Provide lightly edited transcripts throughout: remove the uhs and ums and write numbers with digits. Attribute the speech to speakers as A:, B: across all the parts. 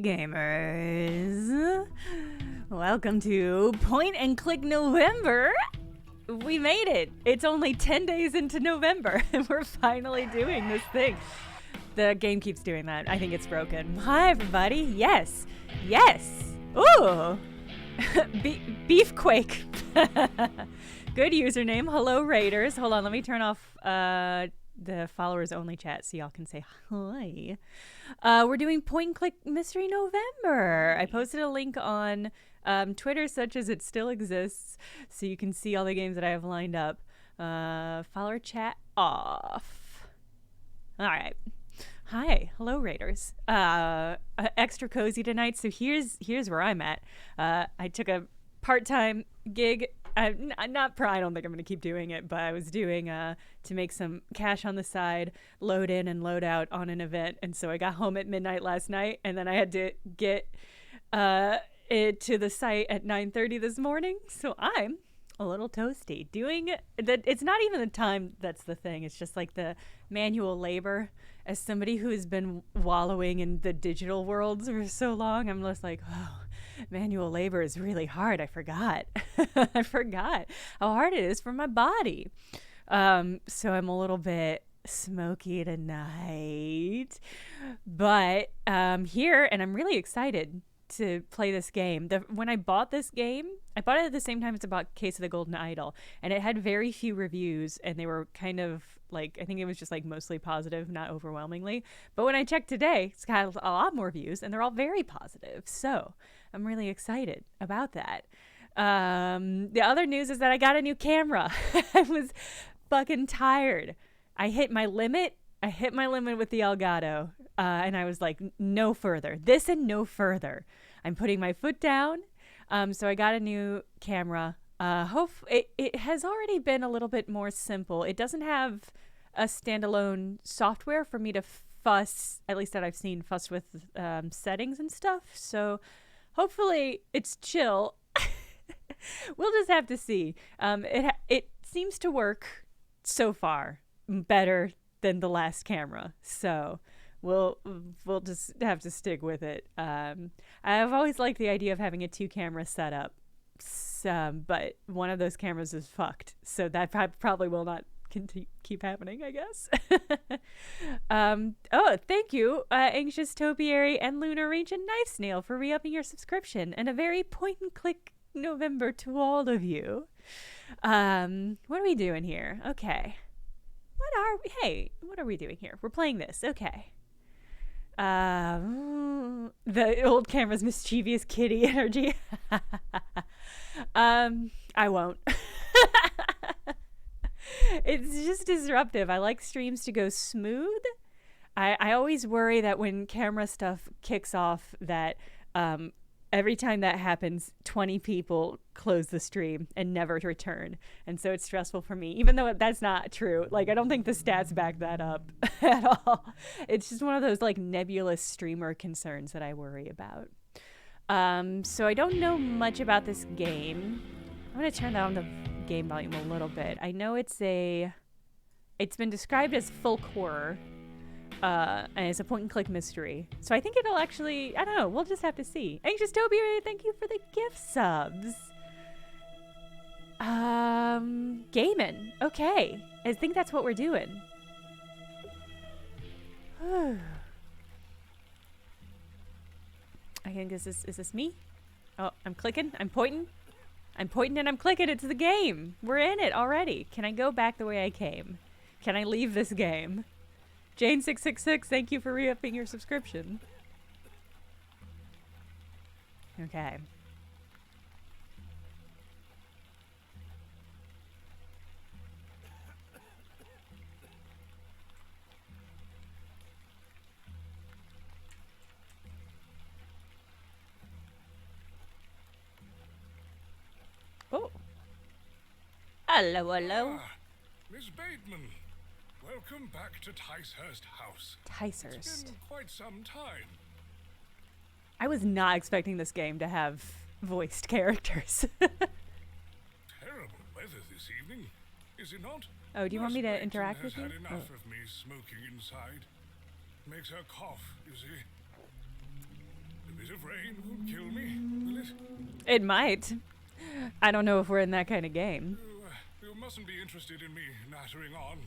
A: Gamers, welcome to Point and Click November. We made it. It's only 10 days into November and we're finally doing this thing. The game keeps doing that. I think it's broken. Hi everybody. Yes. Ooh. Beefquake. Good username. Hello Raiders. Hold on, let me turn off the followers only chat so y'all can say hi. We're doing Point and Click Mystery November. I posted a link on Twitter, such as it still exists, so you can see all the games that I have lined up. Follower chat off. All right. Hi, hello Raiders. Extra cozy tonight. So here's where I'm at. I took a part-time gig. I don't think I'm gonna keep doing it, but I was doing to make some cash on the side, load in and load out on an event. And so I got home at midnight last night, and then I had to get it to the site at 9:30 this morning. So I'm a little toasty doing that. It's not even the time that's the thing. It's just like the manual labor. As somebody who has been wallowing in the digital worlds for so long, I'm just like, oh, manual labor is really hard. I forgot. I forgot how hard it is for my body. So I'm a little bit smoky tonight, but here, and I'm really excited to play this game. When I bought this game, I bought it at the same time as I bought Case of the Golden Idol, and it had very few reviews, and they were kind of like, I think it was just like mostly positive, not overwhelmingly. But when I checked today, it's got a lot more views, and they're all very positive. So I'm really excited about that. The other news is that I got a new camera. I was fucking tired. I hit my limit with the Elgato, and I was like, no further. This and no further. I'm putting my foot down. So I got a new camera. It has already been a little bit more simple. It doesn't have a standalone software for me to fuss, at least that I've seen, fuss with settings and stuff. So hopefully it's chill. We'll just have to see. It seems to work so far better than the last camera. So we'll just have to stick with it. I've always liked the idea of having a 2-camera setup. But one of those cameras is fucked, so that probably will not keep happening, I guess. Oh, thank you, Anxious Topiary and Lunar Ancient Knife Snail, for re-upping your subscription, and a very point-and-click November to all of you. What are we doing here? Okay. What are we doing here? We're playing this. Okay. The old camera's mischievous kitty energy. I won't. It's just disruptive. I like streams to go smooth. I always worry that when camera stuff kicks off that every time that happens, 20 people close the stream and never return. And so it's stressful for me, even though that's not true. Like, I don't think the stats back that up at all. It's just one of those like nebulous streamer concerns that I worry about. So I don't know much about this game. I'm going to turn down the game volume a little bit. I know it's been described as folk horror. And it's a point-and-click mystery. So I think it'll actually, I don't know, we'll just have to see. Anxious Toby, thank you for the gift subs. Gaming. Okay. I think that's what we're doing. I think is this me? Oh, I'm clicking, I'm pointing and I'm clicking. It's the game. We're in it already. Can I go back the way I came? Can I leave this game? Jane666, thank you for re-upping your subscription. Okay. Oh. Hello.
B: Miss Bateman. Welcome back to Ticehurst House.
A: Ticehurst.
B: It's been quite some time.
A: I was not expecting this game to have voiced characters.
B: Terrible weather this evening, is it not?
A: Oh, do you want me to interact with you?
B: Has had enough of me smoking inside. Makes her cough, you see. of rain won't kill me, will it?
A: It might. I don't know if we're in that kind of game.
B: You mustn't be interested in me nattering on.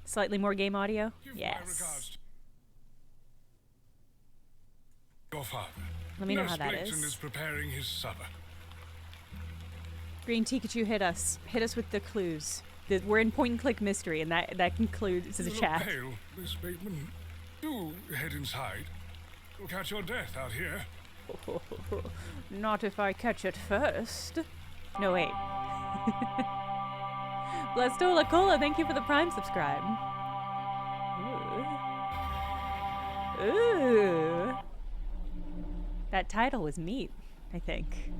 A: Slightly more game audio?
B: Give my
A: Yes.
B: regards to your father.
A: Let me know how
B: Nurse
A: that
B: Blaketon is preparing his supper.
A: Green Pikachu, hit us. Hit us with the clues. We're in point and click mystery, and that concludes the
B: You look
A: chat.
B: pale, Miss Bateman. Do head inside. You'll catch your death out here.
A: Not if I catch it first. No, wait. Blastola Cola, thank you for the Prime subscribe. Ooh. Ooh. That title was neat, I think.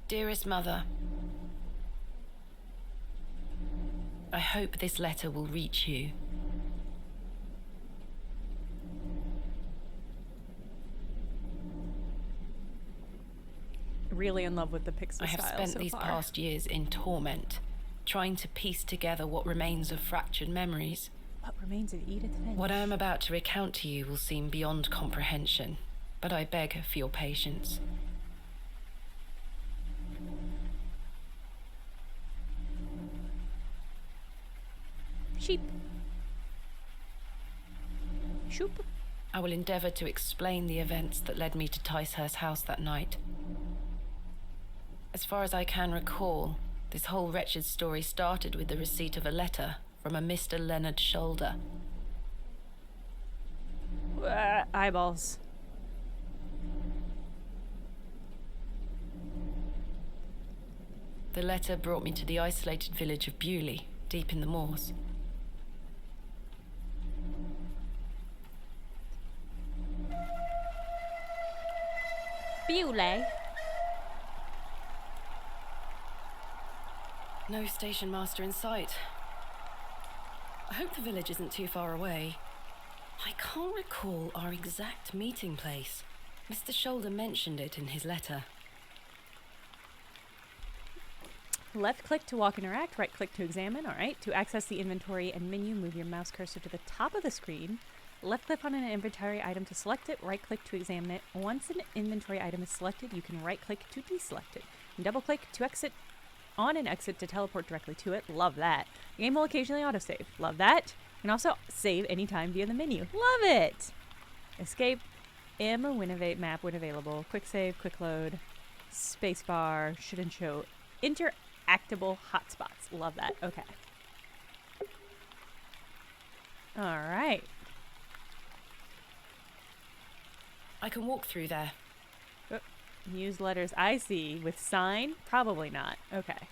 C: Dearest Mother, I hope this letter will reach you.
A: Really in love with the pixel
C: I have
A: style
C: spent
A: so
C: these
A: far.
C: past years in torment, trying to piece together what remains of fractured memories.
A: What remains of Edith Finch?
C: What I am about to recount to you will seem beyond comprehension, but I beg for your patience.
A: Sheep. Shoop.
C: I will endeavor to explain the events that led me to Ticehurst House that night. As far as I can recall, this whole wretched story started with the receipt of a letter from a Mr. Leonard Shoda.
A: Eyeballs.
C: The letter brought me to the isolated village of Beuley, deep in the moors.
A: Beuley.
C: No station master in sight. I hope the village isn't too far away. I can't recall our exact meeting place. Mr. Shoulder mentioned it in his letter.
A: Left click to walk interact, right click to examine. Alright, to access the inventory and menu, move your mouse cursor to the top of the screen. Left click on an inventory item to select it, right click to examine it. Once an inventory item is selected, you can right click to deselect it. And double click to exit on and exit to teleport directly to it. Love that. The game will occasionally autosave. Love that. You can also save anytime via the menu. Love it! Escape, M when map when available. Quick save, quick load, spacebar, shouldn't show. Interactable hotspots. Love that. Okay. Alright.
C: I can walk through there.
A: Use letters I see with sign? Probably not. Okay.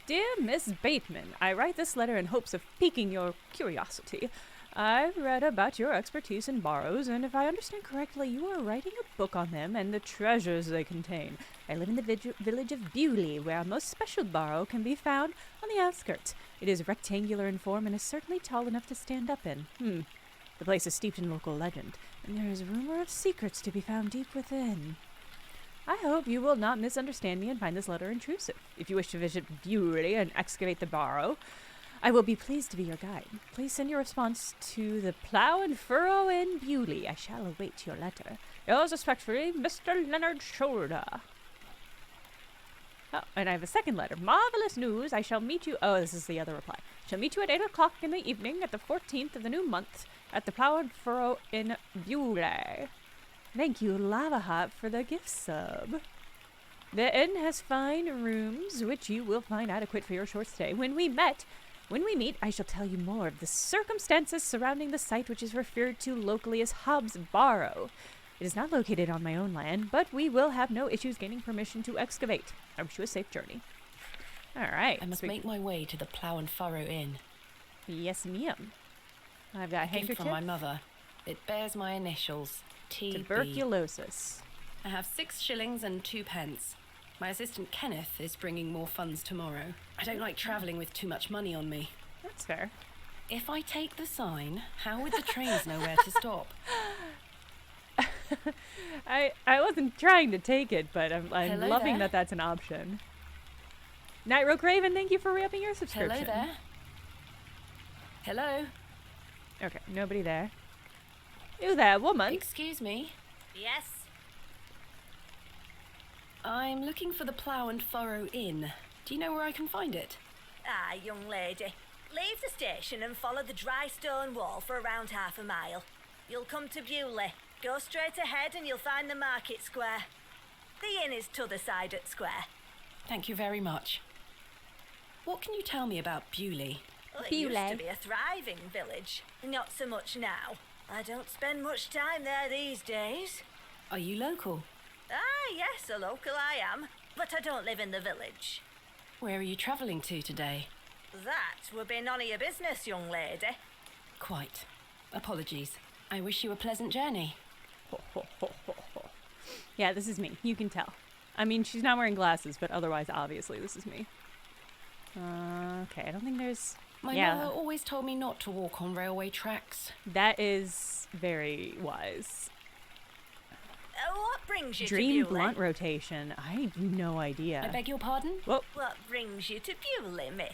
A: Dear Miss Bateman, I write this letter in hopes of piquing your curiosity. I've read about your expertise in barrows, and if I understand correctly, you are writing a book on them and the treasures they contain. I live in the village of Beuley, where a most special barrow can be found on the outskirts. It is rectangular in form and is certainly tall enough to stand up in. The place is steeped in local legend, and there is a rumor of secrets to be found deep within. I hope you will not misunderstand me and find this letter intrusive. If you wish to visit Beuley and excavate the barrow, I will be pleased to be your guide. Please send your response to the Plough and Furrow in Beuley. I shall await your letter. Yours respectfully, Mr. Leonard Shoda. Oh, and I have a second letter. Marvelous news. I shall meet you. Oh, this is the other reply. Shall meet you at 8 o'clock in the evening at the 14th of the new month at the Plough and Furrow in Beuley. Thank you, Lava Hot, for the gift sub. The inn has fine rooms, which you will find adequate for your short stay. When we meet, I shall tell you more of the circumstances surrounding the site, which is referred to locally as Hob's Barrow. It is not located on my own land, but we will have no issues gaining permission to excavate. I wish you a safe journey. All right.
C: I must make my way to the Plough and Furrow Inn.
A: Yes, ma'am. I've got a
C: Gift
A: handkerchief.
C: from my mother. It bears my initials, TB.
A: Tuberculosis.
C: I have 6 shillings and 2 pence. My assistant Kenneth is bringing more funds tomorrow. I don't like travelling with too much money on me.
A: That's fair.
C: If I take the sign, how would the trains know where to stop?
A: I wasn't trying to take it, but I'm
C: Hello
A: loving
C: there.
A: that that's an option. Nightrow Craven, thank you for re-upping your subscription.
C: Hello there. Hello.
A: Okay, nobody there. You there, woman?
C: Excuse me.
D: Yes?
C: I'm looking for the Plough and Furrow Inn. Do you know where I can find it?
D: Ah, young lady. Leave the station and follow the dry stone wall for around half a mile. You'll come to Beuley. Go straight ahead and you'll find the market square. The inn is t'other side at square.
C: Thank you very much. What can you tell me about Beuley?
D: Well, it used to be a thriving village. Not so much now. I don't spend much time there these days.
C: Are you local?
D: Ah, yes, a local I am. But I don't live in the village.
C: Where are you travelling to today?
D: That would be none of your business, young lady.
C: Quite. Apologies. I wish you a pleasant journey.
A: Yeah, this is me. You can tell. I mean, she's not wearing glasses, but otherwise, obviously, this is me. Okay, I don't think there's...
C: My mother always told me not to walk on railway tracks.
A: That is very wise.
D: What brings you
A: Dream
D: to Beuley?
A: blunt rotation. I have no idea.
C: I beg your pardon?
A: Whoa.
D: What brings you to Beuley, miss?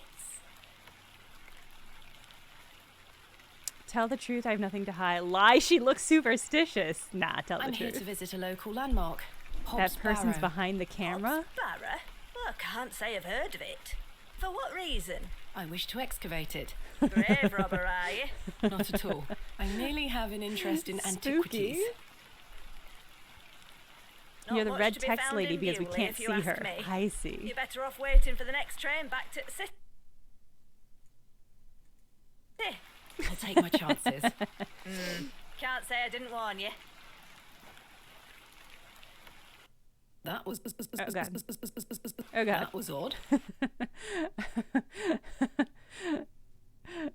A: Tell the truth, I have nothing to hide. Lie, she looks superstitious. Nah, tell the
C: I'm here
A: truth.
C: to visit a local landmark. Hobb's
A: That person's
C: Barrow.
A: behind the camera?
D: Hobb's Barrow? Well, I can't say I've heard of it. For what reason?
C: I wish to excavate it.
D: Grave robber, are you?
C: Not at all. I merely have an interest in
A: Spooky.
C: antiquities.
D: Not
A: You're the
D: much
A: red
D: to be
A: text
D: found
A: lady
D: in
A: because we
D: Beuley,
A: can't
D: if you
A: see
D: ask
A: her.
D: me.
A: I see.
D: You're better off waiting for the next train back to the city.
C: I'll take my chances.
D: Can't say I didn't warn you.
C: That was...
A: Oh, God. Oh, God.
C: That was odd.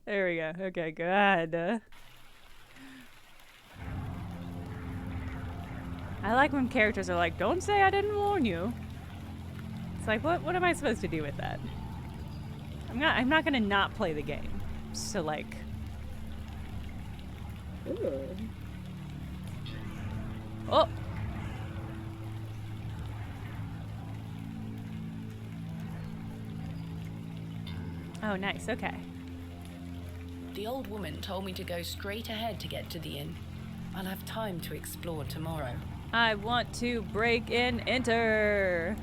A: There we go. Okay, good. I like when characters are like, don't say I didn't warn you. It's like, what am I supposed to do with that? I'm not gonna not play the game. So like... Ooh. Oh! Oh, nice. Okay.
C: The old woman told me to go straight ahead to get to the inn. I'll have time to explore tomorrow.
A: I want to break and enter.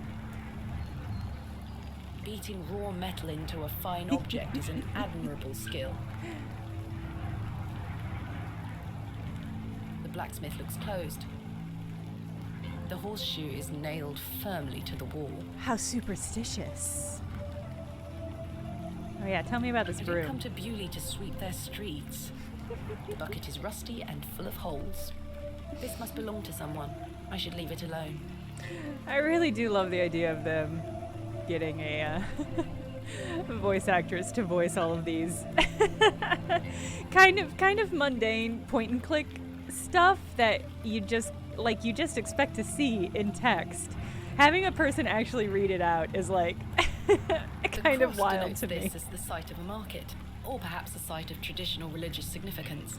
C: Beating raw metal into a fine object is an admirable skill. The blacksmith looks closed. The horseshoe is nailed firmly to the wall.
A: How superstitious. Oh yeah, tell me about this
C: Did you
A: broom.
C: come to Beuley to sweep their streets? The bucket is rusty and full of holes. This must belong to someone. I should leave it alone.
A: I really do love the idea of them getting a voice actress to voice all of these kind of mundane point and click stuff that you just expect to see in text. Having a person actually read it out is like kind of wild to me.
C: This as the site of a market, or perhaps a site of traditional religious significance.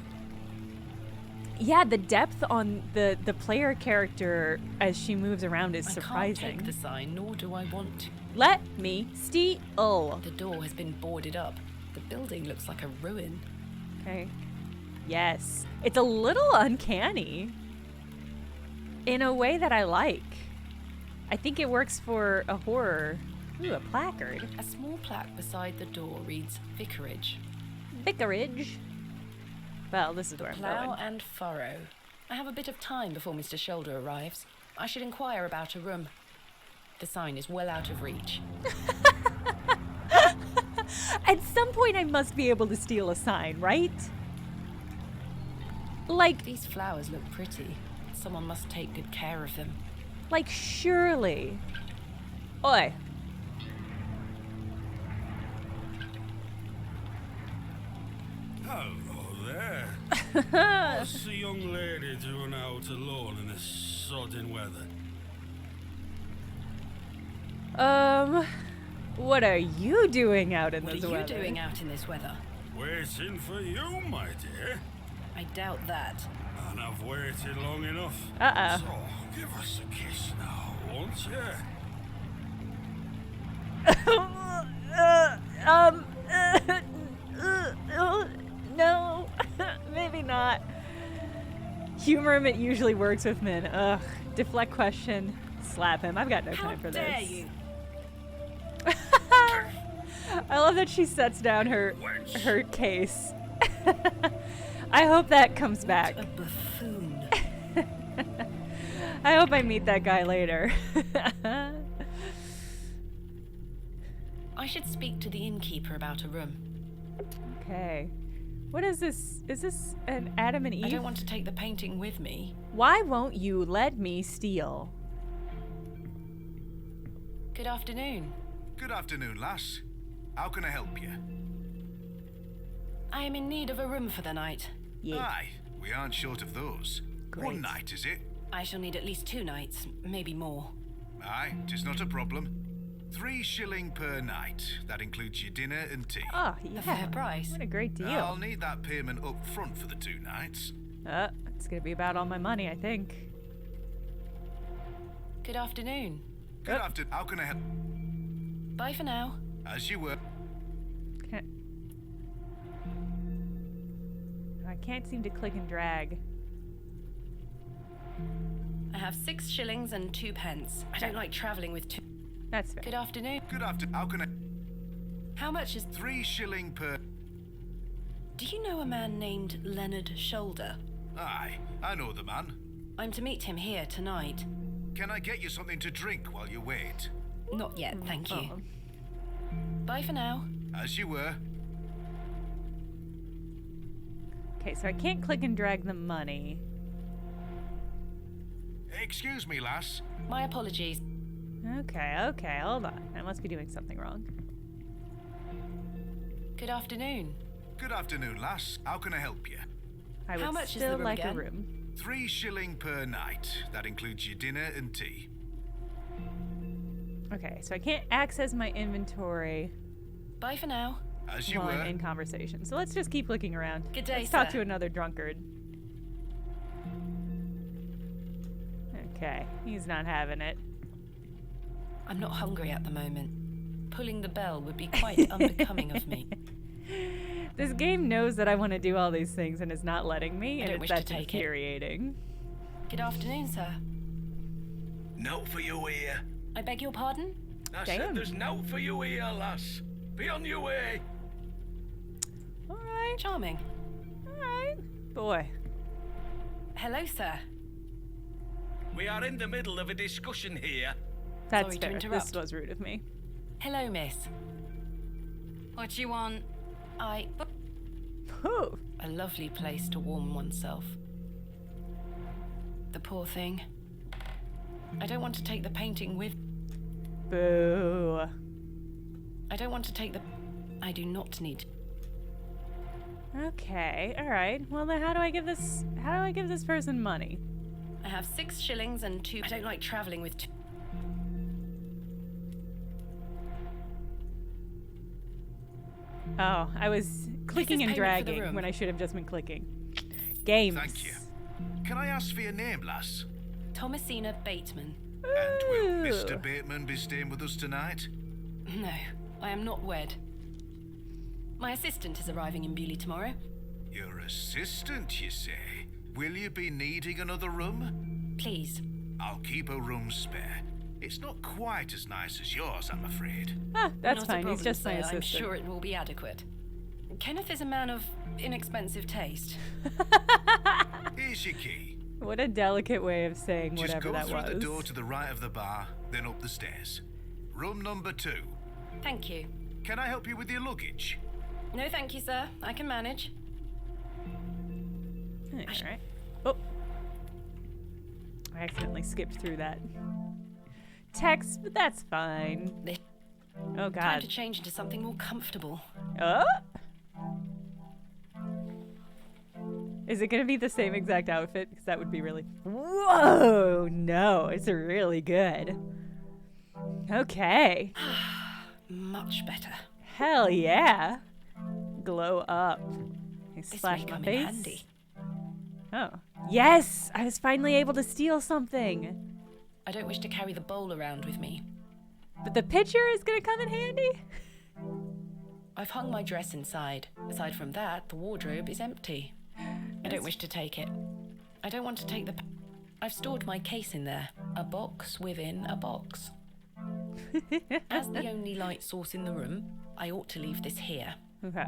A: Yeah, the depth on the player character as she moves around is surprising.
C: I can't take the sign, nor do I want to.
A: Let me steal.
C: The door has been boarded up. The building looks like a ruin.
A: Okay. Yes. It's a little uncanny. In a way that I like. I think it works for a horror. Ooh, a placard.
C: A small plaque beside the door reads Vicarage.
A: Vicarage. Well, this is where I'm
C: Plough
A: going.
C: and Furrow. I have a bit of time before Mr. Shoda arrives. I should inquire about a room. The sign is well out of reach.
A: At some point, I must be able to steal a sign, right? Like,
C: These flowers look pretty. Someone must take good care of them.
A: surely. Oi.
B: Hello there. What's the young lady doing out alone in this sodden weather?
A: What are you doing out in
C: What
A: this
C: are you
A: weather?
C: doing out in this weather?
B: Waiting for you, my dear.
C: I doubt that.
B: And I've waited long enough.
A: Uh-oh.
B: So, give us a kiss now, won't you?
A: No. not. Humor him, it usually works with men. Ugh. Deflect question. Slap him. I've got no time for this.
C: How dare you?
A: I love that she sets down her case. I hope that comes back.
C: What a buffoon.
A: I hope I meet that guy later.
C: I should speak to the innkeeper about a room.
A: Okay. What is this? Is this an Adam and Eve?
C: I don't want to take the painting with me.
A: Why won't you let me steal?
C: Good afternoon.
E: Good afternoon, lass. How can I help you?
C: I am in need of a room for the night.
A: Yeah.
E: Aye, we aren't short of those.
A: Great.
E: One night, is it?
C: I shall need at least 2 nights, maybe more.
E: Aye, 'tis not a problem. 3 shilling per night. That includes your dinner and tea.
A: Oh,
C: A
A: yeah.
C: fair price.
A: What a great deal.
E: I'll need that payment up front for the 2 nights.
A: It's gonna be about all my money, I think.
C: Good afternoon.
E: Good afternoon. How can I help?
C: Bye for now.
E: As you were.
A: I can't seem to click and drag.
C: I have 6 shillings and 2 pence. I don't like travelling with 2.
A: That's fair.
C: Good afternoon.
E: Good afternoon. How can I?
C: How much is...
E: 3 shilling per.
C: Do you know a man named Leonard Shoda?
E: Aye, I know the man.
C: I'm to meet him here tonight.
E: Can I get you something to drink while you wait?
C: Not yet, thank you.
A: Oh.
C: Bye for now.
E: As you were.
A: Okay, so I can't click and drag the money.
E: Excuse me, lass.
C: My apologies.
A: Okay, hold on. I must be doing something wrong.
C: Good afternoon.
E: Good afternoon, lass. How can I help you?
A: I would
C: How much is the
A: still
C: room
A: like
C: again?
A: a room.
E: 3 shilling per night. That includes your dinner and tea.
A: Okay, so I can't access my inventory
C: Bye for now.
E: As you
A: while
E: were.
A: I'm in conversation. So let's just keep looking around.
C: Good day,
A: Let's talk
C: sir.
A: to another drunkard. Okay, he's not having it.
C: I'm not hungry at the moment. Pulling the bell would be quite unbecoming of me.
A: This game knows that I want to do all these things and is not letting me,
C: I
A: and
C: don't wish
A: that's
C: to take it.
A: infuriating.
C: Good afternoon, sir.
F: No for you here.
C: I beg your pardon?
F: I
A: Damn.
F: said there's no for you here, lass. Be on your way.
A: Alright,
C: Charming.
A: alright. Boy.
C: Hello, sir.
F: We are in the middle of a discussion here.
A: That's
C: Sorry to
A: fair. This
C: interrupt.
A: was rude of me.
C: Hello, miss.
G: What you want?
A: Whew.
C: A lovely place to warm oneself. The poor thing. I don't want to take the painting with...
A: Boo.
C: I don't want to take the... I do not need...
A: Okay, alright. Well then how do I give this person money?
C: I have 6 shillings and 2... I don't like travelling with 2...
A: Oh, I was clicking and
C: payment for the
A: dragging
C: room.
A: when I should have just been clicking. Games.
E: Thank you. Can I ask for your name, lass?
C: Thomasina Bateman.
E: And will
A: Ooh.
E: Mr. Bateman be staying with us tonight?
C: No, I am not wed. My assistant is arriving in Beuley tomorrow.
E: Your assistant, you say? Will you be needing another room?
C: Please.
E: I'll keep a room spare. It's not quite as nice as yours, I'm afraid.
A: Ah, that's
C: Not a
A: fine.
C: problem,
A: He's just my
C: sir.
A: assistant.
C: I'm sure it will be adequate. Kenneth is a man of inexpensive taste.
E: Here's your key.
A: What a delicate way of saying
E: Just
A: whatever
E: go
A: that
E: through
A: was.
E: the door to the right of the bar, then up the stairs. Room number 2.
C: Thank you.
E: Can I help you with your luggage?
C: No, thank you, sir. I can manage.
A: Alright. Oh. I accidentally skipped through that text, but that's fine.
C: This
A: Oh
C: time
A: god.
C: to change into something more comfortable.
A: Oh? Is it gonna be the same exact outfit? Because that would be really... Whoa! No, it's really good. Okay.
C: Much better.
A: Hell yeah. Glow up. I
C: This
A: slash
C: may
A: my
C: come in
A: face.
C: handy.
A: Oh. Yes! I was finally able to steal something.
C: I don't wish to carry the bowl around with me.
A: But the picture is gonna come in handy?
C: I've hung my dress inside. Aside from that, the wardrobe is empty. I don't wish to take it. I don't want to take the... I've stored my case in there. A box within a box. As the only light source in the room, I ought to leave this here.
A: Okay.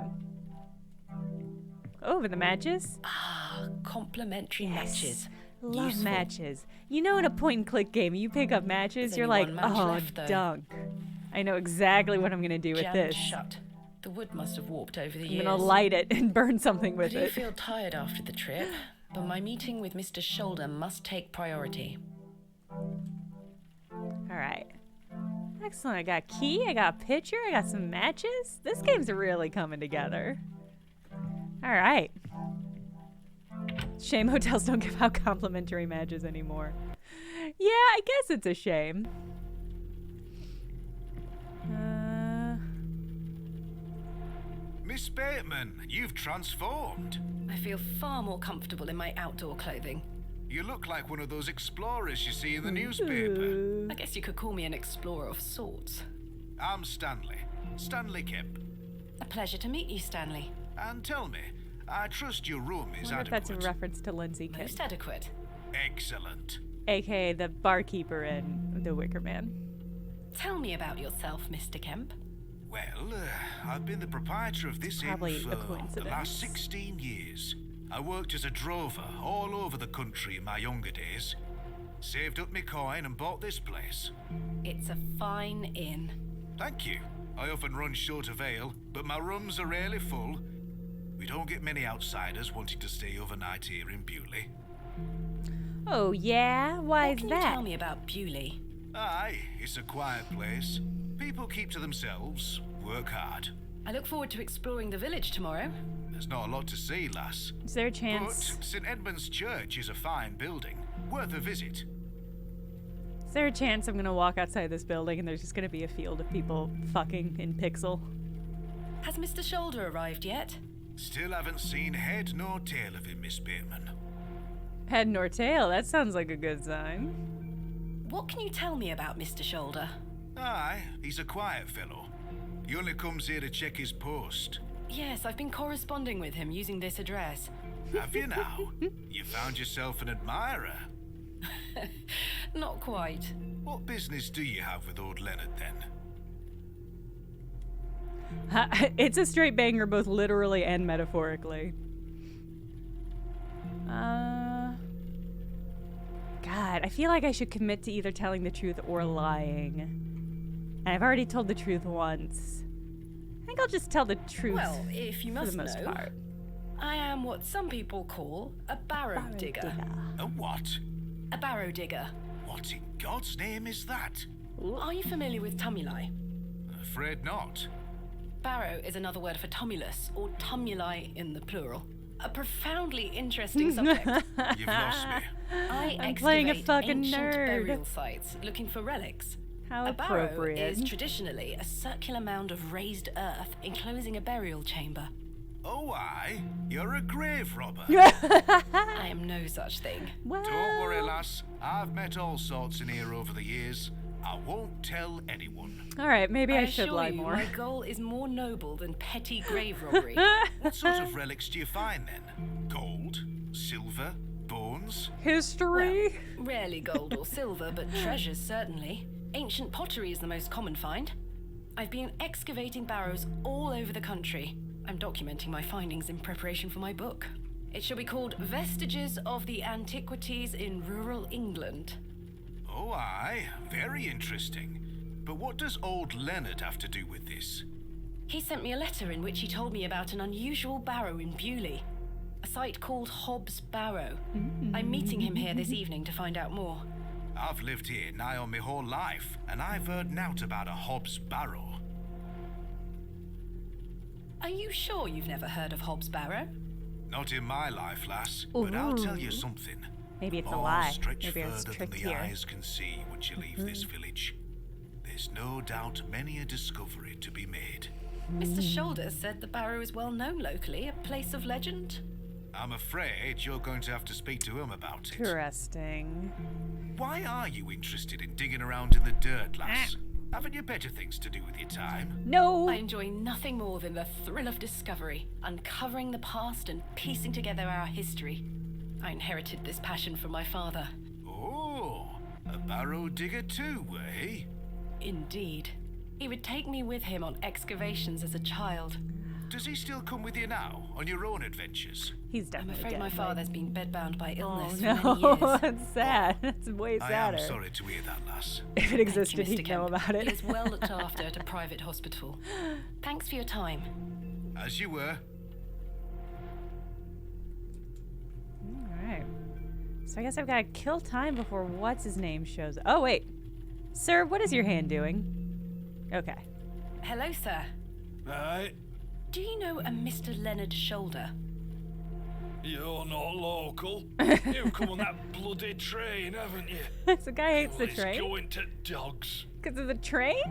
A: Oh, the matches?
C: Ah, complimentary matches.
A: Love
C: Useful.
A: matches. You know, in a point-and-click game, you pick up matches,
C: There's
A: you're
C: only
A: like,
C: one match
A: oh,
C: left, though."
A: dunk. I know exactly what I'm going to do with
C: Jammed
A: this.
C: shut. The wood must have warped over the
A: I'm
C: years.
A: going to light it and burn something
C: I
A: with
C: do
A: it.
C: feel tired after the trip, but my meeting with Mr. Shoulder must take priority.
A: All right. Excellent. I got a key, I got a picture, I got some matches. This game's really coming together. All right. Shame hotels don't give out complimentary matches anymore. Yeah, I guess it's a shame.
E: Miss Bateman, you've transformed.
C: I feel far more comfortable in my outdoor clothing.
E: You look like one of those explorers you see in the newspaper.
A: Ooh.
C: I guess you could call me an explorer of sorts.
E: I'm Stanley. Stanley Kemp.
C: A pleasure to meet you, Stanley.
E: And tell me, I trust your room
A: I
E: is
A: wonder if that's a
E: adequate.
A: reference to Lindsay Kemp,
C: Most adequate.
E: Excellent.
A: aka the barkeeper in The Wicker Man.
C: Tell me about yourself, Mr. Kemp.
E: Well, I've been the proprietor of this inn
A: Probably a
E: for the
A: coincidence.
E: last 16 years. I worked as a drover all over the country in my younger days. Saved up my coin and bought this place.
C: It's a fine inn.
E: Thank you. I often run short of ale, but my rooms are rarely full. We don't get many outsiders wanting to stay overnight here in Beuley.
A: Oh yeah? Why
C: What
A: is
C: can
A: that?
C: you tell me about Beuley?
E: Aye, it's a quiet place. People keep to themselves, work hard.
C: I look forward to exploring the village tomorrow.
E: There's not a lot to see, lass.
A: Is there a chance?
E: But St. Edmund's Church is a fine building, worth a visit.
A: Is there a chance I'm gonna walk outside this building and there's just gonna be a field of people fucking in pixel?
C: Has Mr. Shoulder arrived yet?
E: Still haven't seen head nor tail of him, Miss Bateman.
A: Head nor tail, that sounds like a good sign.
C: What can you tell me about Mr. Shoulder?
E: Aye, he's a quiet fellow. He only comes here to check his post.
C: Yes, I've been corresponding with him using this address.
E: Have you now? You found yourself an admirer.
C: Not quite.
E: What business do you have with old Leonard then?
A: It's a straight banger both literally and metaphorically. God, I feel like I should commit to either telling the truth or lying. And I've already told the truth once. I think I'll just tell the truth
C: Well, if you
A: for
C: must
A: the most
C: know,
A: part.
C: I am what some people call a barrow digger.
E: A what?
C: A barrow digger.
E: What in God's name is that?
C: Are you familiar with tumuli?
E: Afraid not.
C: Barrow is another word for tumulus, or tumuli in the plural. A profoundly interesting subject.
E: You've lost me.
C: I
A: I'm playing a
C: excavate
A: fucking
C: ancient
A: nerd.
C: burial sites looking for relics.
A: How
C: A barrow
A: appropriate.
C: is traditionally a circular mound of raised earth enclosing a burial chamber.
E: Oh, aye. You're a grave robber.
C: I am no such thing.
A: Well,
E: Don't worry, lass. I've met all sorts in here over the years. I won't tell anyone.
A: all right, maybe I should
C: assure
A: lie
C: you,
A: more.
C: my goal is more noble than petty grave robbery.
E: What sort of relics do you find then? Gold? Silver? Bones?
A: History?
C: Rarely gold or silver, but treasures certainly. Ancient pottery is the most common find. I've been excavating barrows all over the country. I'm documenting my findings in preparation for my book. It shall be called Vestiges of the Antiquities in Rural England.
E: Oh, aye. Very interesting. But what does old Leonard have to do with this?
C: He sent me a letter in which he told me about an unusual barrow in Beuley, a site called Hobb's Barrow. I'm meeting him here this evening to find out more.
E: I've lived here nigh on my whole life, and I've heard nowt about a Hobb's Barrow.
C: Are you sure you've never heard of Hobb's Barrow?
E: Not in my life, lass, but I'll tell you something.
A: Maybe it's a
E: All
A: lie.
E: stretch
A: Maybe it's
E: further than
A: tricked
E: the
A: here.
E: eyes can see once you leave this village. There's no doubt many a discovery to be made.
C: Mr. Shoulder said the barrow is well known locally, a place of legend.
E: I'm afraid you're going to have to speak to him about it.
A: Interesting.
E: Why are you interested in digging around in the dirt, lass? Haven't you better things to do with your time?
A: No.
C: I enjoy nothing more than the thrill of discovery, uncovering the past and piecing together our history. I inherited this passion from my father.
E: Oh, a barrow digger too, eh?
C: Indeed. He would take me with him on excavations as a child.
E: Does he still come with you now, on your own adventures?
A: He's
C: I'm
A: definitely
C: afraid
A: dead.
C: my father's been bedbound by illness
A: Oh
C: for many
A: no,
C: years.
A: that's sad. That's way
E: I
A: sadder.
E: am sorry to hear that, lass.
A: If it
C: Thank you,
A: existed,
C: Mr.
A: he'd know
C: Kemp.
A: about it.
C: He is well looked after at a private hospital. Thanks for your time.
E: As you were.
A: Alright. So I guess I've got to kill time before what's-his-name shows up. Oh, wait. Sir, what is your hand doing? Okay.
C: Hello, sir.
B: Aye,
C: Do you know a Mr. Leonard Shoulder?
B: you're not local. You've come on that bloody train, haven't you?
A: So guy hates the
B: Well, it's
A: train?
B: going to dogs.
A: Because of the train?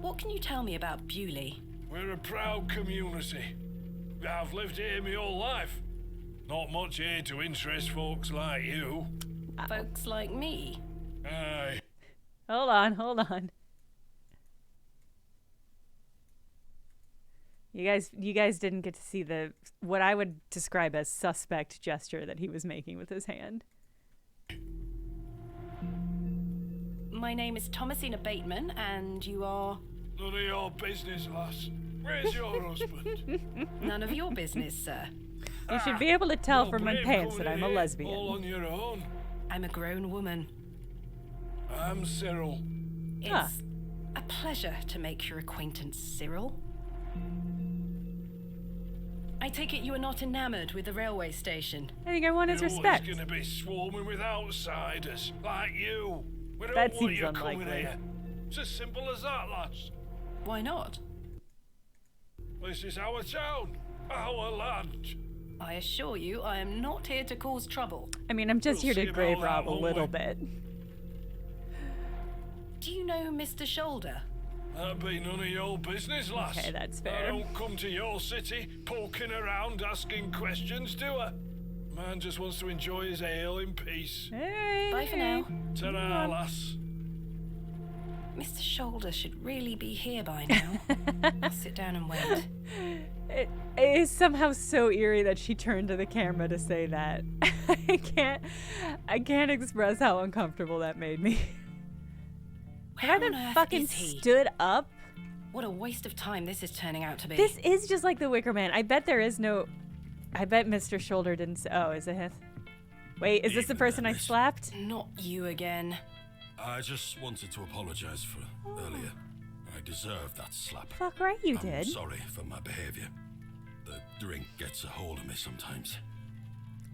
C: What can you tell me about Beuley?
B: We're a proud community. I've lived here my whole life. Not much here to interest folks like you.
C: Folks like me.
B: Aye.
A: Hold on, hold on. You guys didn't get to see the what I would describe as suspect gesture that he was making with his hand.
C: My name is Thomasina Bateman, and you are
B: None of your business, lass. Where's your husband?
C: none of your business, sir.
A: You should be able to tell
B: Well,
A: from my
B: brave
A: pants
B: coming
A: that I'm a
B: here
A: lesbian.
B: All on your own.
C: I'm a grown woman.
B: I'm Cyril.
C: It's
A: Huh.
C: a pleasure to make your acquaintance, Cyril. I take it you are not enamored with the railway station.
A: I think I want his
B: You're
A: respect.
B: always going to be swarming with outsiders, like you. We don't
A: That
B: want
A: seems
B: you coming
A: unlikely.
B: here. It's as simple as that, lass.
C: Why not?
B: This is our town, our land.
C: I assure you, I am not here to cause trouble.
A: I mean, I'm just
B: We'll
A: here
B: see
A: to
B: about
A: grave
B: that,
A: rob a
B: won't
A: little
B: we?
A: bit.
C: Do you know Mr. Shoulder?
B: That'd be none of your business, lass.
A: Okay, that's
B: I
A: fair.
B: don't come to your city poking around asking questions, do I? Man just wants to enjoy his ale in peace.
A: Alright.
C: Bye for now.
B: Ta-ra, lass.
C: Mr. Shoulder should really be here by now. I'll sit down and wait.
A: It is somehow so eerie that she turned to the camera to say that. I can't express how uncomfortable that made me. Have I
C: Where
A: been
C: on earth
A: fucking
C: is he?
A: stood up?
C: What a waste of time this is turning out to be.
A: This is just like the Wicker Man. I bet there is no. I bet Mr. Shoulder didn't. Oh, is it him? Wait, is this the
H: Even
A: person I
H: miss.
A: slapped?
C: Not you again.
H: I just wanted to apologize for earlier. I deserved that slap.
A: Fuck right, you
H: I'm
A: did.
H: sorry for my behavior. The drink gets a hold of me sometimes.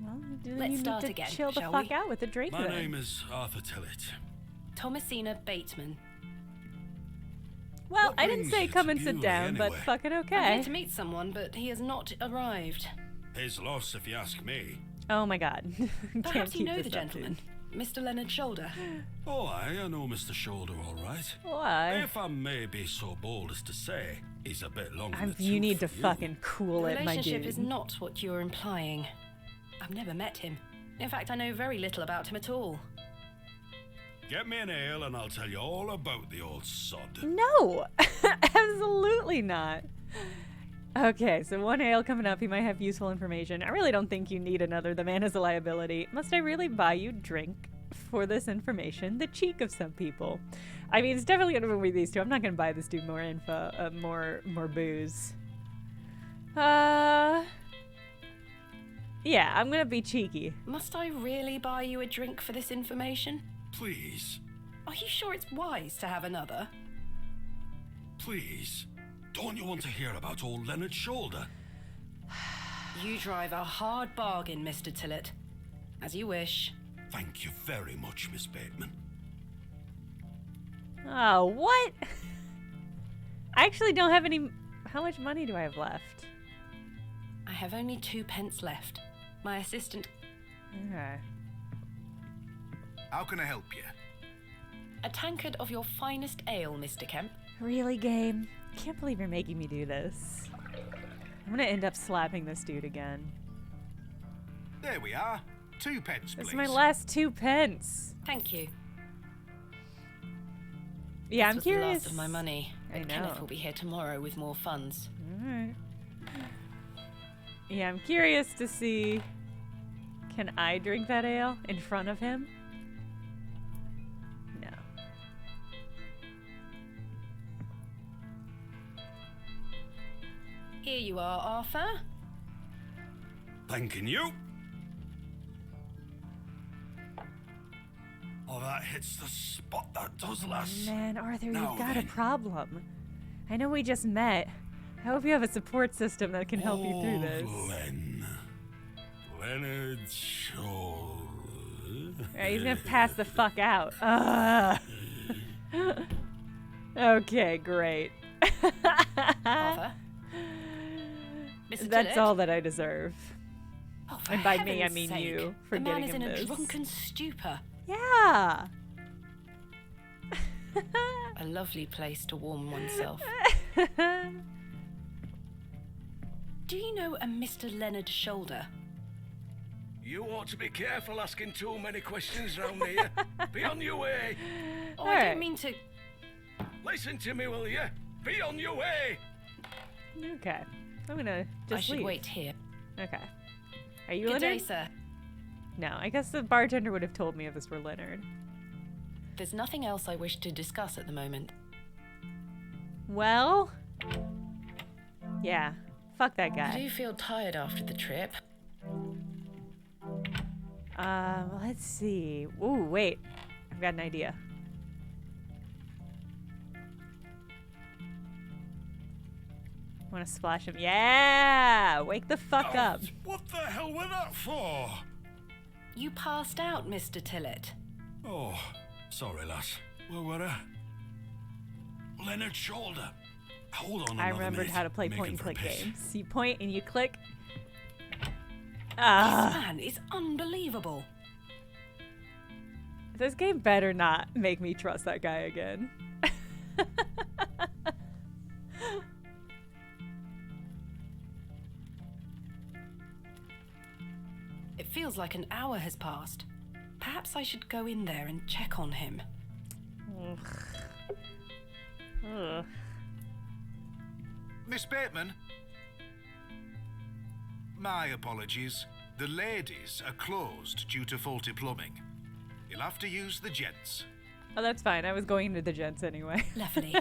A: Well, then
C: Let's
A: you
C: start
A: need to
C: again,
A: chill the
C: shall
A: fuck
C: we?
A: out with the drink.
H: My
A: then.
H: name is Arthur Tillett.
C: Thomasina Bateman.
A: Well,
H: What
A: I didn't
H: brings
A: say
H: you
A: come
H: to
A: and sit
H: Beuley
A: down, but
H: anyway?
A: fucking
C: I'm
A: okay.
C: here to meet someone, but he has not arrived.
H: His loss, if you ask me.
A: Oh my god. Can't
C: Perhaps you
A: keep
C: know
A: this
C: the
A: up, dude.
C: gentleman, Mr. Leonard Shoulder.
H: Oh, I know Mr. Shoulder all right.
A: Why?
H: If I may be so bold as to say, he's a bit long. in
A: I'm,
H: the
A: you
H: tooth
A: need to
H: for you.
A: fucking cool
C: The
A: it, my
C: relationship
A: dude.
C: is not what you're implying. I've never met him. In fact, I know very little about him at all.
H: Get me an ale and I'll tell you all about the old sod.
A: No, absolutely not. Okay, so one ale coming up. He might have useful information. I really don't think you need another. The man is a liability. Must I really buy you drink for this information? The cheek of some people. I mean, it's definitely gonna be these two. I'm not gonna buy this dude more info, more booze. Yeah, I'm gonna be cheeky.
C: Must I really buy you a drink for this information?
H: Please,
C: Are you sure it's wise to have another?
H: please. Don't you want to hear about old Leonard Shoulder?
C: You drive a hard bargain, Mr. Tillett. As you wish.
H: Thank you very much, Miss Bateman.
A: Oh, what? I actually don't have any. How much money do I have left?
C: I have only 2 pence left. My assistant...
A: Okay.
E: How can I help you?
C: A tankard of your finest ale, Mr. Kemp.
A: Really, game? I can't believe you're making me do this. I'm gonna end up slapping this dude again.
E: There we are. 2 pence,
A: This
E: please.
A: is my last 2 pence.
C: Thank you.
A: Yeah, I'm
C: This was
A: curious.
C: the last of my money.
A: I
C: But Kenneth
A: know.
C: will be here tomorrow with more funds.
A: Alright. Yeah, I'm curious to see. Can I drink that ale in front of him? No.
C: Here you are, Arthur.
H: Thanking you. Oh, that hits the spot, that does, lass.
A: Man, Arthur,
H: Now
A: you've got a
H: then.
A: problem. I know we just met. I hope you have a support system that can help you through this.
H: Leonard Shoda.
A: Alright, he's gonna pass the fuck out. Ugh. Okay, great.
C: Arthur. Mr.
A: That's
C: Tillett?
A: all that I deserve.
C: Oh, for
A: And by me, I
C: heaven's
A: mean
C: sake.
A: you for
C: the man
A: getting
C: is
A: him
C: in a
A: this.
C: drunken stupor.
A: Yeah.
C: A lovely place to warm oneself. Do you know a Mr. Leonard Shoulder?
F: You ought to be careful asking too many questions round here. Be on your way.
C: Oh, I
A: Alright.
C: don't mean to.
F: Listen to me, will you? Be on your way.
A: Okay. I'm gonna
C: I
A: just
C: should
A: leave.
C: wait here.
A: Okay. Are you
C: Good day,
A: Leonard?
C: sir.
A: No, I guess the bartender would have told me if this were Leonard.
C: There's nothing else I wish to discuss at the moment.
A: Well, yeah. Fuck that
C: I
A: guy.
C: do feel tired after the trip.
A: Let's see. Ooh, wait. I've got an idea. Want to splash him? Yeah! Wake the fuck up.
H: What the hell were that for?
C: You passed out, Mr. Tillett.
H: Oh, sorry, lass. Where were I? Leonard Shoulder. Hold on
A: I
H: another
A: remembered
H: minute.
A: how to play
H: Making
A: point and
H: for a
A: click
H: piss.
A: games. You point and you click.
C: This
A: Ah,
C: man is unbelievable.
A: this game better not make me trust that guy again.
C: It feels like an hour has passed. Perhaps I should go in there and check on him.
A: Ugh.
E: Miss Bateman? My apologies. The ladies are closed due to faulty plumbing. You'll have to use the gents.
A: Oh, that's fine. I was going into the gents anyway.
C: Lovely.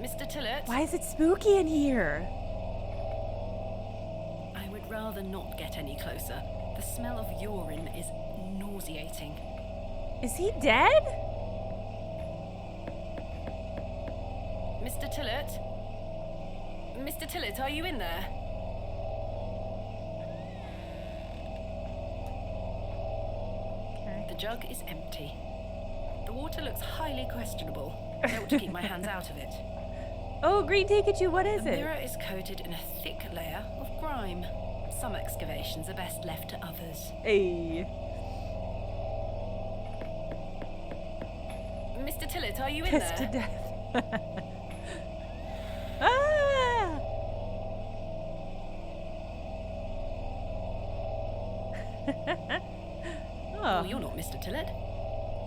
C: Mr. Tillett,
A: Why is it spooky in here?
C: I would rather not get any closer. The smell of urine is nauseating.
A: Is he dead?
C: Mr. Tillett? Mr. Tillett, are you in there?
A: Okay.
C: The jug is empty. The water looks highly questionable. I ought to keep my hands out of it.
A: Oh, Green Pikachu, what is
C: The
A: it?
C: mirror is coated in a thick layer of grime. Some excavations are best left to others.
A: Hey.
C: Mr. Tillett, are you in
A: Pissed to
C: there?
A: death. Ah!
C: Oh,
A: Oh,
C: you're not Mr. Tillett.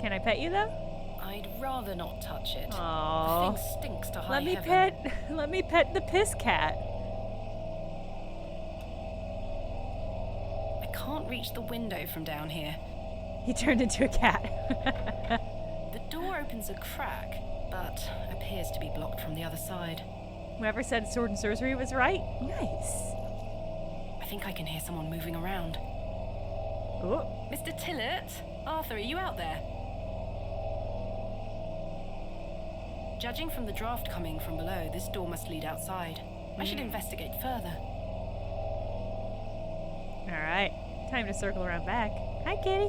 A: can I pet you though?
C: I'd rather not touch it.
A: Aww.
C: The thing stinks to high
A: Let me
C: heaven.
A: let me pet the piss cat.
C: I can't reach the window from down here.
A: He turned into a cat.
C: The door opens a crack, but appears to be blocked from the other side.
A: Whoever said sword and sorcery was right. Nice.
C: I think I can hear someone moving around.
A: Oh,
C: Mr. Tillett? Arthur, are you out there? Judging from the draft coming from below, this door must lead outside. I should investigate further.
A: all right. Time to circle around back. Hi, kitty.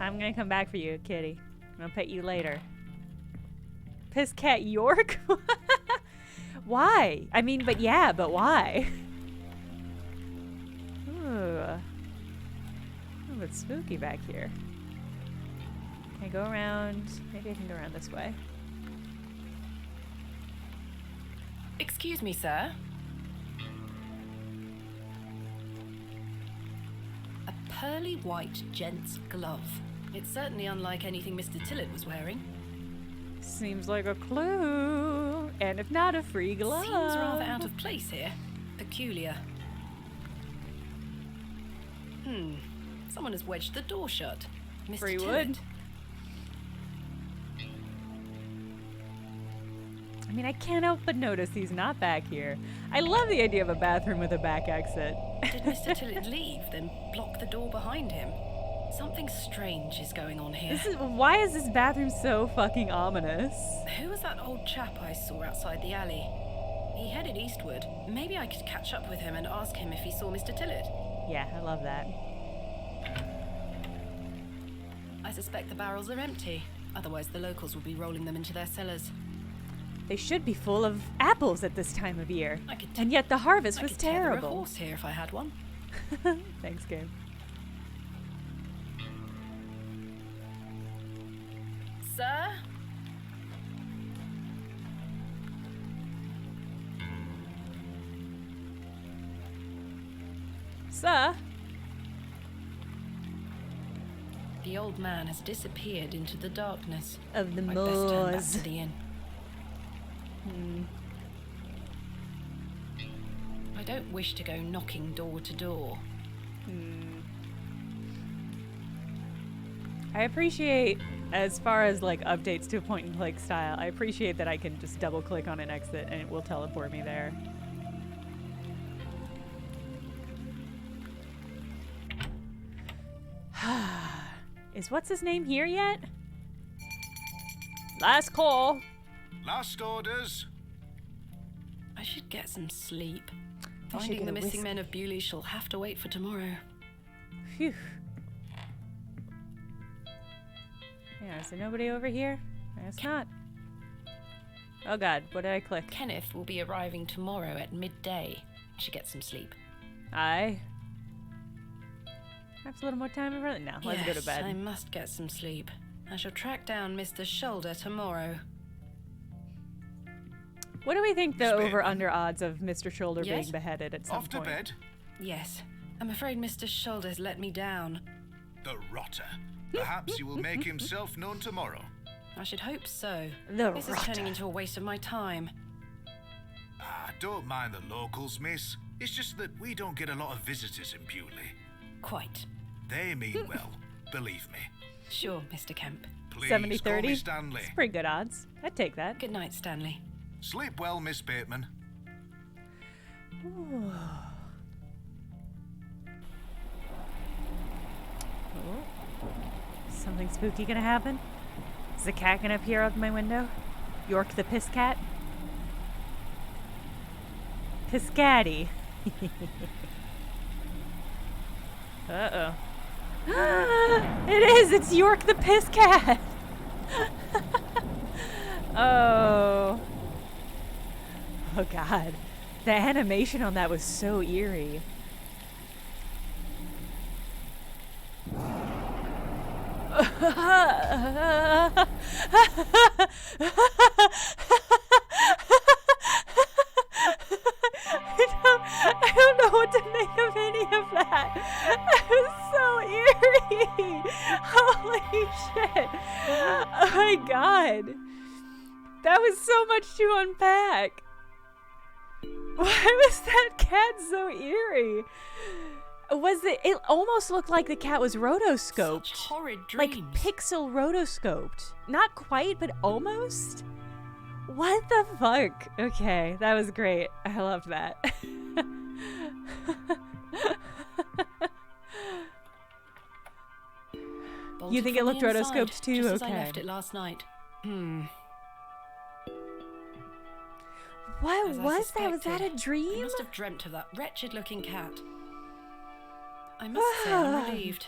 A: I'm gonna come back for you, kitty. I'm gonna pet you later. Piss cat York? Why? I mean, but yeah, but why? Ooh. Oh, it's spooky back here. Can I go around? Maybe I can go around this way.
C: Excuse me, sir. A pearly white gent's glove. It's certainly unlike anything Mr. Tillett was wearing.
A: Seems like a clue. And if not, a free glove.
C: Seems rather out of place here. Peculiar. Someone has wedged the door shut. Mr.
A: Free
C: Tillett.
A: wood. I mean, I can't help but notice he's not back here. I love the idea of a bathroom with a back exit.
C: Did Mr. Tillett leave, then block the door behind him? Something strange is going on here.
A: Why is this bathroom so fucking ominous?
C: Who was that old chap I saw outside the alley? He headed eastward. Maybe I could catch up with him and ask him if he saw Mr. Tillett.
A: Yeah, I love that.
C: I suspect the barrels are empty. Otherwise, the locals will be rolling them into their cellars.
A: They should be full of apples at this time of year. And yet the harvest was
C: I could tether a
A: terrible.
C: horse here if I had one.
A: Thanks, game.
C: Sir?
A: Sir?
C: The old man has disappeared into the darkness.
A: Of the
C: I'd best turn back
A: moors.
C: to the inn. I don't wish to go knocking door to door.
A: I appreciate, as far as like updates to a point and click style, I appreciate that I can just double click on an exit and it will teleport me there. Is what's his name here yet? Last call.
E: Last orders.
C: I should get some sleep.
A: I should
C: Finding
A: get
C: the
A: a
C: missing men
A: whiskey.
C: of Beuley shall have to wait for tomorrow.
A: Phew. Yeah, is there nobody over here? I guess not. Oh god, what did I click?
C: Kenneth will be arriving tomorrow at midday. I should get some sleep.
A: I have a little more time in front. No, let's go to
C: Yes,
A: bed.
C: I must get some sleep. I shall track down Mr. Shoda tomorrow.
A: What do we think the
E: Spademan.
A: over-under odds of Mr. Shoulder
C: Yes?
A: being beheaded at some
E: Off to
A: point?
E: bed.
C: Yes, I'm afraid Mr. Shoulder's let me down.
E: The rotter. Perhaps he will make himself known tomorrow.
C: I should hope so.
A: The
C: This is
A: rotter.
C: turning into a waste of my time.
E: Don't mind the locals, miss. It's just that we don't get a lot of visitors in Beuley.
C: Quite.
E: They mean well, believe me.
C: Sure, Mr. Kemp.
E: Please
A: 70-30?
E: call me Stanley.
A: It's pretty good odds. I'd take that.
C: Good night, Stanley.
E: Sleep well, Miss Bateman.
A: Ooh. Oh. Something spooky gonna happen? Is the cat gonna appear out my window? York the piss cat? Piscatty. Uh-oh. It is! It's York the piss cat! Oh. Oh god. The animation on that was so eerie. I don't know what to make of any of that. That was so eerie. Holy shit. Oh my god. That was so much to unpack. Why was that cat so eerie? It almost looked like the cat was rotoscoped.
C: Such horrid
A: Like
C: dreams.
A: pixel rotoscoped. Not quite, but almost. What the fuck? Okay, that was great. I loved that. You think it
C: Bolted
A: looked
C: from the
A: rotoscoped
C: inside,
A: too?
C: just as I
A: Okay.
C: left it last night.
A: What
C: As I
A: was that? Was that a
C: suspected. I
A: dream?
C: must have dreamt of that wretched-looking cat. I must say I'm relieved.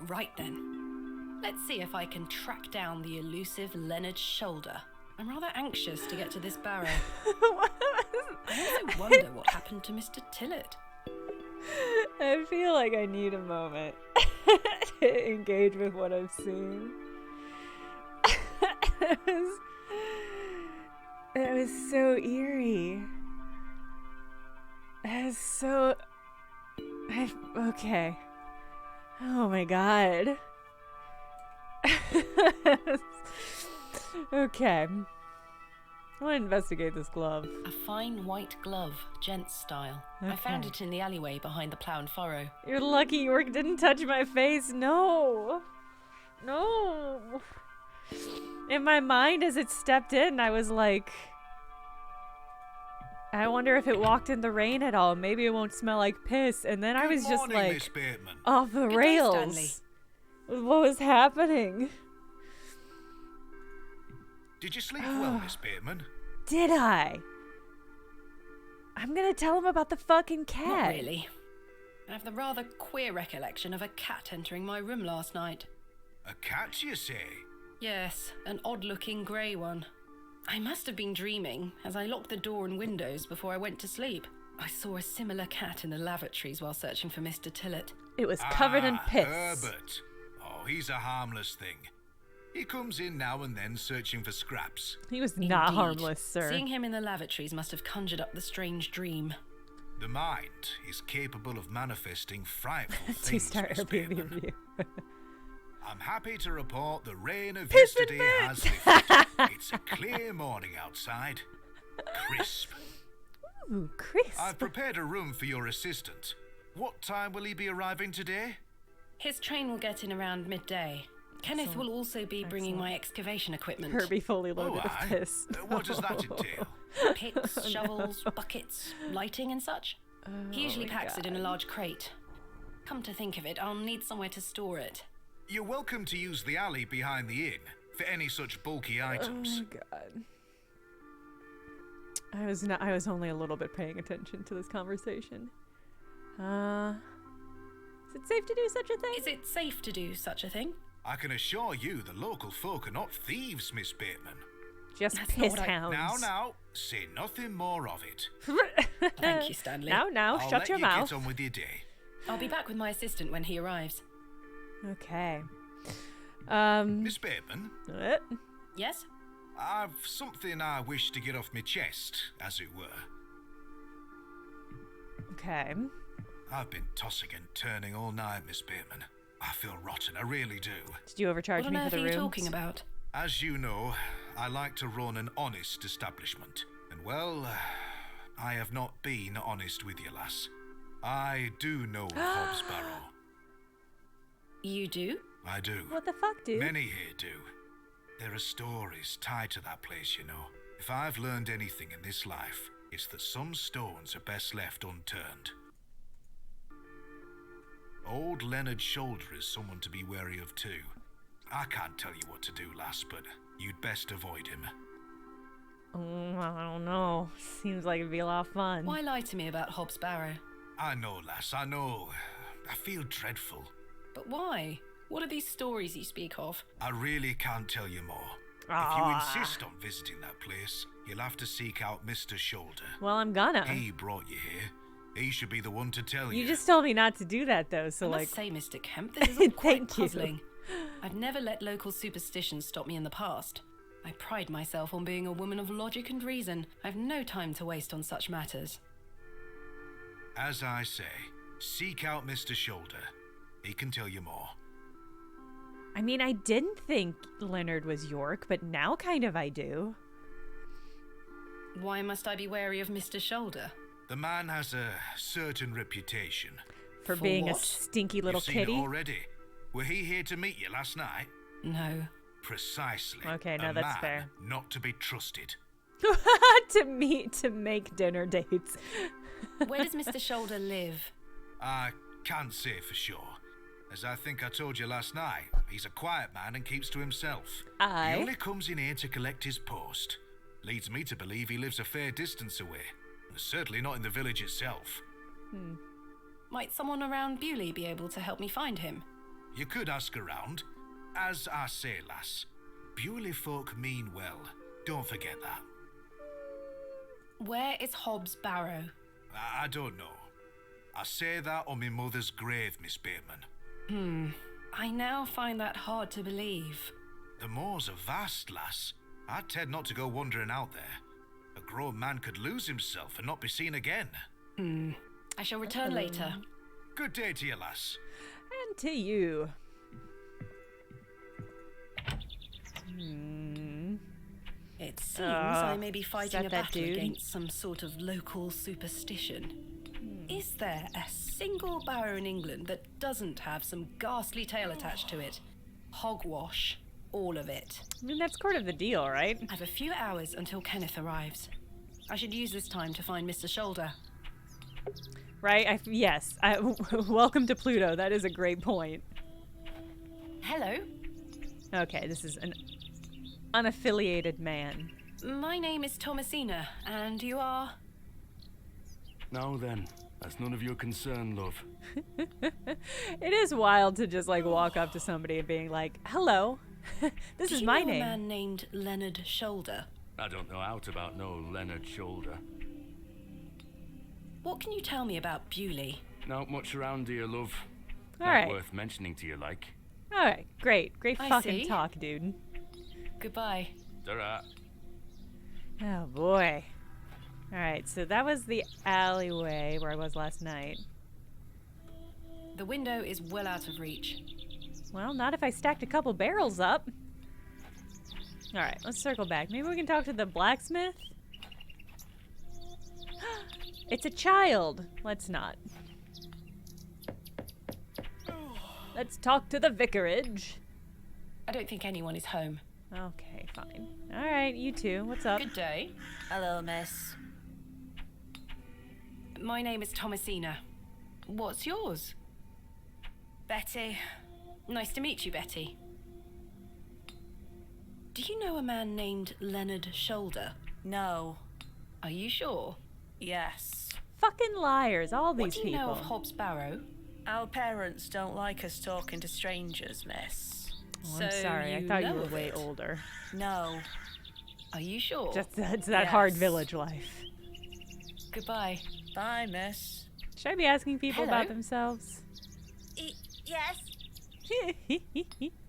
C: Right then. Let's see if I can track down the elusive Leonard Shoulder. I'm rather anxious to get to this barrow. I also wonder what happened to Mr. Tillett.
A: I feel like I need a moment to engage with what I've seen. It was so eerie. It was so... Okay. Oh my god. Okay. I want to investigate this glove.
C: A fine white glove, gents style. I found it in the alleyway behind the plough and furrow.
A: You're lucky York didn't touch my face. No. No. In my mind, as it stepped in, I was like, I wonder if it walked in the rain at all. Maybe it won't smell like piss. And then I was just like,
E: Miss Bateman.
A: off the
C: Good day,
A: rails.
C: Stanley.
A: What was happening?
E: Did you sleep well, Miss Bateman?
A: Did I? I'm gonna tell him about the fucking cat.
C: Not really. I have the rather queer recollection of a cat entering my room last night.
E: A cat, you say?
C: Yes, an odd-looking grey one. I must have been dreaming, as I locked the door and windows before I went to sleep. I saw a similar cat in the lavatories while searching for Mr. Tillett.
A: It was covered in piss.
E: Herbert. Oh, he's a harmless thing. He comes in now and then searching for scraps.
A: He was not
C: Indeed.
A: harmless, sir.
C: Seeing him in the lavatories must have conjured up the strange dream.
E: The mind is capable of manifesting frightful things,
A: Two-star
E: Miss
A: Airbnb
E: Bateman.
A: review.
E: I'm happy to report the rain of
A: Piss and
E: yesterday has lifted. It's a clear morning outside. Crisp.
A: Ooh, crisp.
E: I've prepared a room for your assistant. What time will he be arriving today?
C: His train will get in around midday. Kenneth will also be bringing my excavation equipment.
A: Herbie fully loaded with
E: aye.
A: piss.
E: What does that entail?
C: Picks, shovels, buckets, lighting and such. He usually packs it in a large crate. Come to think of it, I'll need somewhere to store it.
E: You're welcome to use the alley behind the inn for any such bulky items.
A: Oh my god. I was only a little bit paying attention to this conversation. Is it safe to do such a thing?
C: Is it safe to do such a thing?
E: I can assure you the local folk are not thieves, Miss Bateman.
A: Just
C: That's not
A: piss
C: what I-
A: hounds.
E: Now, say nothing more of it.
C: Thank you, Stanley.
A: Now,
E: I'll
A: shut
E: let
A: your
E: you
A: mouth.
E: get on with your day.
C: I'll be back with my assistant when he arrives.
A: Okay.
E: Miss Bateman,
A: What?
C: Yes?
E: I've something I wish to get off my chest, as it were.
A: Okay.
E: I've been tossing and turning all night, Miss Bateman. I feel rotten, I really do.
A: Did you overcharge
C: What
A: me
C: on
A: for
C: earth
A: the
C: are you
A: rooms?
C: talking about?
E: As you know, I like to run an honest establishment. And well, I have not been honest with you, lass. I do know of Hobbs Barrow.
C: You do?
E: I do.
A: What the fuck, dude?
E: Many here do. There are stories tied to that place, you know. If I've learned anything in this life, it's that some stones are best left unturned. Old Leonard Shoulder is someone to be wary of too. I can't tell you what to do, lass, but you'd best avoid him.
A: I don't know. Seems like it'd be a lot of fun.
C: Why lie to me about Hobbs Barrow?
E: I know, lass, I know. I feel dreadful.
C: But why? What are these stories you speak of?
E: I really can't tell you more. If you insist on visiting that place, you'll have to seek out Mr. Shoulder.
A: Well, I'm gonna.
E: He brought you here. He should be the one to tell you.
A: You just told me not to do that, though, so
C: I
A: like...
C: must say, Mr. Kemp, this is all quite
A: Thank you.
C: puzzling. I've never let local superstitions stop me in the past. I pride myself on being a woman of logic and reason. I've no time to waste on such matters.
E: As I say, seek out Mr. Shoulder. He can tell you more.
A: I mean, I didn't think Leonard was York, but now kind of I do.
C: Why must I be wary of Mr. Shoulder?
E: The man has a certain reputation.
A: For
C: For
A: being a
C: what?
A: stinky little
E: You've seen
A: kitty.
E: it already. Were he here to meet you last night?
C: No.
E: Precisely.
A: Okay, no,
E: a
A: that's
E: man
A: fair.
E: Not to be trusted.
A: to make dinner dates.
C: Where does Mr. Shoulder live?
E: I can't say for sure. As I think I told you last night, he's a quiet man and keeps to himself.
A: Aye.
E: He only comes in here to collect his post. Leads me to believe he lives a fair distance away. Certainly not in the village itself.
C: Might someone around Beuley be able to help me find him?
E: You could ask around. As I say, lass, Beuley folk mean well. Don't forget that.
C: Where is Hobbs Barrow?
E: I don't know. I say that on my mother's grave, Miss Bateman.
C: I now find that hard to believe.
E: The moors are vast, lass. I'd tend not to go wandering out there. A grown man could lose himself and not be seen again.
C: I shall return later.
E: Good day to you, lass.
A: And to you.
C: It seems I may be fighting a
A: that
C: battle
A: dude?
C: against some sort of local superstition. Is there a single barrow in England that doesn't have some ghastly tale attached to it? Hogwash. All of it.
A: I mean, that's part of the deal, right?
C: I have a few hours until Kenneth arrives. I should use this time to find Mr. Shoulder.
A: Right? Yes. Welcome to Pluto. That is a great point.
C: Hello.
A: Okay, this is an unaffiliated man.
C: My name is Thomasina, and you are...
F: Now then, that's none of your concern, love.
A: It is wild to just like walk up to somebody and being like, "Hello, this is my
C: Do you know
A: name."
C: a man named Leonard Shoulder?
F: I don't know out about no Leonard Shoulder.
C: What can you tell me about Beuley?
F: Not much around here, love.
A: All
F: Not
A: right.
F: worth mentioning to you, like.
A: All right, great
C: I
A: fucking
C: see.
A: talk, dude.
C: Goodbye.
F: Ta-ra.
A: Oh boy. All right, so that was the alleyway where I was last night.
C: The window is well out of reach.
A: Well, not if I stacked a couple barrels up. All right, let's circle back. Maybe we can talk to the blacksmith. It's a child. Let's not. Let's talk to the vicarage.
C: I don't think anyone is home.
A: Okay, fine. All right, you two. What's up?
C: Good day.
D: Hello, miss.
C: My name is Thomasina. What's yours?
D: Betty.
C: Nice to meet you, Betty. Do you know a man named Leonard Shoulder?
D: No.
C: Are you sure?
D: Yes.
A: Fucking liars, all these
C: What do you
A: people.
C: know of Hobb's Barrow?
D: Our parents don't like us talking to strangers, miss.
A: Oh, I'm
C: So
A: sorry, I
C: you
A: thought you
C: know
A: were
C: of
A: way
C: it?
A: older.
D: No.
C: Are you sure?
A: Just it's that hard
D: Yes.
A: village life.
C: Goodbye.
D: Bye, miss.
A: Should I be asking people
C: Hello?
A: about themselves?
D: Yes.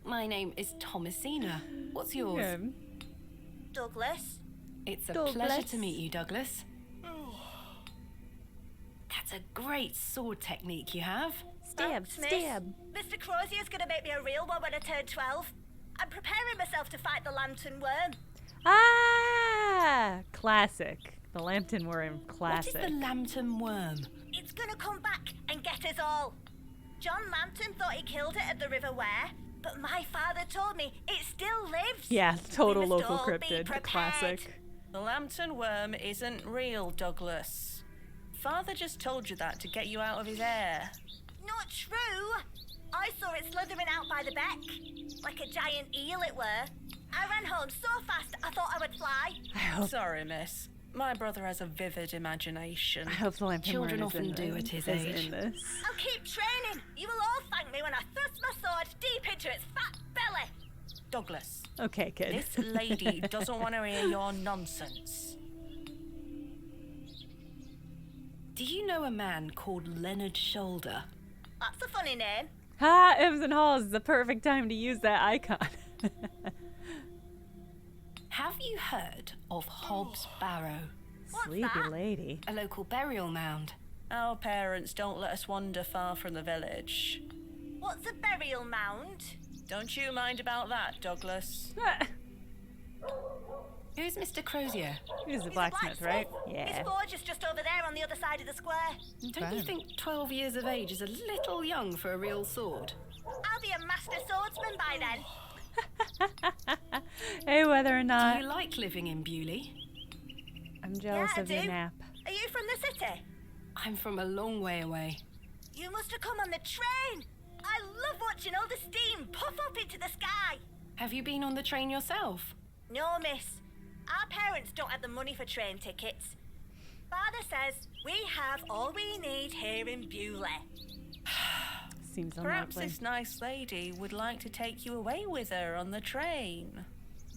C: My name is Thomasina. What's yours?
A: Yeah.
D: Douglas.
C: It's a
A: Douglas.
C: pleasure to meet you, Douglas. That's a great sword technique you have.
A: Stab,
D: Thanks, miss.
A: stab.
D: Mr. Crozier's gonna make me a real one when I turn 12. I'm preparing myself to fight the lantern worm.
A: Ah, classic. The Lambton Worm, classic.
C: What is the lantern worm?
D: It's gonna come back and get us all. John Lambton thought he killed it at the River Ware, but my father told me it still lives.
A: Yeah, total
D: We must
A: local
D: all be
A: cryptid,
D: prepared.
A: classic.
I: The lantern worm isn't real, Douglas. Father just told you that to get you out of his hair.
D: Not true. I saw it slithering out by the beck. Like a giant eel it were. I ran home so fast I thought I would fly.
A: I hope,
I: Sorry, miss. My brother has a vivid imagination.
A: I hope the Lambton
C: Children
A: Worm is
C: often
A: in
C: do
A: this,
C: at his
A: is
C: age.
A: in this.
D: I'll keep training. You will all thank me when I thrust my sword deep into its fat belly.
I: Douglas,
A: Okay, kid.
I: this lady doesn't want to hear your nonsense.
C: Do you know a man called Leonard Shoulder?
D: That's a funny name.
A: Ha! Ems and Halls is the perfect time to use that icon.
C: Have you heard of Hobb's Barrow?
A: Sleepy
D: that?
A: lady.
C: A local burial mound.
I: Our parents don't let us wander far from the village.
D: What's a burial mound?
I: Don't you mind about that, Douglas.
C: Who's Mr. Crozier?
A: He's the
D: He's a
A: blacksmith, right?
D: His
A: Yeah.
D: forge is just over there on the other side of the square.
C: Don't you think 12 years of age is a little young for a real sword?
D: I'll be a master swordsman by then.
A: Hey, whether or
C: Do
A: not
C: you like living in Beuley?
A: I'm jealous
D: Yeah, I
A: of your
D: do.
A: nap.
D: Are you from the city?
C: I'm from a long way away.
D: You must have come on the train. I love watching all the steam puff up into the sky.
C: Have you been on the train yourself?
D: No, miss. Our parents don't have the money for train tickets. Father says we have all we need here in Beuley.
A: Seems
I: Perhaps
A: unlikely.
I: this nice lady would like to take you away with her on the train.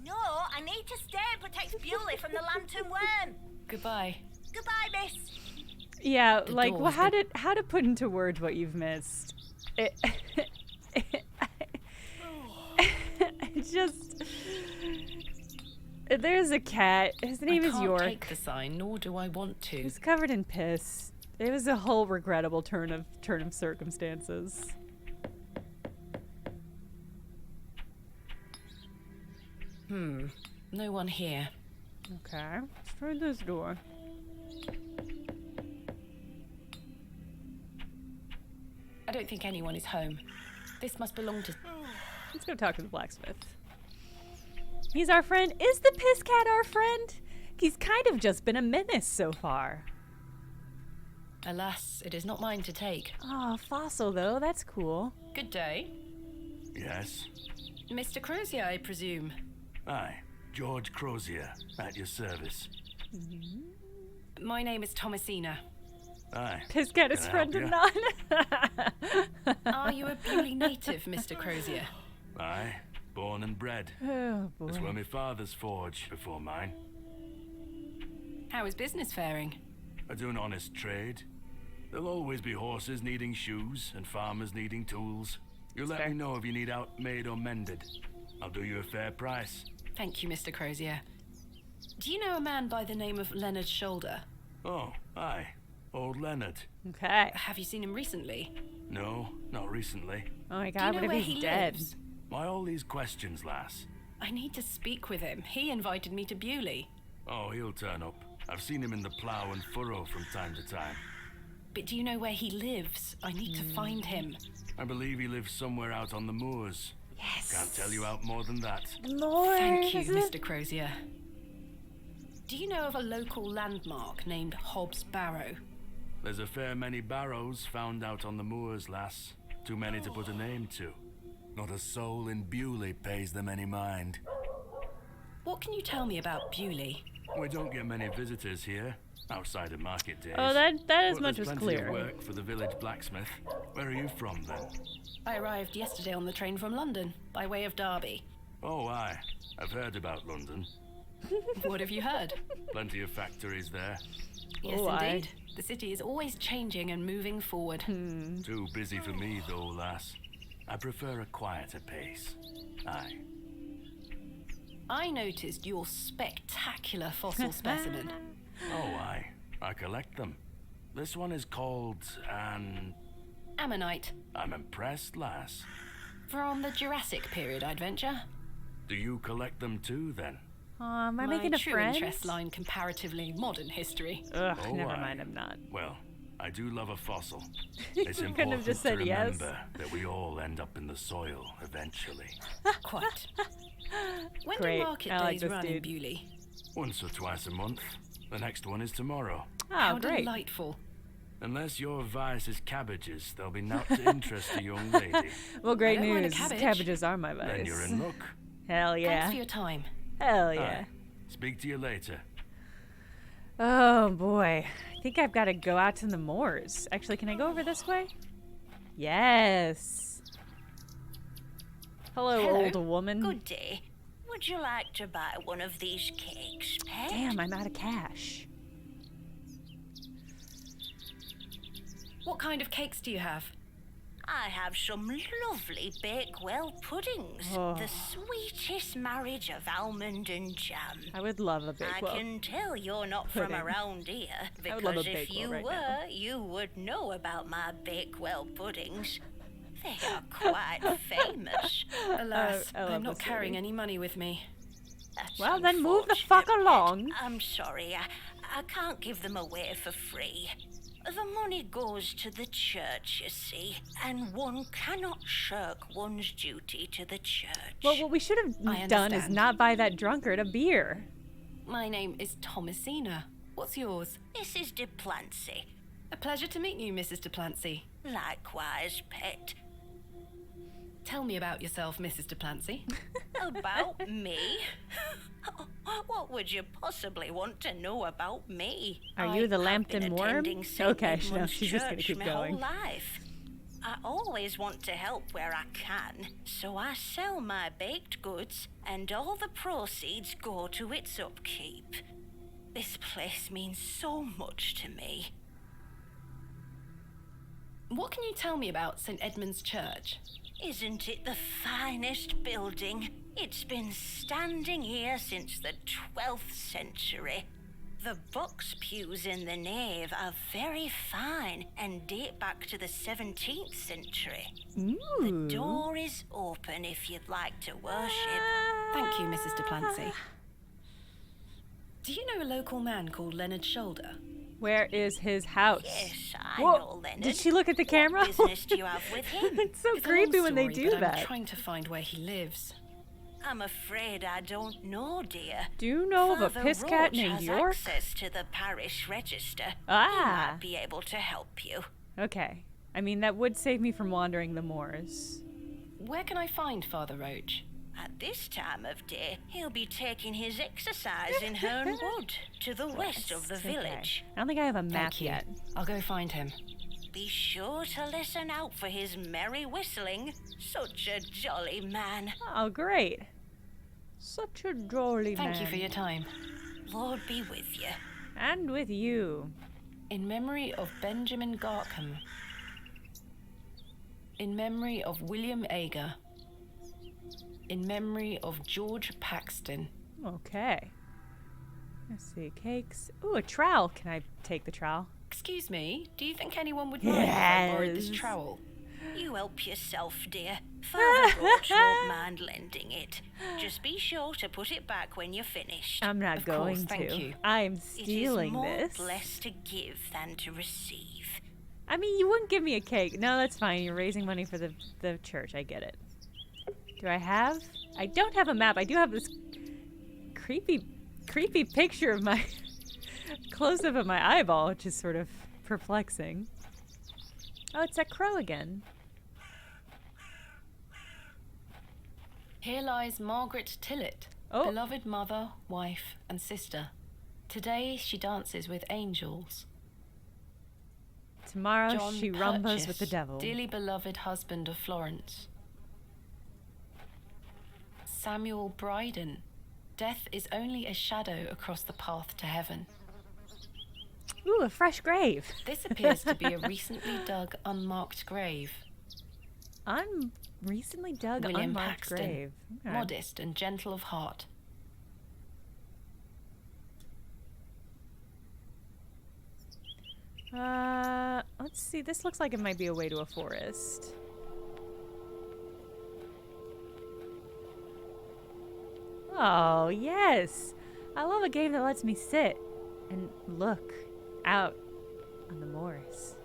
D: No, I need to stay and protect Beuley from the lantern worm.
C: Goodbye.
D: Goodbye, miss.
A: Yeah,
C: The
A: like
C: door's
A: how to put into words what you've missed. It's just there's a cat. His name
C: I
A: is
C: can't
A: York.
C: take the sign, nor do I want to.
A: He's covered in piss. It was a whole regrettable turn of circumstances.
C: No one here.
A: Okay, let's try this door.
C: I don't think anyone is home. This must belong to...
A: Let's go talk to the blacksmith. He's our friend. Is the piss cat our friend? He's kind of just been a menace so far.
C: Alas, it is not mine to take.
A: Oh, fossil though. That's cool.
C: Good day.
H: Yes?
C: Mr. Crozier, I presume.
H: Aye, George Crozier, at your service.
C: My name is Thomasina.
H: Aye.
A: Piss cat is
H: Can I
A: friend
H: help
A: of
H: you?
A: none.
C: Are you a Beuley native, Mr. Crozier?
H: Aye, born and bred.
A: Oh boy.
H: That's where my father's forge before mine.
C: How is business faring?
H: I do an honest trade. There'll always be horses needing shoes and farmers needing tools. You let me know if you need out made or mended. I'll do you a fair price.
C: Thank you, Mr. Crozier. Do you know a man by the name of Leonard Shoda?
H: Oh, aye. Old Leonard.
A: Okay.
C: Have you seen him recently?
H: No, not recently.
A: Oh my
C: Do you
A: god,
C: know
A: what if
C: where
A: he's
C: he
A: dead?
C: lives?
H: Why all these questions, lass?
C: I need to speak with him. He invited me to Beuley.
H: Oh, he'll turn up. I've seen him in the plough and furrow from time to time.
C: But do you know where he lives? I need to find him.
H: I believe he lives somewhere out on the moors.
A: Yes.
H: Can't tell you out more than that.
A: More.
C: Thank you, Mr. Crozier. Do you know of a local landmark named Hobb's Barrow?
H: There's a fair many barrows found out on the moors, lass. Too many to put a name to. Not a soul in Beuley pays them any mind.
C: What can you tell me about Beuley?
H: We don't get many visitors here, outside of market days.
A: Oh, that as
H: But
A: much
H: there's
A: was
H: plenty
A: clear.
H: of work for the village blacksmith. Where are you from, then?
C: I arrived yesterday on the train from London, by way of Derby.
H: Oh, aye. I've heard about London.
C: What have you heard?
H: Plenty of factories there.
C: Yes,
A: Oh, aye.
C: indeed. The city is always changing and moving forward.
H: Too busy for me, though, lass. I prefer a quieter pace. Aye.
C: I noticed your spectacular fossil specimen.
H: Oh, aye. I collect them. This one is called an...
C: Ammonite.
H: I'm impressed, lass.
C: From the Jurassic period, I'd venture.
H: Do you collect them too, then?
A: Am I
C: My
A: making a
C: true
A: friend?
C: interest lie in comparatively modern history.
A: Ugh,
H: Oh,
A: never
H: aye.
A: mind, I'm not.
H: Well, I do love a fossil. It's
A: couldn't have
H: important
A: just
H: to
A: said yes.
H: remember that we all end up in the soil eventually.
C: Quite. When
A: Great.
C: do market
A: I like
C: days
A: this
C: run in
A: dude.
C: Beuley?
H: Once or twice a month. The next one is tomorrow.
A: Oh,
C: How
A: great.
C: delightful.
H: Unless your vice is cabbages, there'll be naught to interest a young lady.
A: Well, great
C: I don't mind a
A: news.
C: cabbage.
A: Cabbages are my vice.
H: Then you're in luck.
A: Hell yeah.
C: Thanks for your time.
A: Hell yeah.
H: Aye. Speak to you later.
A: Oh boy. I think I've got to go out to the moors. Actually, can I go over this way? Yes. Hello,
D: Hello.
A: old woman.
D: Good day. Would you like to buy one of these cakes, pet?
A: Damn, I'm out of cash.
C: What kind of cakes do you have?
D: I have some lovely Bakewell puddings.
A: Oh.
D: The sweetest marriage of almond and jam.
A: I would love a
D: I
A: Bakewell.
D: can tell you're not
A: pudding.
D: from around here,
A: I would love a
D: because if
A: Bakewell
D: you
A: right
D: were,
A: now.
D: you would know about my Bakewell puddings. They are quite famous.
C: Alas,
A: I love
C: I'm not
A: this
C: carrying
A: lady.
C: any money with me.
D: That's
A: Well, then move the fuck
D: unfortunate,
A: along.
D: pet. I'm sorry, I can't give them away for free. The money goes to the church, you see, and one cannot shirk one's duty to the church.
A: Well, what we should
C: I
A: have done is
C: understand.
A: not buy that drunkard a beer.
C: My name is Thomasina. What's yours?
D: Mrs. de Plancy.
C: A pleasure to meet you, Mrs. de Plancy.
D: Likewise, pet.
C: Tell me about yourself, Mrs. de Plancy.
D: About me? What would you possibly want to know about me?
A: Are you the
D: I've
A: Lambton
D: been
A: worm?
D: attending St.
A: Okay, no,
D: Edmund's
A: she's just gonna
D: Church
A: keep
D: my
A: going.
D: whole life. I always want to help where I can, so I sell my baked goods, and all the proceeds go to its upkeep. This place means so much to me.
C: What can you tell me about St. Edmund's Church?
D: Isn't it the finest building? It's been standing here since the 12th century. The box pews in the nave are very fine and date back to the 17th century.
A: Ooh.
D: The door is open if you'd like to worship.
C: Thank you, Mrs. DePlancy. Do you know a local man called Leonard Shoda?
A: Where is his house?
D: Yes, I
A: Whoa,
D: know Leonard.
A: did she look at the camera?
D: What business do you have with him?
A: It's so
C: It's a long
A: creepy when they
C: story,
A: do
C: but
A: that.
C: I'm trying to find where he lives.
D: I'm afraid I don't know, dear.
A: Do you know of a
D: Father
A: piss cat
D: Roach
A: named
D: has
A: York?
D: access to the parish register.
A: Ah.
D: He might be able to help you.
A: Okay. I mean, that would save me from wandering the moors.
C: Where can I find Father Roach?
D: At this time of day, he'll be taking his exercise in Herne Wood, to the west of the
A: Okay.
D: village.
A: I don't think I have a map
C: Thank you.
A: yet.
C: I'll go find him.
D: Be sure to listen out for his merry whistling. Such a jolly man.
A: Oh, great. Such a jolly man.
C: Thank you for your time.
D: Lord be with you.
A: And with you.
C: In memory of Benjamin Garkham. In memory of William Ager. In memory of George Paxton.
A: Okay. Let's see. Cakes. Ooh, a trowel. Can I take the trowel?
C: Excuse me, do you think anyone would mind if I borrowed this
A: Yes.
C: trowel?
D: You help yourself, dear. Father Roach won't mind lending it. Just be sure to put it back when you're finished.
A: I'm not
C: Of course,
A: going
C: thank
A: to.
C: you.
A: I'm
D: It is
A: stealing
D: more
A: this.
D: blessed to give than to receive.
A: I mean, you wouldn't give me a cake. No, that's fine. You're raising money for the church. I get it. Do I have? I don't have a map. I do have this creepy picture of my close-up of my eyeball, which is sort of perplexing. Oh, it's that crow again.
C: Here lies Margaret Tillett,
A: Oh.
C: beloved mother, wife, and sister. Today she dances with angels.
A: Tomorrow
C: John
A: she rumbas
C: Purchase,
A: with the devil.
C: dearly beloved husband of Florence. Samuel Bryden, death is only a shadow across the path to heaven.
A: Ooh, a fresh grave.
C: This appears to be a recently dug unmarked grave.
A: Recently dug
C: William
A: unmarked
C: Paxton,
A: grave. Okay.
C: modest and gentle of heart.
A: Let's see. This looks like it might be a way to a forest. Oh, yes. I love a game that lets me sit and look out on the moors.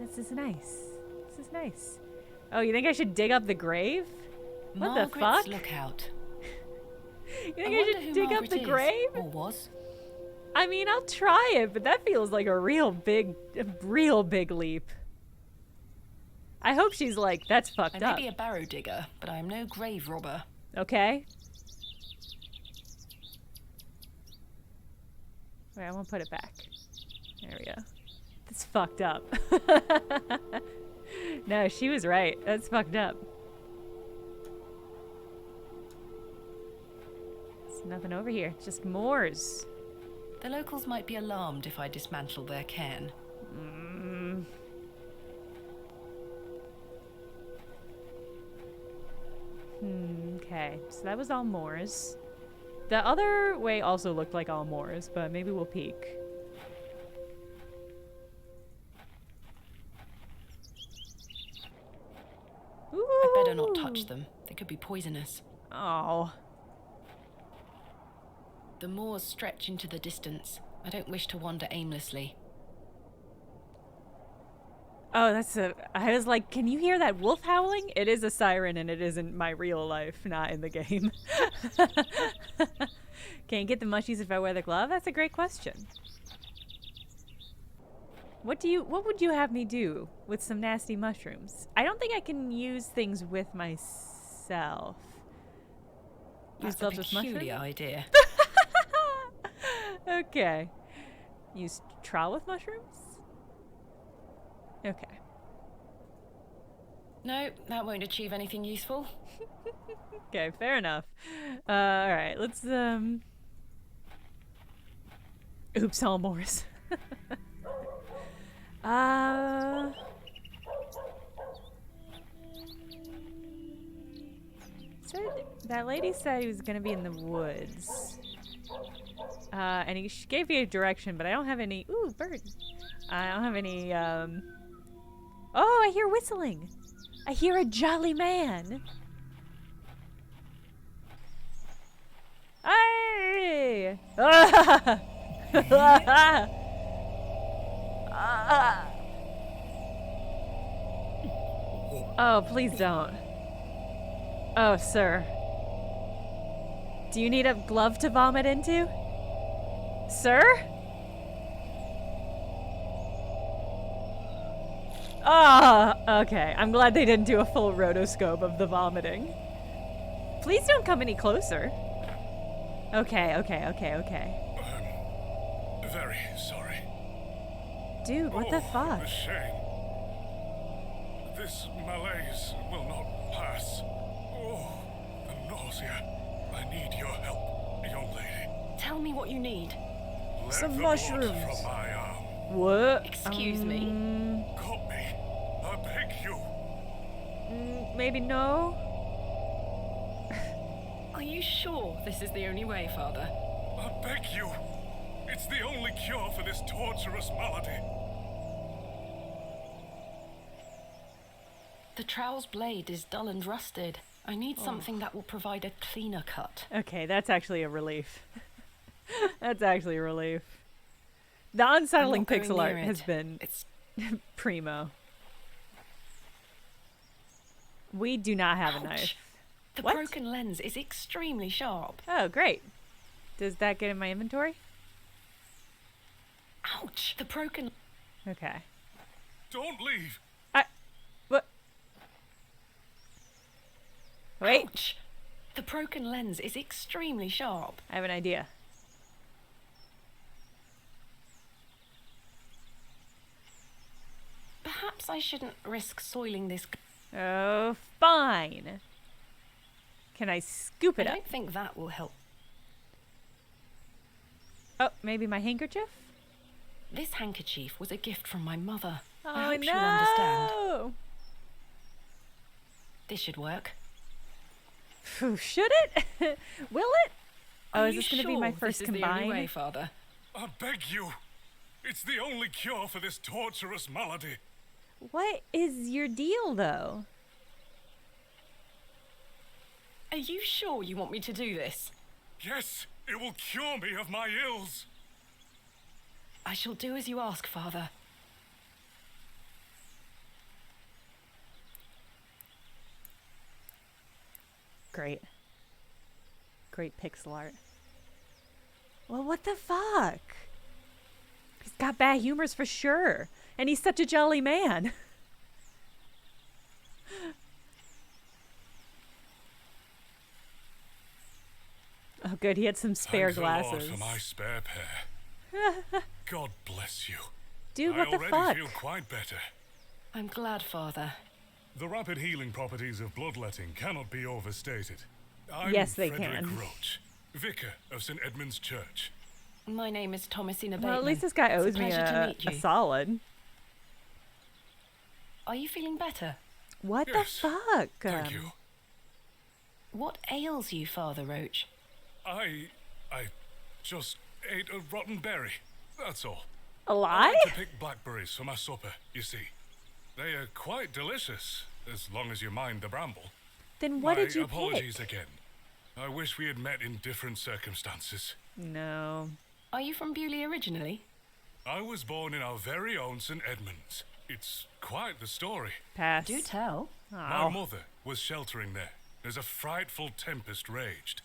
A: This is nice. This is nice. Oh, you think I should dig up the grave? What
C: Margaret's
A: the fuck?
C: Lookout.
A: You think I
C: wonder
A: should
C: who
A: dig up
C: Margaret
A: the
C: is,
A: grave?
C: or was.
A: I mean, I'll try it, but that feels like a real big leap. I hope she's like, that's fucked
C: I
A: up.
C: may be a barrow digger, but I am no grave robber.
A: Okay? Wait, I won't put it back. There we go. That's fucked up. No, she was right. That's fucked up. There's nothing over here. It's just moors.
C: The locals might be alarmed if I dismantle their cairn.
A: Okay, so that was all moors. The other way also looked like all moors, but maybe we'll peek.
C: I'd better not touch them. They could be poisonous.
A: Oh.
C: The moors stretch into the distance. I don't wish to wander aimlessly.
A: Oh, I was like, can you hear that wolf howling? It is a siren and it isn't my real life, not in the game. Can you get the mushies if I wear the glove? That's a great question. What would you have me do with some nasty mushrooms? I don't think I can use things with myself. Use
C: That's a
A: gloves with mushrooms?
C: peculiar idea.
A: Okay. Use trowel with mushrooms? Okay.
C: No, that won't achieve anything useful.
A: Okay, fair enough. Alright, let's, Oops, all Morris. It's That lady said he was gonna be in the woods. And he gave me a direction, but I don't have any. Ooh, bird. I don't have any. Oh, I hear whistling. I hear a jolly man. Hey! Oh, please don't. Oh, sir. Do you need a glove to vomit into? Sir? Ah, okay. I'm glad they didn't do a full rotoscope of the vomiting. Please don't come any closer. Okay.
B: Very sorry.
A: Dude, what the fuck?
B: A shame. This malaise will not pass. Oh, the nausea. I need your help, young lady.
C: Tell me what you need.
B: Let
A: Some
B: the
A: mushrooms.
B: blood from my arm.
A: What?
C: Excuse me?
B: Cut me. I beg you.
A: Maybe no?
C: Are you sure this is the only way, Father?
B: I beg you. It's the only cure for this torturous malady.
C: The trowel's blade is dull and rusted. I need something that will provide a cleaner cut.
A: Okay, that's actually a relief. That's actually a relief. The unsettling
C: going
A: pixel
C: near
A: art has
C: it.
A: been
C: It's
A: primo. We do not have a
C: Ouch.
A: knife.
C: The
A: What?
C: broken lens is extremely sharp.
A: Oh, great. Does that get in my inventory?
C: Ouch! The broken...
A: Okay.
B: Don't leave.
A: What? Wait,
C: Ouch! The broken lens is extremely sharp.
A: I have an idea.
C: Perhaps I shouldn't risk soiling this...
A: Oh, fine. Can I scoop
C: I
A: it up?
C: don't think that will help.
A: Oh, maybe my handkerchief?
C: This handkerchief was a gift from my mother.
A: Oh,
C: I hope
A: no!
C: she'll understand. This should work.
A: Phew, should it? Will it? Oh,
C: Are
A: is
C: you
A: this going to be
C: sure
A: my first
C: this is the only way,
A: combined?
C: Father?
B: I beg you. It's the only cure for this torturous malady.
A: What is your deal, though?
C: Are you sure you want me to do this?
B: Yes, it will cure me of my ills.
C: I shall do as you ask, Father.
A: Great. Great pixel art. Well, what the fuck? He's got bad humors for sure. And he's such a jolly man. Oh, good. He had some spare
B: Thank the Lord
A: glasses.
B: for my spare pair. God bless you.
A: Dude, what
B: I
A: the
B: already
A: fuck?
B: feel quite better.
C: I'm glad, Father.
B: The rapid healing properties of bloodletting cannot be overstated. I'm
A: Yes, they
B: Frederick
A: can.
B: Roach, vicar of St. Edmund's Church.
C: My name is Thomasina Bateman.
A: Well, at least this guy
C: It's
A: owes
C: a
A: me
C: pleasure to
A: a
C: meet you.
A: solid.
C: Are you feeling better?
A: What
B: Yes,
A: the fuck?
B: Thank you.
C: What ails you, Father Roach?
B: I just ate a rotten berry. That's all.
A: A
B: I
A: lie?
B: like to pick blackberries for my supper, you see. They are quite delicious, as long as you mind the bramble.
A: Then what
B: My
A: did you
B: apologies
A: pick?
B: again. I wish we had met in different circumstances.
A: No.
C: Are you from Beuley originally?
B: I was born in our very own St. Edmund's. It's quite the story.
A: Pass.
C: Do tell.
B: My
A: Oh.
B: mother was sheltering there as a frightful tempest raged.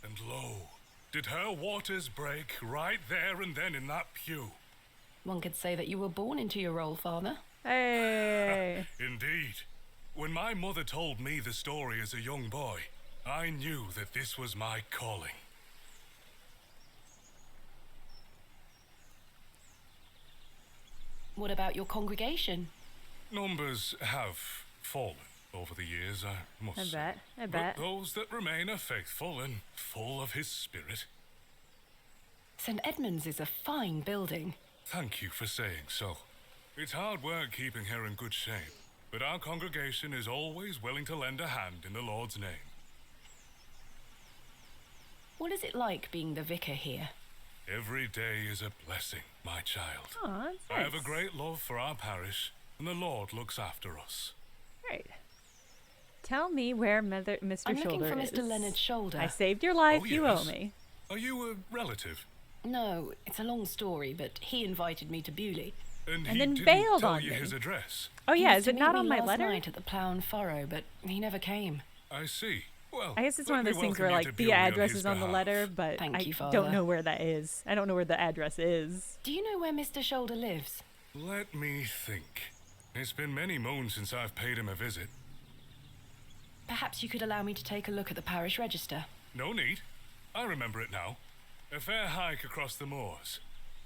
B: And lo, did her waters break right there and then in that pew.
C: One could say that you were born into your role, Father.
A: Hey.
B: Indeed. When my mother told me the story as a young boy, I knew that this was my calling.
C: What about your congregation?
B: Numbers have fallen over the years, I must
A: I
B: say.
A: bet. I
B: But
A: bet.
B: those that remain are faithful and full of his spirit.
C: St. Edmund's is a fine building.
B: Thank you for saying so. It's hard work keeping her in good shape, but our congregation is always willing to lend a hand in the Lord's name.
C: What is it like being the vicar here?
B: Every day is a blessing, my child.
A: Aw, that's
B: I have a
A: nice.
B: great love for our parish, and the Lord looks after us.
A: Right. Tell me where Mr.
C: I'm
A: Shoulder
C: looking for
A: is.
C: Mr. Leonard Shoulder.
A: I saved your life.
B: Oh,
A: You
B: yes.
A: owe me.
B: Are you a relative?
C: No, it's a long story, but he invited me to Beuley.
B: And
A: And
B: he
A: then
B: didn't
A: bailed
B: tell
A: on
B: you
A: me.
B: his address?
A: Oh
C: He
A: yeah,
C: was
A: is
C: to
A: it
C: meet
A: not
C: me
A: on my
C: last
A: letter?
C: night at the Plough and Furrow, but he never came.
B: I see. Well,
A: I guess it's
B: let
A: one of
B: me
A: those things
B: welcome
A: where
B: you to
A: like the
B: Beuley
A: address
B: his
A: is on the
B: behalf.
A: letter, but
C: Thank
A: I
C: you,
A: don't
C: Father.
A: know where that is. I don't know where the address is.
C: Do you know where Mr. Shoulder lives?
B: Let me think. It's been many moons since I've paid him a visit.
C: Perhaps you could allow me to take a look at the parish register.
B: No need. I remember it now. A fair hike across the moors.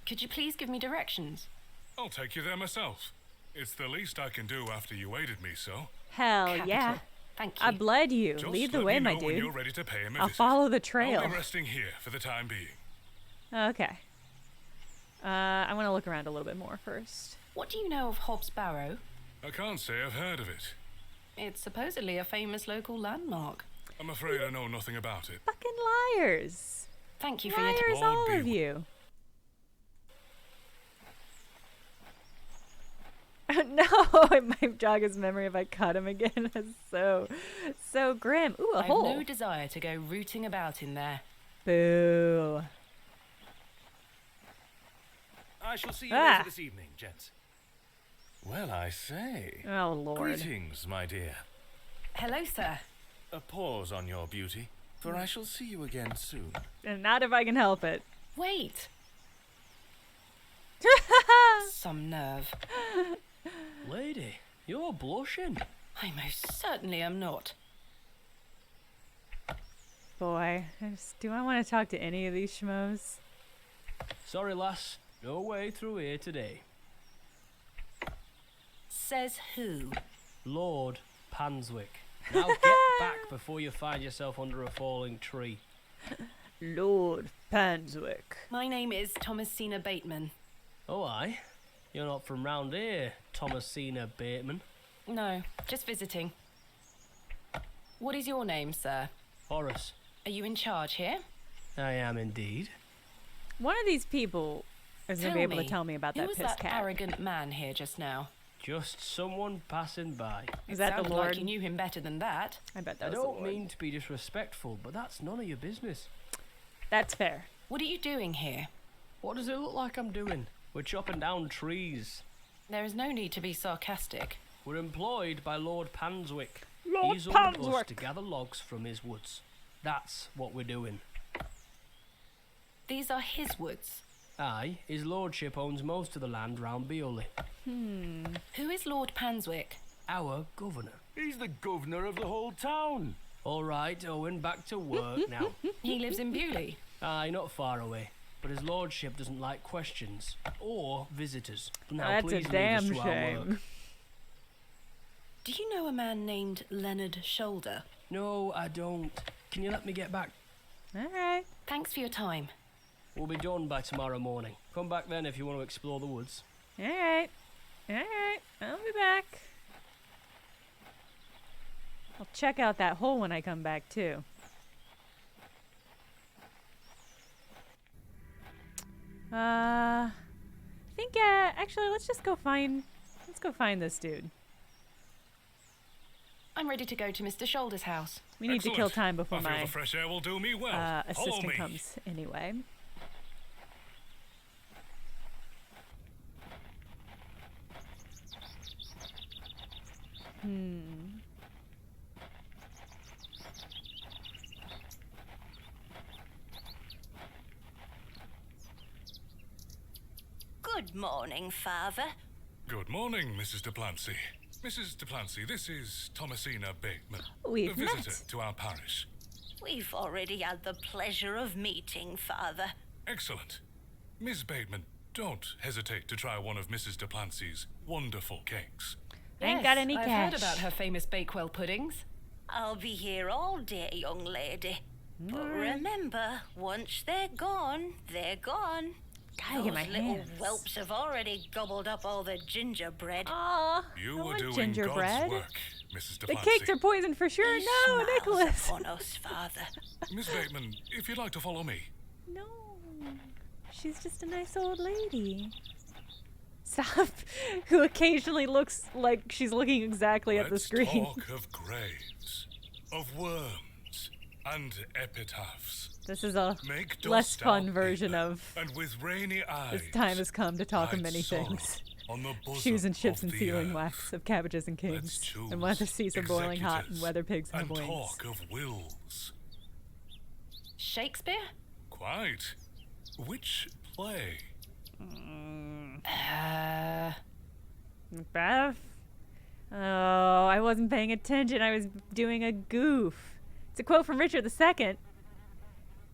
C: Could you please give me directions?
B: I'll take you there myself. It's the least I can do after you aided me so.
A: Hell
C: Capital.
A: yeah.
C: Thank you.
A: I bled you.
B: Just
A: Lead the
B: let
A: way,
B: me
A: my
B: know when
A: dude.
B: you're ready to pay him a
A: I'll
B: visit.
A: follow the
B: I'll
A: trail.
B: be resting here for the time being.
A: Okay. I want to look around a little bit more first.
C: What do you know of Hobbs Barrow?
B: I can't say I've heard of it.
C: It's supposedly a famous local landmark.
B: I'm afraid I know nothing about it.
A: Fucking liars.
C: Thank you for your
A: Liars,
B: Lord
A: all
B: be
A: of
B: with-
A: you. No, it might jog his memory if I cut him again. That's so grim. Ooh, a
C: I have
A: hole.
C: no desire to go rooting about in there.
A: Boo.
J: I shall see you
A: Ah.
J: later this evening, gents. Well, I say.
A: Oh, Lord.
J: Greetings, my dear.
C: Hello, sir.
J: A pause on your beauty, for I shall see you again soon.
A: And not if I can help it.
C: Wait. Some nerve.
K: Lady, you're blushing.
C: I most certainly am not.
A: Boy, do I want to talk to any of these schmoes?
K: Sorry, lass. No way through here today.
C: Says who?
K: Lord Panswick. Now get back before you find yourself under a falling tree.
A: Lord Panswick.
C: My name is Thomasina Bateman.
K: Oh, aye? You're not from round here, Thomasina Bateman.
C: No, just visiting. What is your name, sir?
K: Horace.
C: Are you in charge here?
K: I am indeed.
A: One of these people is going to be able to
C: me,
A: tell me about
C: who
A: that
C: was
A: piss
C: that
A: cat.
C: arrogant man here just now?
K: Just someone passing by.
A: Is that the
C: Sounded
A: Lord?
C: like you knew him better than that.
A: I bet
K: I
A: that was the
K: don't
A: Lord.
K: mean to be disrespectful, but that's none of your business.
A: That's fair.
C: What are you doing here?
K: What does it look like I'm doing? We're chopping down trees.
C: There is no need to be sarcastic.
K: We're employed by Lord Panswick.
A: Lord
K: He's ordered us
A: Panswick.
K: to gather logs from his woods. That's what we're doing.
C: These are his woods.
K: Aye, his lordship owns most of the land round Beuley.
C: Who is Lord Panswick?
K: Our governor.
H: He's the governor of the whole town.
K: All right, Owen, back to work now.
C: He lives in Beuley.
K: Aye, not far away. But his lordship doesn't like questions or visitors. Now,
A: That's a
K: please leave us
A: damn
K: to our
A: shame.
K: work.
C: Do you know a man named Leonard Shoulder?
K: No, I don't. Can you let me get back?
A: All right.
C: Thanks for your time.
K: We'll be done by tomorrow morning. Come back then if you want to explore the woods.
A: All right. All right. I'll be back. I'll check out that hole when I come back too. I think actually let's go find this dude.
C: I'm ready to go to Mr. Shoulder's house.
A: We need to kill
B: Excellent.
A: time before
B: I feel
A: my
B: the fresh air will do me well. Follow
A: assistant
B: me.
A: comes anyway.
D: Good morning, Father.
B: Good morning, Mrs. Duplancy. Mrs. Duplancy, this is Thomasina Bateman,
A: We've
B: a visitor
A: met.
B: to our parish.
D: We've already had the pleasure of meeting, Father.
B: Excellent. Miss Bateman, don't hesitate to try one of Mrs. Duplancy's wonderful cakes.
A: I ain't got
C: Yes,
A: any
C: I've
A: cash.
C: heard about her famous Bakewell puddings.
D: I'll be here all day, young lady. But remember, once they're gone, they're gone.
A: Gotta get my
D: Those little
A: hands.
D: whelps have already gobbled up all the gingerbread.
A: Aw,
B: You
A: I
B: were
A: want
B: doing
A: gingerbread.
B: God's work, Mrs.
A: The
B: Delancey.
A: cakes are poisoned for sure.
D: He
A: No,
D: smiles
A: Nicholas.
D: upon us, Father.
B: Miss Bateman, if you'd like to follow me.
A: No. She's just a nice old lady. Stop. Who occasionally looks like she's looking exactly at the
B: Let's
A: screen.
B: talk of graves, of worms, and epitaphs.
A: This is a
B: Make
A: less
B: dust
A: fun
B: out
A: version
B: paper,
A: of
B: and with rainy eyes,
A: this time has come to talk of
B: write
A: many
B: sorrow
A: things.
B: on the bosom
A: Shoes and ships
B: of
A: and
B: the
A: sealing
B: earth.
A: wax of cabbages and
B: Let's
A: kings,
B: choose
A: and whether seas are boiling hot and
B: executors
A: whether pigs have
B: and
A: wings.
B: talk of wills.
C: Shakespeare?
B: Quite. Which play?
A: Macbeth? Oh, I wasn't paying attention. I was doing a goof. It's a quote from Richard II.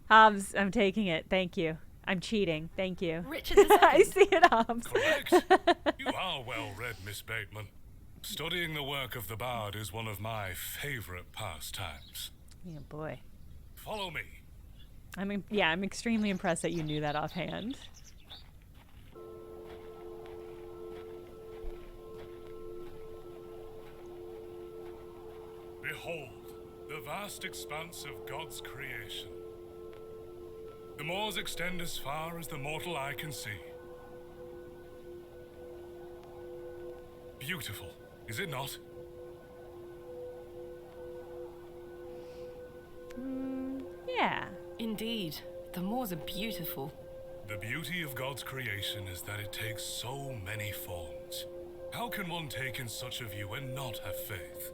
A: Hobbs, I'm taking it. Thank you. I'm cheating. Thank you.
C: Richard II.
A: I see it, Hobbs.
B: Correct. You are well read, Miss Bateman. Studying the work of the bard is one of my favorite pastimes.
A: Yeah, boy.
B: Follow me.
A: I'm extremely impressed that you knew that offhand.
B: Behold, the vast expanse of God's creation. The moors extend as far as the mortal eye can see. Beautiful, is it not?
A: Yeah.
C: Indeed. The moors are beautiful.
B: The beauty of God's creation is that it takes so many forms. How can one take in such a view and not have faith?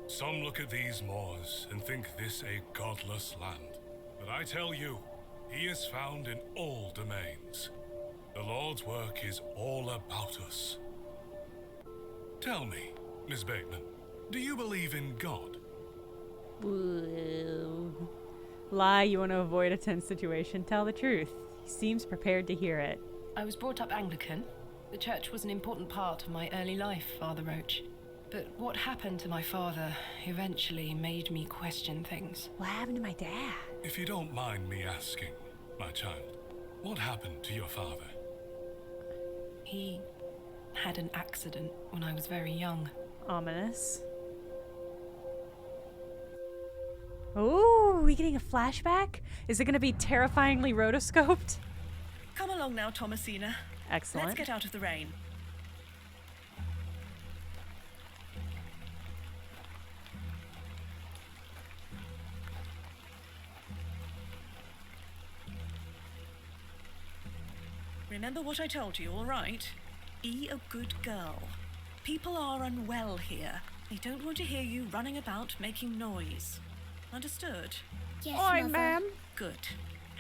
B: Some look at these moors and think this a godless land. But I tell you, he is found in all domains. The Lord's work is all about us. Tell me, Miss Bateman, do you believe in God?
A: Lie, you want to avoid a tense situation. Tell the truth. He seems prepared to hear it.
C: I was brought up Anglican. The church was an important part of my early life, Father Roach. But what happened to my father eventually made me question things.
A: What happened to my dad?
B: If you don't mind me asking, my child, what happened to your father?
C: He had an accident when I was very young.
A: Ominous. Oh, are we getting a flashback? Is it going to be terrifyingly rotoscoped?
I: Come along now, Thomasina.
A: Excellent.
I: Let's get out of the rain. Remember what I told you, all right? Be a good girl. People are unwell here. They don't want to hear you running about making noise. Understood?
L: Yes,
A: Oi,
L: Mother.
A: ma'am.
I: Good.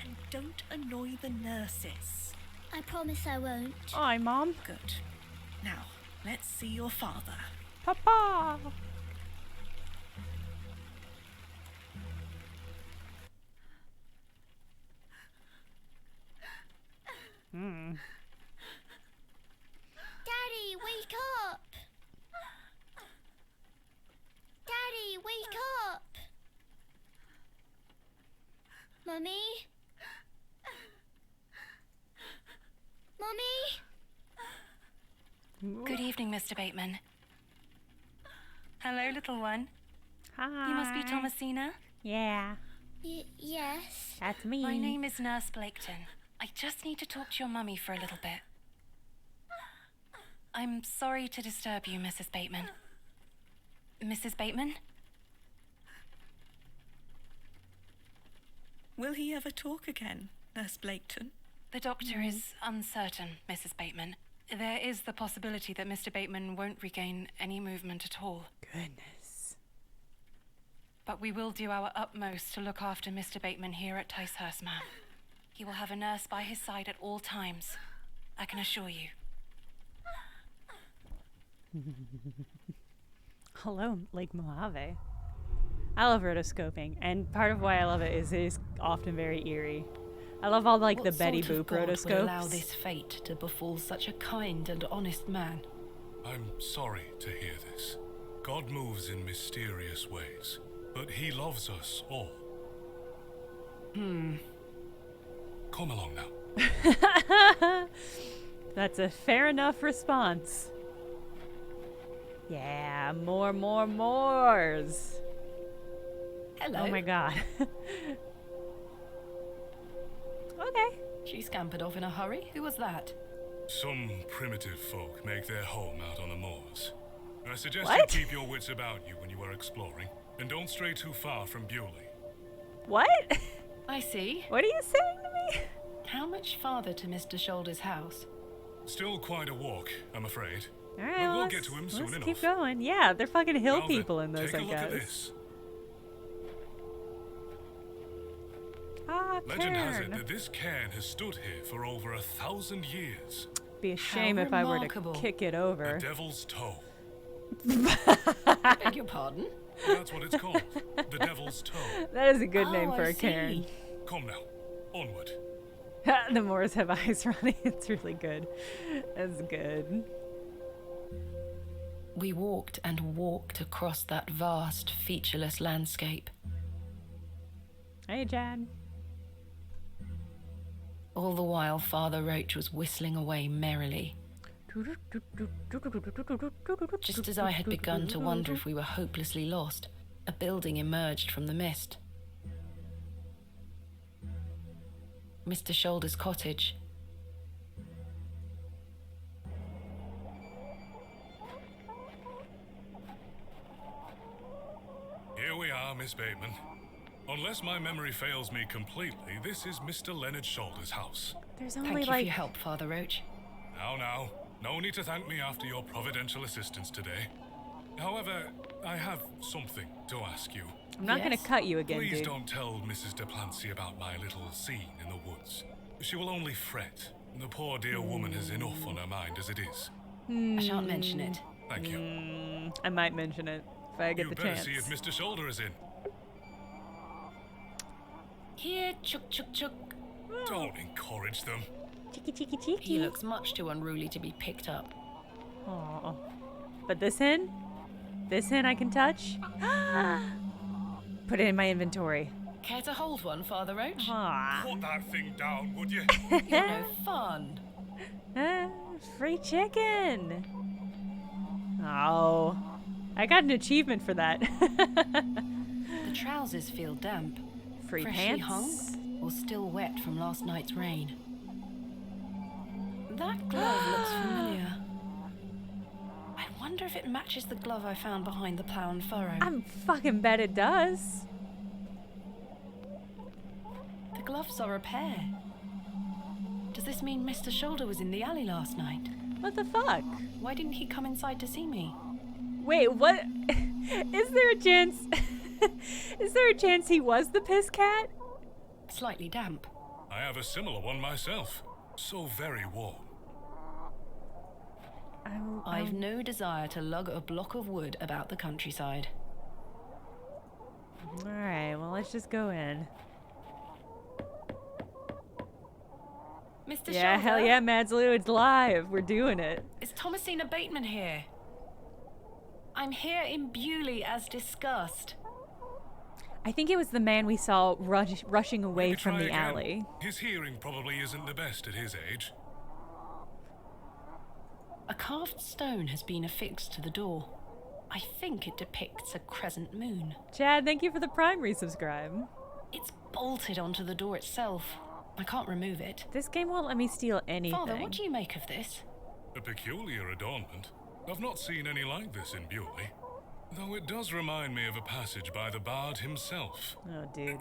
I: And don't annoy the nurses.
L: I promise I won't.
A: Hi, Mom.
I: Good. Now, let's see your father.
A: Papa.
L: Daddy, wake up! Daddy, wake up! Mummy? Mummy?
G: Good evening, Mr. Bateman. Hello, little one.
A: Hi.
G: You must be Thomasina.
A: Yeah,
L: Yes.
A: that's me.
G: My name is Nurse Blaketon. I just need to talk to your mummy for a little bit. I'm sorry to disturb you, Mrs. Bateman. Mrs. Bateman?
I: Will he ever talk again, Nurse Blaketon?
G: The doctor is uncertain, Mrs. Bateman. There is the possibility that Mr. Bateman won't regain any movement at all.
A: Goodness.
G: But we will do our utmost to look after Mr. Bateman here at Ticehurst, ma'am. He will have a nurse by his side at all times, I can assure you.
A: Hello, Lake Mojave. I love rotoscoping, and part of why I love it is often very eerie. I love all like
C: What
A: the Betty
C: sort of
A: Boop
C: God would allow
A: rotoscopes.
C: this fate to befall such a kind and honest man?
B: I'm sorry to hear this. God moves in mysterious ways, but he loves us all. Come along now.
A: That's a fair enough response. Yeah, mores.
C: Hello.
A: Oh my god. Okay.
C: She scampered off in a hurry. Who was that?
B: Some primitive folk make their home out on the moors. I suggest
A: What?
B: you keep your wits about you when you are exploring, and don't stray too far from Beuley.
A: What?
C: I see.
A: What are you saying to me?
C: How much farther to Mr. Shoulder's house?
B: Still quite a walk, I'm afraid.
A: All right,
B: But we'll
A: let's,
B: get to him soon
A: let's
B: enough.
A: keep going. Yeah, they're fucking hill
B: Now
A: people
B: then,
A: in this,
B: take
A: I
B: a look at
A: guess.
B: this.
A: Ah,
B: Legend has it
A: cairn.
B: that this cairn has stood here for over 1,000 years.
A: Be a shame if I were
C: remarkable.
A: to kick it over.
B: The Devil's Toe.
C: I beg your pardon?
B: That's what it's called. The Devil's Toe.
A: That is a good name
C: Oh,
A: for
C: I
A: a cairn.
C: see.
B: Come now, onward.
A: The Moors have eyes running. It's really good. That's good.
C: We walked and walked across that vast, featureless landscape.
A: Hey, Jan.
C: All the while, Father Roach was whistling away merrily. Just as I had begun to wonder if we were hopelessly lost, a building emerged from the mist. Mr. Shoulder's cottage.
B: Here we are, Miss Bateman. Unless my memory fails me completely, this is Mr. Leonard Shoulder's house.
A: There's
C: Thank
A: only
C: you for
A: like
C: your help, Father Roach.
B: Now, no need to thank me after your providential assistance today. However, I have something to ask you.
A: I'm not gonna cut you again,
B: Please
A: dude.
B: don't tell Mrs. Duplancy about my little scene in the woods. She will only fret. The poor dear woman has enough on her mind as it is.
C: I shan't mention it.
B: Thank you.
A: I might mention it if I get
B: You
A: the
B: better
A: chance.
B: see if Mr. Shoulder is in.
C: Here, chuk chuk chuk.
B: Don't encourage them.
A: Cheeky, cheeky, cheeky.
C: He looks much too unruly to be picked up.
A: Aw. But this hen? This hen I can touch? Put it in my inventory.
C: Care to hold one, Father Roach?
A: Aw.
B: Put that thing down, would you?
C: You're no fun.
A: Free chicken. Oh. I got an achievement for that.
C: The trousers feel damp.
A: Free
C: Freshly
A: pants.
C: hung or still wet from last night's rain. That glove looks familiar. I wonder if it matches the glove I found behind the plough and furrow.
A: I'm fucking bet it does.
C: The gloves are a pair. Does this mean Mr. Shoulder was in the alley last night?
A: What the fuck?
C: Why didn't he come inside to see me?
A: Wait, what? Is there a chance? Is there a chance he was the piss cat?
C: Slightly damp.
B: I have a similar one myself. So very warm.
C: I've no desire to lug a block of wood about the countryside.
A: Alright, well, let's just go in.
C: Mr.
A: Yeah,
C: Shoulder?
A: hell yeah, Madsloo, it's live. We're doing it.
C: Is Thomasina Bateman here? I'm here in Beuley as discussed.
A: I think it was the man we saw rushing away
B: Maybe
A: from
B: try
A: the
B: again.
A: alley.
B: His hearing probably isn't the best at his age.
C: A carved stone has been affixed to the door. I think it depicts a crescent moon.
A: Chad, thank you for the Prime resubscribe.
C: It's bolted onto the door itself. I can't remove it.
A: This game won't let me steal anything.
C: Father, what do you make of this?
B: A peculiar adornment. I've not seen any like this in Beuley. Though it does remind me of a passage by the bard himself.
A: Oh, dude.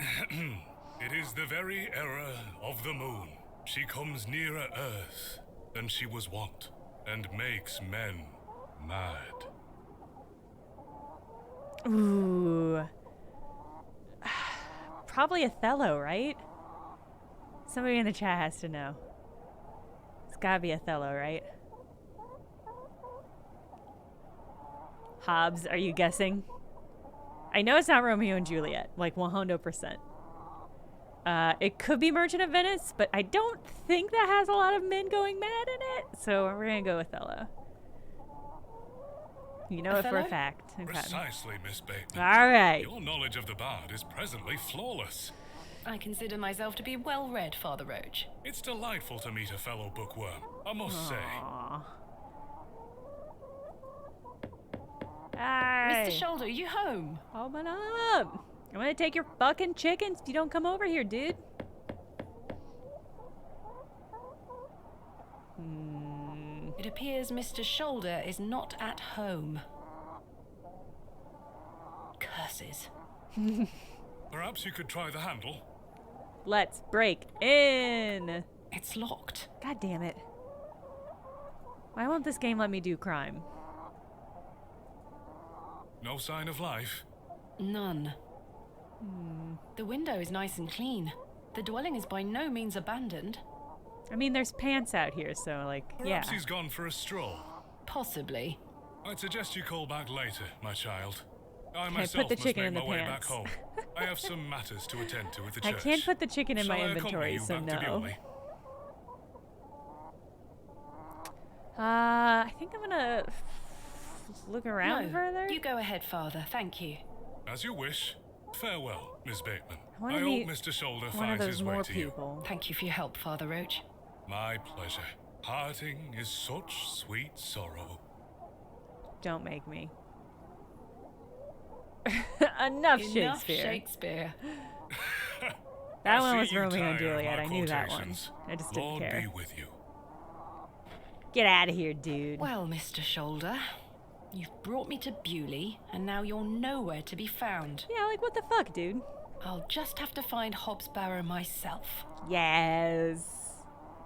B: It is the very error of the moon. She comes nearer earth than she was wont, and makes men mad.
A: Ooh. Probably Othello, right? Somebody in the chat has to know. It's gotta be Othello, right? Hobbs, are you guessing? I know it's not Romeo and Juliet, like 100%. It could be Merchant of Venice, but I don't think that has a lot of men going mad in it, so we're gonna go with Othello. You know it for a fact. Okay.
B: Precisely, Miss Bateman.
A: All right.
B: Your knowledge of the bard is presently flawless.
C: I consider myself to be well read, Father Roach.
B: It's delightful to meet a fellow bookworm, I must say.
A: Hey.
C: Mr. Shoulder, are you home?
A: Open up. I'm gonna take your fucking chickens if you don't come over here, dude.
C: It appears Mr. Shoulder is not at home. Curses.
B: Perhaps you could try the handle.
A: Let's break in.
C: It's locked.
A: God damn it. Why won't this game let me do crime?
B: No sign of life?
C: None. The window is nice and clean. The dwelling is by no means abandoned.
A: I mean, there's pants out here, so, like, yeah.
B: Perhaps he's gone for a stroll.
C: Possibly.
B: I'd suggest you call back later, my child. I
A: Okay,
B: myself
A: put the
B: must
A: chicken
B: make
A: in the
B: my way back
A: pants.
B: home. I have some matters to attend to with the
A: I
B: church.
A: can't put the chicken in
B: Shall
A: my
B: I accompany
A: inventory,
B: you
A: so
B: back to
A: no.
B: Beuley?
A: I think I'm gonna look around
C: No,
A: further.
C: you go ahead, Father. Thank you.
B: As you wish. Farewell, Miss Bateman.
A: I wanna
B: I hope
A: meet
B: Mr. Shoulder
A: one of
B: finds
A: those
B: his way
A: more
B: to you.
A: people.
C: Thank you for your help, Father Roach.
B: My pleasure. Parting is such sweet sorrow.
A: Don't make me. Enough Shakespeare.
C: Shakespeare.
A: That
B: I
A: one
B: see
A: was
B: you
A: Romeo and
B: tire of
A: Juliet.
B: my
A: I knew that one.
B: quotations.
A: I just didn't
B: Lord
A: care.
B: be with you.
A: Get out of here, dude.
C: Well, Mr. Shoulder, you've brought me to Beuley, and now you're nowhere to be found.
A: Yeah, like what the fuck, dude?
C: I'll just have to find Hobbs Barrow myself.
A: Yes.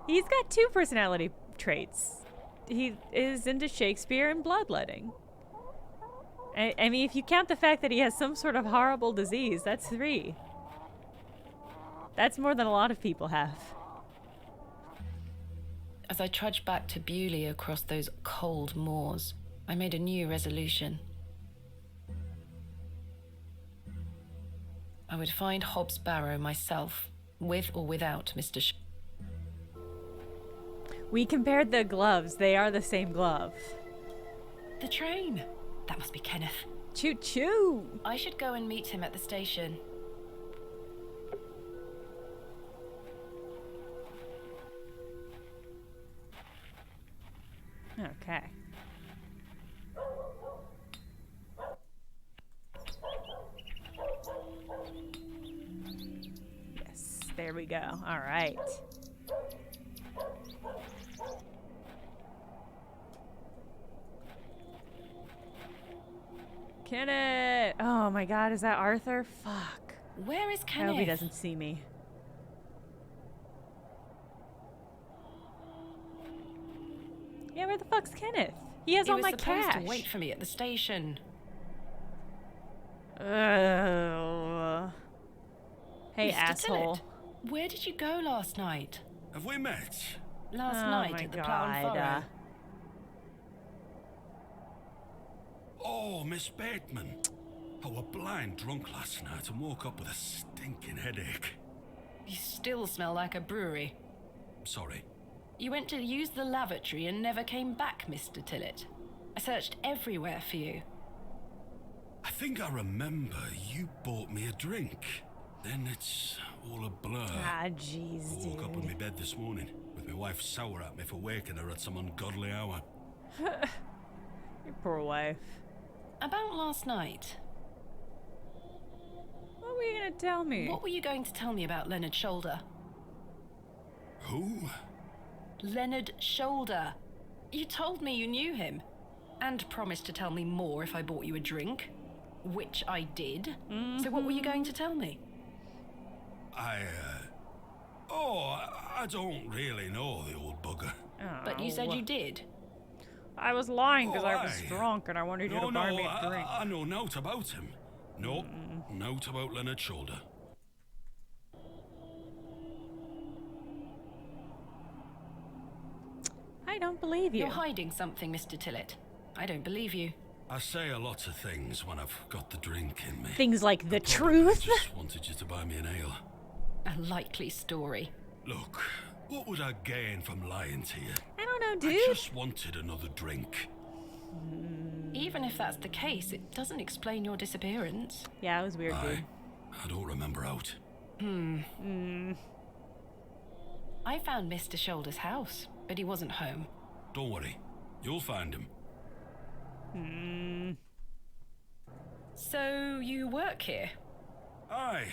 A: He's got two personality traits. He is into Shakespeare and bloodletting. I mean, if you count the fact that he has some sort of horrible disease, that's 3. That's more than a lot of people have.
C: As I trudged back to Beuley across those cold moors, I made a new resolution. I would find Hobbs Barrow myself, with or without Mr.
A: We compared the gloves. They are the same glove.
C: The train! That must be Kenneth.
A: Choo choo!
C: I should go and meet him at the station.
A: Okay. Yes, there we go. All right. Kenneth! Oh my god, is that Arthur? Fuck.
C: Where is
A: I
C: Kenneth?
A: hope he doesn't see me. Yeah, where the fuck's Kenneth? He has all my
C: He was supposed
A: cash.
C: to wait for me at the station.
A: Hey,
C: Mr.
A: asshole.
C: Tillett, where did you go last night?
F: Have we met?
C: Last
A: Oh
C: night
A: my
C: at the Plough and
A: God,
C: Furrow.
F: Oh, Miss Bateman. I were blind drunk last night and woke up with a stinking headache.
C: You still smell like a brewery.
F: Sorry.
C: You went to use the lavatory and never came back, Mr. Tillett. I searched everywhere for you.
F: I think I remember you bought me a drink. Then it's all a blur.
A: Ah, jeez,
F: I woke up in
A: dude.
F: my bed this morning with my wife sour at me for waking her at some ungodly hour.
A: Your poor wife.
C: About last night.
A: What were you gonna tell me?
C: What were you going to tell me about Leonard Shoulder?
F: Who?
C: Leonard Shoulder. You told me you knew him. And promised to tell me more if I bought you a drink. Which I did. So what were you going to tell me?
F: I don't really know the old bugger.
C: But you said you did.
A: I was lying because I was
F: aye.
A: drunk and I wanted you to buy me a drink.
F: I know naught about him. No, naught about Leonard Shoulder.
A: I don't believe you.
C: You're hiding something, Mr. Tillett. I don't believe you.
F: I say a lot of things when I've got the drink in me.
A: Things like the
F: I probably
A: truth.
F: just wanted you to buy me an ale.
C: A likely story.
F: Look, what would I gain from lying to you?
A: I don't know,
F: I
A: dude.
F: just wanted another drink.
C: Even if that's the case, it doesn't explain your disappearance.
A: Yeah, it was weird, dude.
F: I don't remember out.
C: I found Mr. Shoulder's house, but he wasn't home.
F: Don't worry, you'll find him.
C: So, you work here?
F: Aye.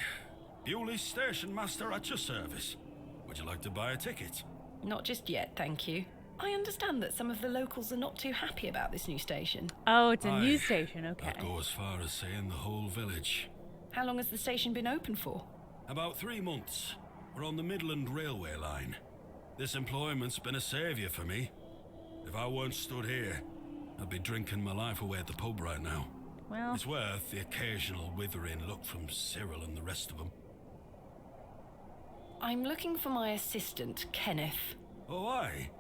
F: Beuley station master at your service. Would you like to buy a ticket?
C: Not just yet, thank you. I understand that some of the locals are not too happy about this new station.
A: Oh, it's a news station, okay.
F: I'd go as far as saying the whole village.
C: How long has the station been open for?
F: About 3 months. We're on the Midland Railway line. This employment's been a saviour for me. If I weren't stood here, I'd be drinking my life away at the pub right now.
A: Well,
F: it's worth the occasional withering look from Cyril and the rest of them.
C: I'm looking for my assistant, Kenneth.
F: Oh, aye?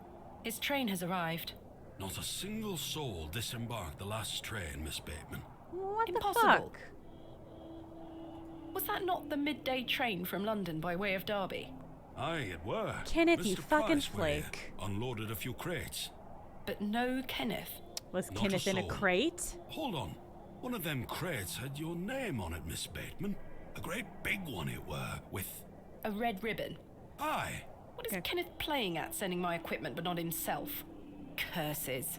C: His train has arrived.
F: Not a single soul disembarked the last train, Miss Bateman.
A: What
C: Impossible.
A: the fuck?
C: Was that not the midday train from London by way of Derby?
F: Aye, it were.
A: Kenneth, you
F: Mr.
A: fucking
F: Price were here,
A: flake.
F: unloaded a few crates.
C: But no Kenneth.
A: Was
F: Not
A: Kenneth in a
F: soul.
A: crate?
F: Hold on. One of them crates had your name on it, Miss Bateman. A great big one it were, with...
C: A red ribbon.
F: Aye.
C: What is Kenneth playing at, sending my equipment but not himself? Curses.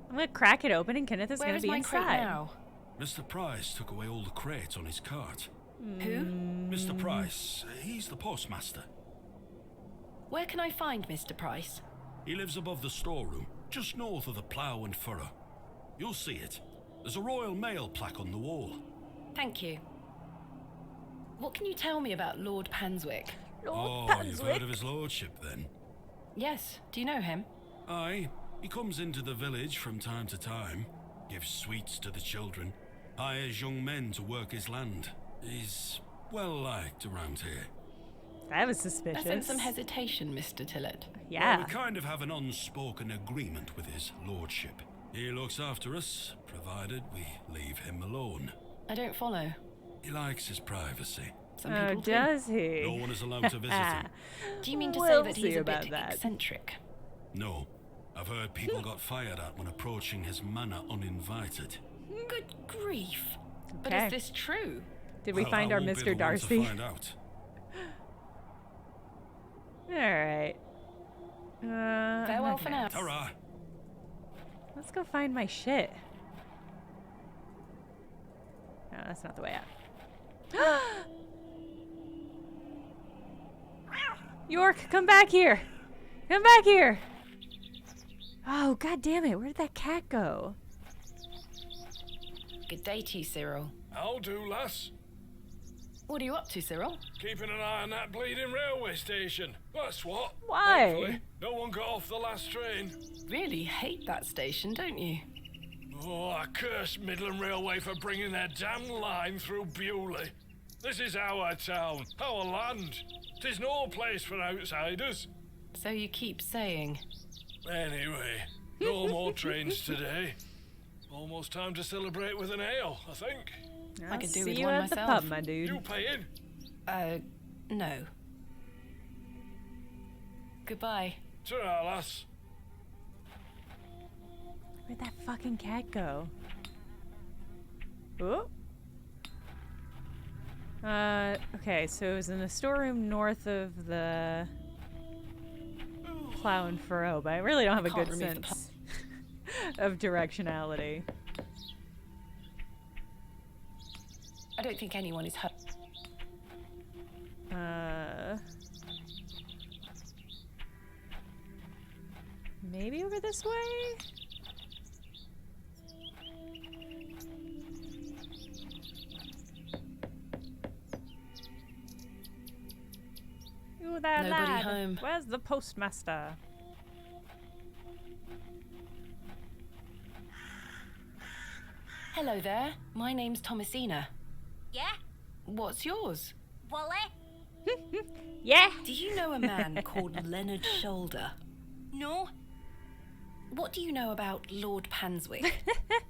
A: I'm gonna crack it open and Kenneth is
C: Where
A: gonna
C: is
A: be
C: my
A: inside.
C: crate now?
F: Mr. Price took away all the crates on his cart.
C: Who?
F: Mr. Price, he's the postmaster.
C: Where can I find Mr. Price?
F: He lives above the storeroom, just north of the plough and furrow. You'll see it. There's a Royal Mail plaque on the wall.
C: Thank you. What can you tell me about Lord Panswick?
F: You've heard of his lordship, then?
C: Yes. Do you know him?
F: Aye. He comes into the village from time to time, gives sweets to the children, hires young men to work his land. He's well liked around here.
A: That was suspicious.
C: I sense some hesitation, Mr. Tillett.
A: Yeah.
F: Well, we kind of have an unspoken agreement with his lordship. He looks after us, provided we leave him alone.
C: I don't follow.
F: He likes his privacy.
C: Some
A: Oh,
C: people do.
A: does he?
F: No one is allowed to visit him.
C: Do you mean to
A: We'll
C: say that
A: see
C: he's a
A: about
C: bit
A: that.
C: eccentric?
F: No. I've heard people got fired at when approaching his manor uninvited.
C: Good grief. But
A: Okay.
C: is this true?
A: Did we
F: Well,
A: find
F: I
A: our
F: won't be
A: Mr.
F: the one to
A: Darcy?
F: find out.
A: Alright.
C: Farewell for now.
F: Ta-ra.
A: Let's go find my shit. No, that's not the way out. York, come back here. Come back here. Oh, god damn it. Where did that cat go?
C: Good day to you, Cyril.
B: I'll do, lass.
C: What are you up to, Cyril?
B: Keeping an eye on that bleeding railway station. That's what.
A: Why?
B: Hopefully, no one got off the last train.
C: Really hate that station, don't you?
B: Oh, I curse Midland Railway for bringing their damn line through Beuley. This is our town, our land. 'Tis no place for outsiders.
C: So you keep saying.
B: Anyway, no more trains today. Almost time to celebrate with an ale, I think.
C: I could do
A: see
C: with
A: you
C: one
A: at
C: myself.
A: the pub, my dude.
B: You paying?
C: No. Goodbye.
B: Ta-ra, lass.
A: Where'd that fucking cat go? Oh. Okay, so it was in the storeroom north of the plow and furrow, but I really don't have a
C: Can't
A: good
C: remove the
A: sense of directionality.
C: I don't think anyone is hurt.
A: Maybe over this way? You there,
C: Nobody
A: lad.
C: home.
A: Where's the postmaster?
C: Hello there. My name's Thomasina.
L: Yeah?
C: What's yours?
L: Wally?
A: Yeah.
C: Do you know a man called Leonard Shoulder?
L: No.
C: What do you know about Lord Panswick?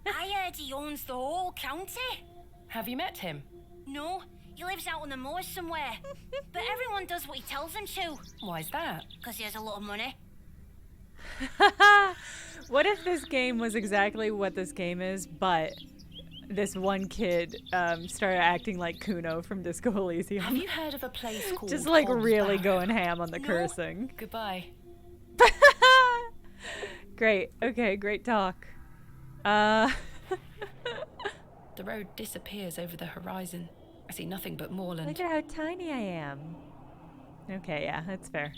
L: I heard he owns the whole county.
C: Have you met him?
L: No, he lives out on the moors somewhere. But everyone does what he tells them to.
C: Why's that?
L: Because he has a lot of money.
A: What if this game was exactly what this game is, but this one kid started acting like Kuno from Disco Elysium?
C: Have you heard of a place called
A: Just like
C: Hobbs
A: really
C: Barrow?
A: going ham on the
L: No.
A: cursing.
C: Goodbye.
A: Great. Okay, great talk.
C: The road disappears over the horizon. I see nothing but moorland.
A: Look at how tiny I am. Okay, yeah, that's fair.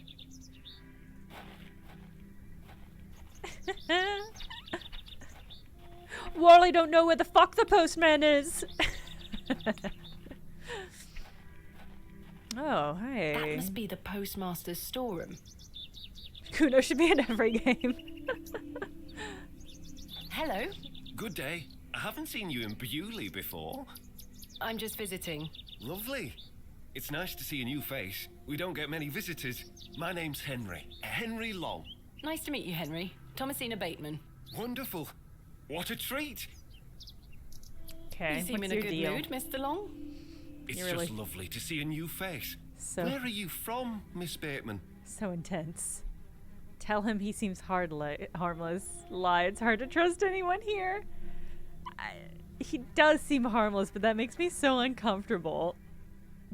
A: Warley don't know where the fuck the postman is. Oh, hey.
C: That must be the postmaster's storeroom.
A: Kuno should be in every game.
C: Hello.
J: Good day. I haven't seen you in Beuley before.
C: I'm just visiting.
J: Lovely. It's nice to see a new face. We don't get many visitors. My name's Henry. Henry Long.
C: Nice to meet you, Henry. Thomasina Bateman.
J: Wonderful. What a treat.
A: Okay,
C: You seem
A: what's
C: in a
A: your
C: good
A: deal?
C: mood, Mr. Long.
J: It's
A: You're
J: just
A: really-
J: lovely to see a new face.
A: So-
J: Where are you from, Miss Bateman?
A: So intense. Tell him he seems harmless. Lie, it's hard to trust anyone here. He does seem harmless, but that makes me so uncomfortable.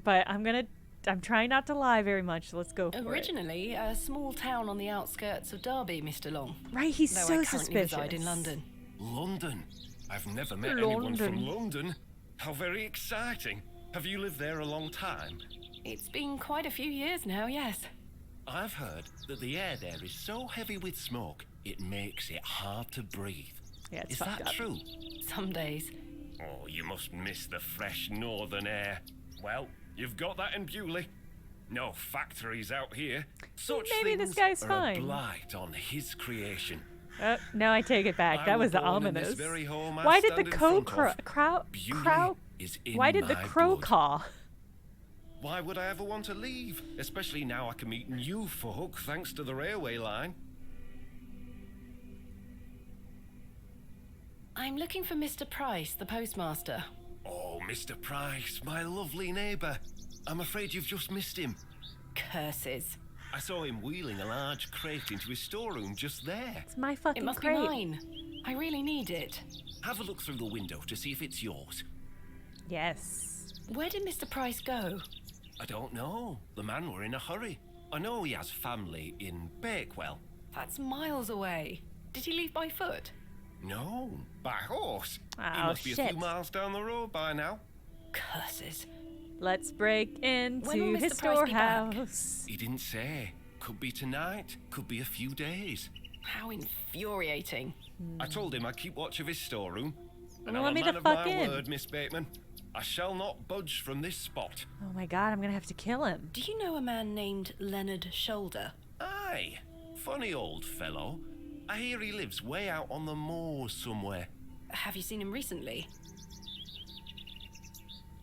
A: But I'm trying not to lie very much, so let's go for it.
C: Originally a small town on the outskirts of Derby, Mr. Long.
A: Right, he's
C: Though
A: so
C: I currently
A: suspicious.
C: reside in London.
J: London? I've never met anyone from
A: London.
J: London. How very exciting. Have you lived there a long time?
C: It's been quite a few years now, yes.
J: I've heard that the air there is so heavy with smoke, it makes it hard to breathe.
A: Yeah, it's
J: Is
A: fucked
J: that
A: up.
J: true?
C: Some days.
J: Oh, you must miss the fresh northern air. Well, you've got that in Beuley. No factories out here. Such
A: Maybe
J: things
A: this guy's
J: are
A: fine.
J: a blight on his creation.
A: No, I take it back.
J: I
A: That
J: was
A: was the
J: born in this
A: ominous.
J: very home I
A: Why did the
J: stand in
A: crow
J: front of.
A: crow
J: Beuley is in
A: Why did the
J: my
A: crow
J: blood.
A: caw?
J: Why would I ever want to leave? Especially now I can meet new folk thanks to the railway line.
C: I'm looking for Mr. Price, the postmaster.
J: Oh, Mr. Price, my lovely neighbour. I'm afraid you've just missed him.
C: Curses.
J: I saw him wheeling a large crate into his storeroom just there.
A: It's my fucking
C: It must
A: crate.
C: be mine. I really need it.
J: Have a look through the window to see if it's yours.
A: Yes.
C: Where did Mr. Price go?
J: I don't know. The man were in a hurry. I know he has family in Bakewell.
C: That's miles away. Did he leave by foot?
J: No, by horse. He
A: Oh,
J: must be a
A: shit.
J: few miles down the road by now.
C: Curses.
A: Let's break
C: When will
A: into his
C: Mr. Price be back?
A: storehouse.
J: He didn't say. Could be tonight, could be a few days.
C: How infuriating.
J: I told him I'd keep watch of his storeroom. And
A: Well,
J: I'm
A: let
J: a
A: me
J: man
A: the
J: of
A: fuck
J: my
A: in.
J: word, Miss Bateman. I shall not budge from this spot.
A: Oh my god, I'm gonna have to kill him.
C: Do you know a man named Leonard Shoda?
J: Aye, funny old fellow. I hear he lives way out on the moors somewhere.
C: Have you seen him recently?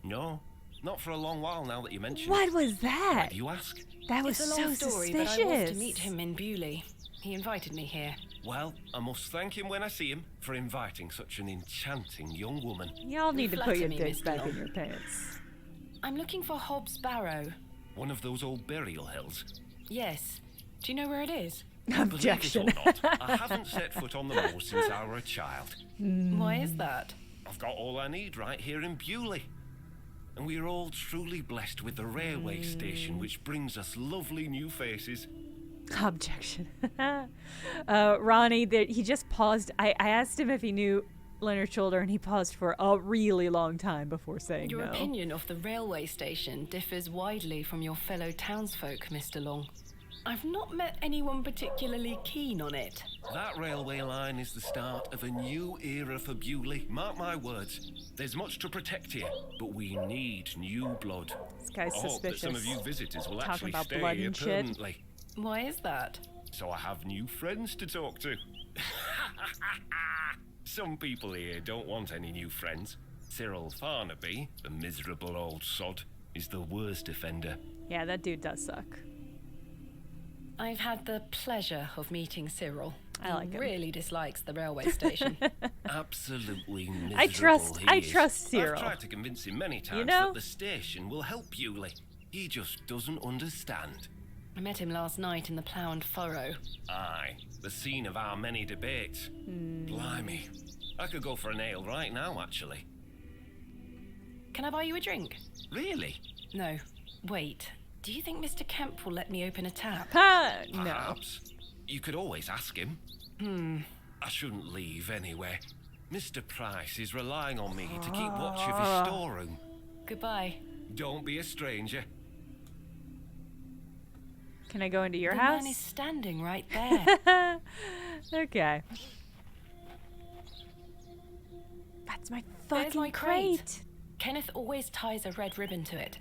J: No, not for a long while now that you mention
A: What
J: it.
A: was
J: Why
A: that?
J: do you ask?
A: That was
C: It's a
A: so
C: long story,
A: suspicious.
C: but I was to meet him in Beuley. He invited me here.
J: Well, I must thank him when I see him for inviting such an enchanting young woman.
A: Y'all need to put
C: Flatter
A: your
C: me,
A: dicks
C: Mr.
A: back
C: Long.
A: in your pants.
C: I'm looking for Hobb's Barrow.
J: One of those old burial hills.
C: Yes. Do you know where it is?
A: Objection.
J: Believe it or not, I haven't set foot on the moor since I were a child.
C: Why is that?
J: I've got all I need right here in Beuley. And we are all truly blessed with the railway station, which brings us lovely new faces.
A: Objection. Ronnie, he just paused. I asked him if he knew Leonard Shoulder, and he paused for a really long time before saying
C: Your
A: no.
C: opinion of the railway station differs widely from your fellow townsfolk, Mr. Long. I've not met anyone particularly keen on it.
J: That railway line is the start of a new era for Beuley. Mark my words. There's much to protect here, but we need new blood.
A: This guy's
J: I hope that some of
A: suspicious.
J: you visitors will
A: Talking
J: actually
A: about
J: stay
A: blood
J: here
A: and shit.
J: permanently.
C: Why is that?
J: So I have new friends to talk to. Some people here don't want any new friends. Cyril Farnaby, the miserable old sod, is the worst offender.
A: Yeah, that dude does suck.
C: I've had the pleasure of meeting Cyril.
A: I like
C: he
A: him.
C: really dislikes the railway station.
J: Absolutely miserable.
A: I trust
J: he is.
A: Cyril.
J: I've tried to convince him many times
A: You know?
J: that the station will help Beuley. He just doesn't understand.
C: I met him last night in the Plough and Furrow.
J: Aye, the scene of our many debates. Blimey. I could go for an ale right now, actually.
C: Can I buy you a drink?
J: Really?
C: No. Wait. Do you think Mr. Kemp will let me open a tap?
A: No.
J: Perhaps. You could always ask him. I shouldn't leave anyway. Mr. Price is relying on me to keep watch of his storeroom.
C: Goodbye.
J: Don't be a stranger.
A: Can I go into your
C: The
A: house?
C: man is standing right there.
A: Okay. That's my
C: There's
A: fucking
C: my
A: crate.
C: Kenneth always ties a red ribbon to it.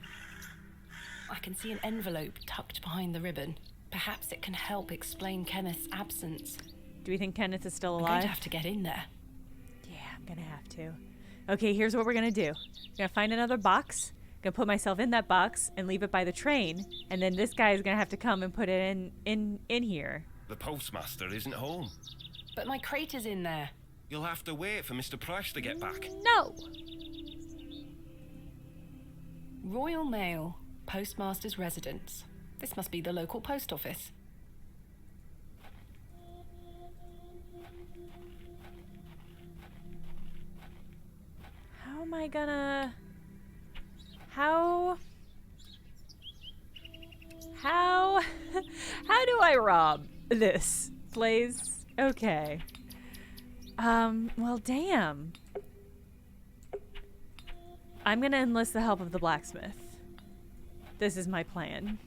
C: I can see an envelope tucked behind the ribbon. Perhaps it can help explain Kenneth's absence.
A: Do we think Kenneth is still
C: I'm
A: alive?
C: going to have to get in there.
A: Yeah, I'm gonna have to. Okay, here's what we're gonna do. I'm gonna find another box. Gonna put myself in that box and leave it by the train, and then this guy is gonna have to come and put it in here.
J: The postmaster isn't home.
C: But my crate is in there.
J: You'll have to wait for Mr. Price to get back.
A: No.
C: Royal Mail, postmaster's residence. This must be the local post office.
A: How am I gonna... How do I rob this place? Okay. Well, damn. I'm gonna enlist the help of the blacksmith. This is my plan.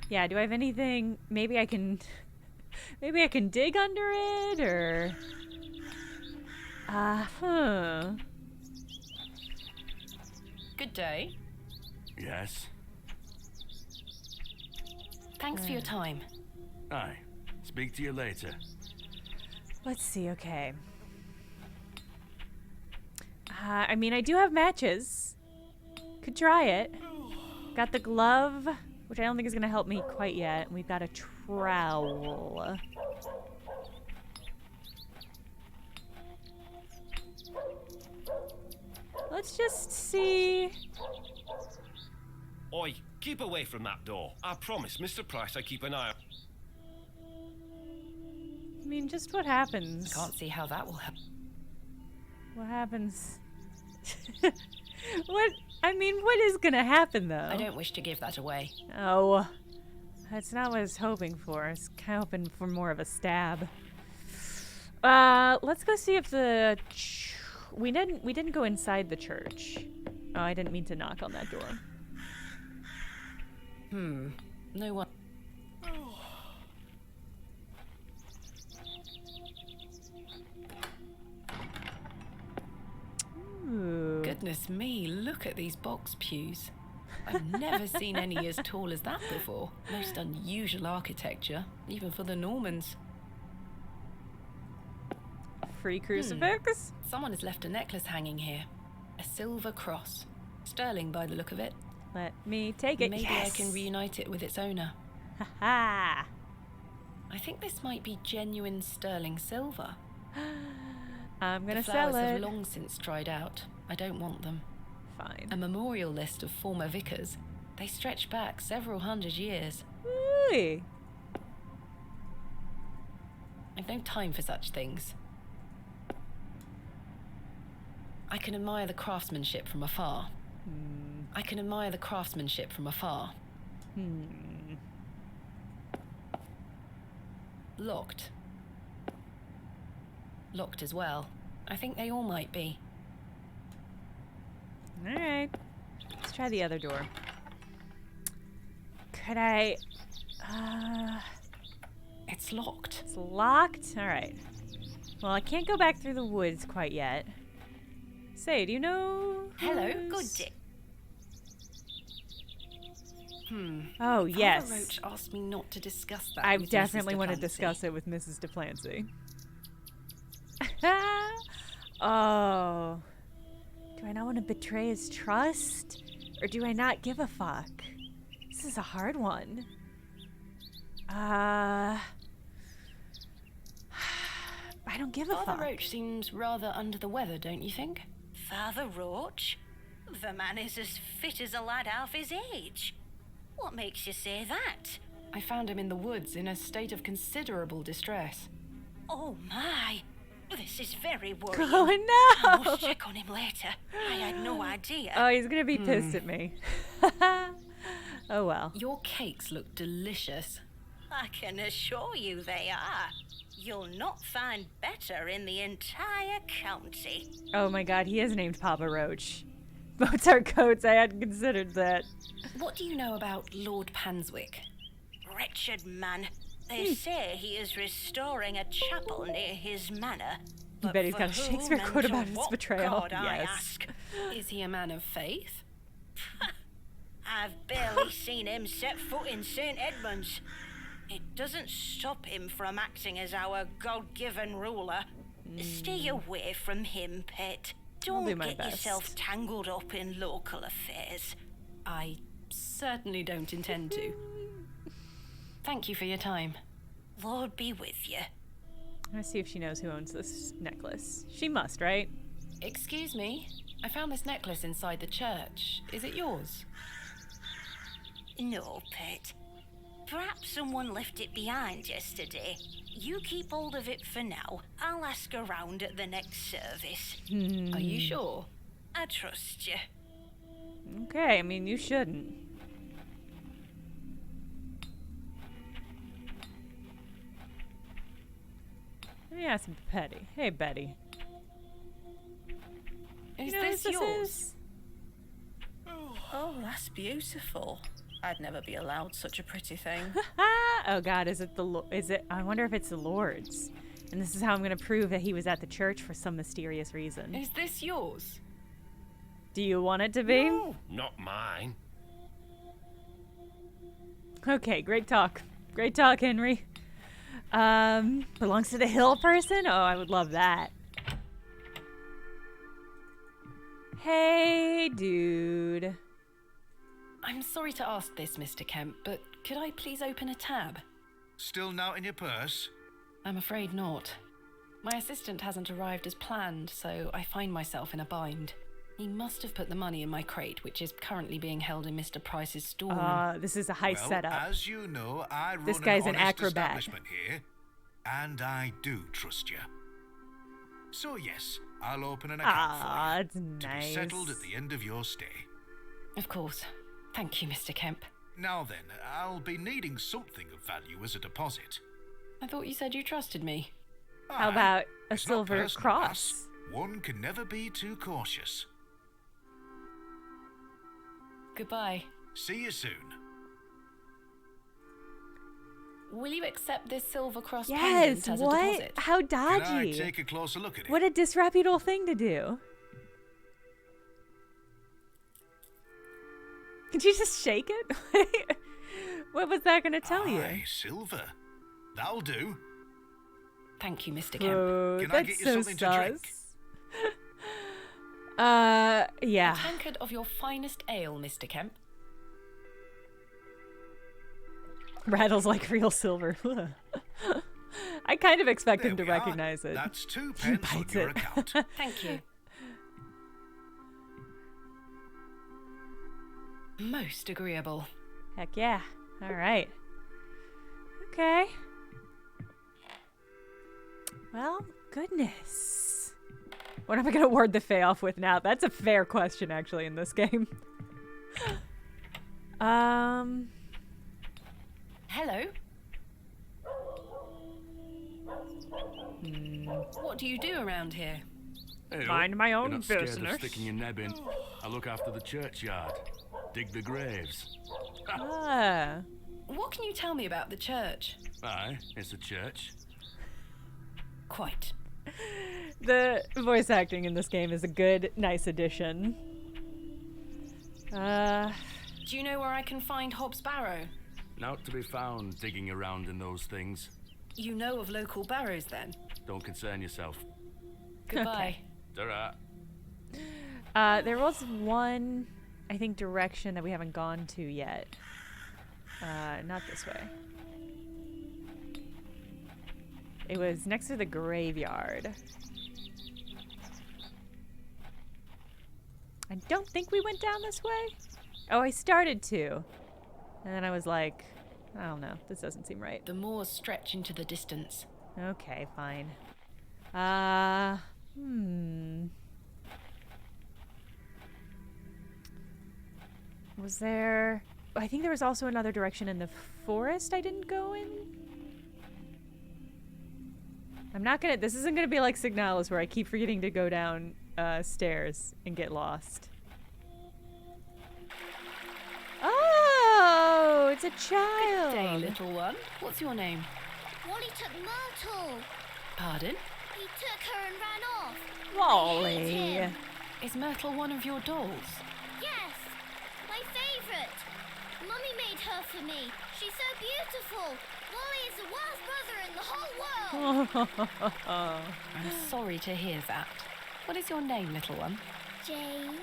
A: Yeah, do I have anything? Maybe I can dig under it, or...
C: Good day.
H: Yes?
C: Thanks for your time.
H: Aye. Speak to you later.
A: Let's see, okay. I mean, I do have matches. Could try it. Got the glove, which I don't think is going to help me quite yet. And we've got a trowel. Let's just see.
J: Oi, keep away from that door. I promise, Mr. Price, I keep an eye on...
A: I mean, just what happens?
C: I can't see how that will help.
A: What happens? What is gonna happen, though?
C: I don't wish to give that away.
A: Oh, that's not what I was hoping for. I was kind of hoping for more of a stab. Let's go see if the... We didn't go inside the church. Oh, I didn't mean to knock on that door.
C: No one...
A: Ooh.
C: Goodness me, look at these box pews. I've never seen any as tall as that before. Most unusual architecture, even for the Normans.
A: Free crucifix?
C: Someone has left a necklace hanging here. A silver cross. Sterling by the look of it.
A: Let me take it.
C: Maybe
A: Yes!
C: I can reunite it with its owner.
A: Ha ha!
C: I think this might be genuine sterling silver.
A: I'm gonna
C: The flowers
A: sell it.
C: have long since dried out. I don't want them.
A: Fine.
C: A memorial list of former vicars. They stretch back several hundred years.
A: Ooh.
C: I've no time for such things. I can admire the craftsmanship from afar. I can admire the craftsmanship from afar. Locked. Locked as well. I think they all might be.
A: Alright. Let's try the other door. Could I...
C: It's locked.
A: It's locked? Alright. Well, I can't go back through the woods quite yet. Say, do you know...
L: Hello,
A: who's-
L: good day.
A: Oh, yes.
C: Father Roach asked me not to discuss that.
A: I
C: with
A: definitely
C: Mrs.
A: want to
C: Duplancy.
A: discuss it with Mrs. Duplancy. Oh. Do I not want to betray his trust? Or do I not give a fuck? This is a hard one. I don't give a
C: Father
A: fuck.
C: Roach seems rather under the weather, don't you think?
L: Father Roach? The man is as fit as a lad half his age. What makes you say that?
C: I found him in the woods in a state of considerable distress.
L: Oh my! This is very worrying.
A: Oh
L: I
A: no!
L: must check on him later. I had no idea.
A: Oh, he's gonna be pissed at me. Oh well.
C: Your cakes look delicious.
L: I can assure you they are. You'll not find better in the entire county.
A: Oh my god, he is named Papa Roach. Boats are coats, I hadn't considered that.
C: What do you know about Lord Panswick?
L: Wretched man. They say he is restoring a chapel near his manor.
A: You bet he's got a Shakespeare quote about his betrayal.
L: God, I
A: Yes.
L: ask.
C: Is he a man of faith?
L: I've barely seen him set foot in St. Edmunds. It doesn't stop him from acting as our God-given ruler. Stay away from him, pet.
A: I'll do
L: Don't
A: my
L: get
A: best.
L: yourself tangled up in local affairs.
C: I certainly don't intend to. Thank you for your time.
L: Lord be with you.
A: I'm gonna see if she knows who owns this necklace. She must, right?
C: Excuse me? I found this necklace inside the church. Is it yours?
L: No, pet. Perhaps someone left it behind yesterday. You keep hold of it for now. I'll ask around at the next service.
C: Are you sure?
L: I trust you.
A: Okay, I mean, you shouldn't. Let me ask Betty. Hey, Betty.
C: Is
A: You know
C: this
A: what
C: yours?
A: is?
I: Oh, that's beautiful. I'd never be allowed such a pretty thing.
A: Oh God, is it is it? I wonder if it's the Lord's. And this is how I'm gonna prove that he was at the church for some mysterious reason.
C: Is this yours?
A: Do you want it to be?
J: No, not mine.
A: Okay, great talk. Great talk, Henry. Belongs to the hill person? Oh, I would love that. Hey, dude.
C: I'm sorry to ask this, Mr. Kemp, but could I please open a tab?
E: Still not in your purse?
C: I'm afraid not. My assistant hasn't arrived as planned, so I find myself in a bind. He must have put the money in my crate, which is currently being held in Mr. Price's storeroom.
A: This is a heist
E: Well,
A: setup.
E: as you know, I
A: This
E: run
A: guy's
E: an
A: an
E: honest
A: acrobat.
E: establishment here, and I do trust you. So yes, I'll open an account for you
A: It's
E: to
A: nice.
E: be settled at the end of your stay.
C: Of course. Thank you, Mr. Kemp.
E: Now then, I'll be needing something of value as a deposit.
C: I thought you said you trusted me.
A: How
E: Aye,
A: about a
E: it's not
A: silver
E: personal,
A: cross?
E: lass. One can never be too cautious.
C: Goodbye.
E: See you soon.
C: Will you accept this silver cross
A: Yes,
C: pendant as a
A: what?
C: deposit?
A: How
E: Can I
A: dodgy.
E: take a closer look at it?
A: What a disreputable thing to do. Could you just shake it? What was that going to tell you?
E: Aye, silver. That'll do.
C: Thank you, Mr. Kemp.
A: Oh,
E: Can I
A: that's
E: get you
A: so
E: something to drink?
A: sus.
C: A
A: Yeah.
C: tankard of your finest ale, Mr. Kemp.
A: Rattles like real silver. I kind of expect
E: There
A: him to
E: we are.
A: recognize it.
E: That's 2
A: He
E: pence on
A: bites
E: your
A: it.
E: account.
C: Thank you. Most agreeable.
A: Heck yeah. All right. Okay. Well, goodness. What am I going to ward the Fae off with now? That's a fair question, actually, in this game.
C: Hello? What do you do around here?
H: Hey,
A: Mind my own
H: you're not scared of
A: business.
H: sticking your neb in. I look after the churchyard. Dig the graves.
A: Ah.
C: What can you tell me about the church?
H: Aye, it's a church.
C: Quite.
A: The voice acting in this game is a good, nice addition.
C: Do you know where I can find Hobb's Barrow?
H: Not to be found digging around in those things.
C: You know of local barrows then?
H: Don't concern yourself.
C: Goodbye.
H: Ta-ra.
A: There was one, I think, direction that we haven't gone to yet. Not this way. It was next to the graveyard. I don't think we went down this way. Oh, I started to. And then I was like, I don't know. This doesn't seem right.
C: The moors stretch into the distance.
A: Okay, fine. Was there... I think there was also another direction in the forest I didn't go in. I'm not gonna, this isn't gonna be like Signalis where I keep forgetting to go down stairs and get lost. Oh, it's a child.
C: Good day, little one. What's your name?
M: Wally took Myrtle.
C: Pardon?
M: He took her and ran off.
A: Wally.
C: Is Myrtle one of your dolls?
M: Yes, my favourite. Mummy made her for me. She's so beautiful. Wally is the worst brother in the whole world.
C: I'm sorry to hear that. What is your name, little one?
M: Jane.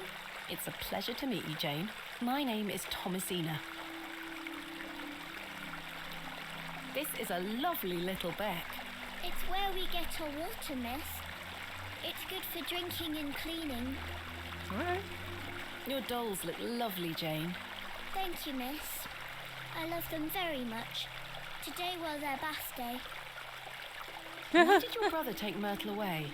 C: It's a pleasure to meet you, Jane. My name is Thomasina. This is a lovely little beck.
M: It's where we get our water, miss. It's good for drinking and cleaning.
A: Alright.
C: Your dolls look lovely, Jane.
M: Thank you, miss. I love them very much. Today was their bath day.
C: Why did your brother take Myrtle away?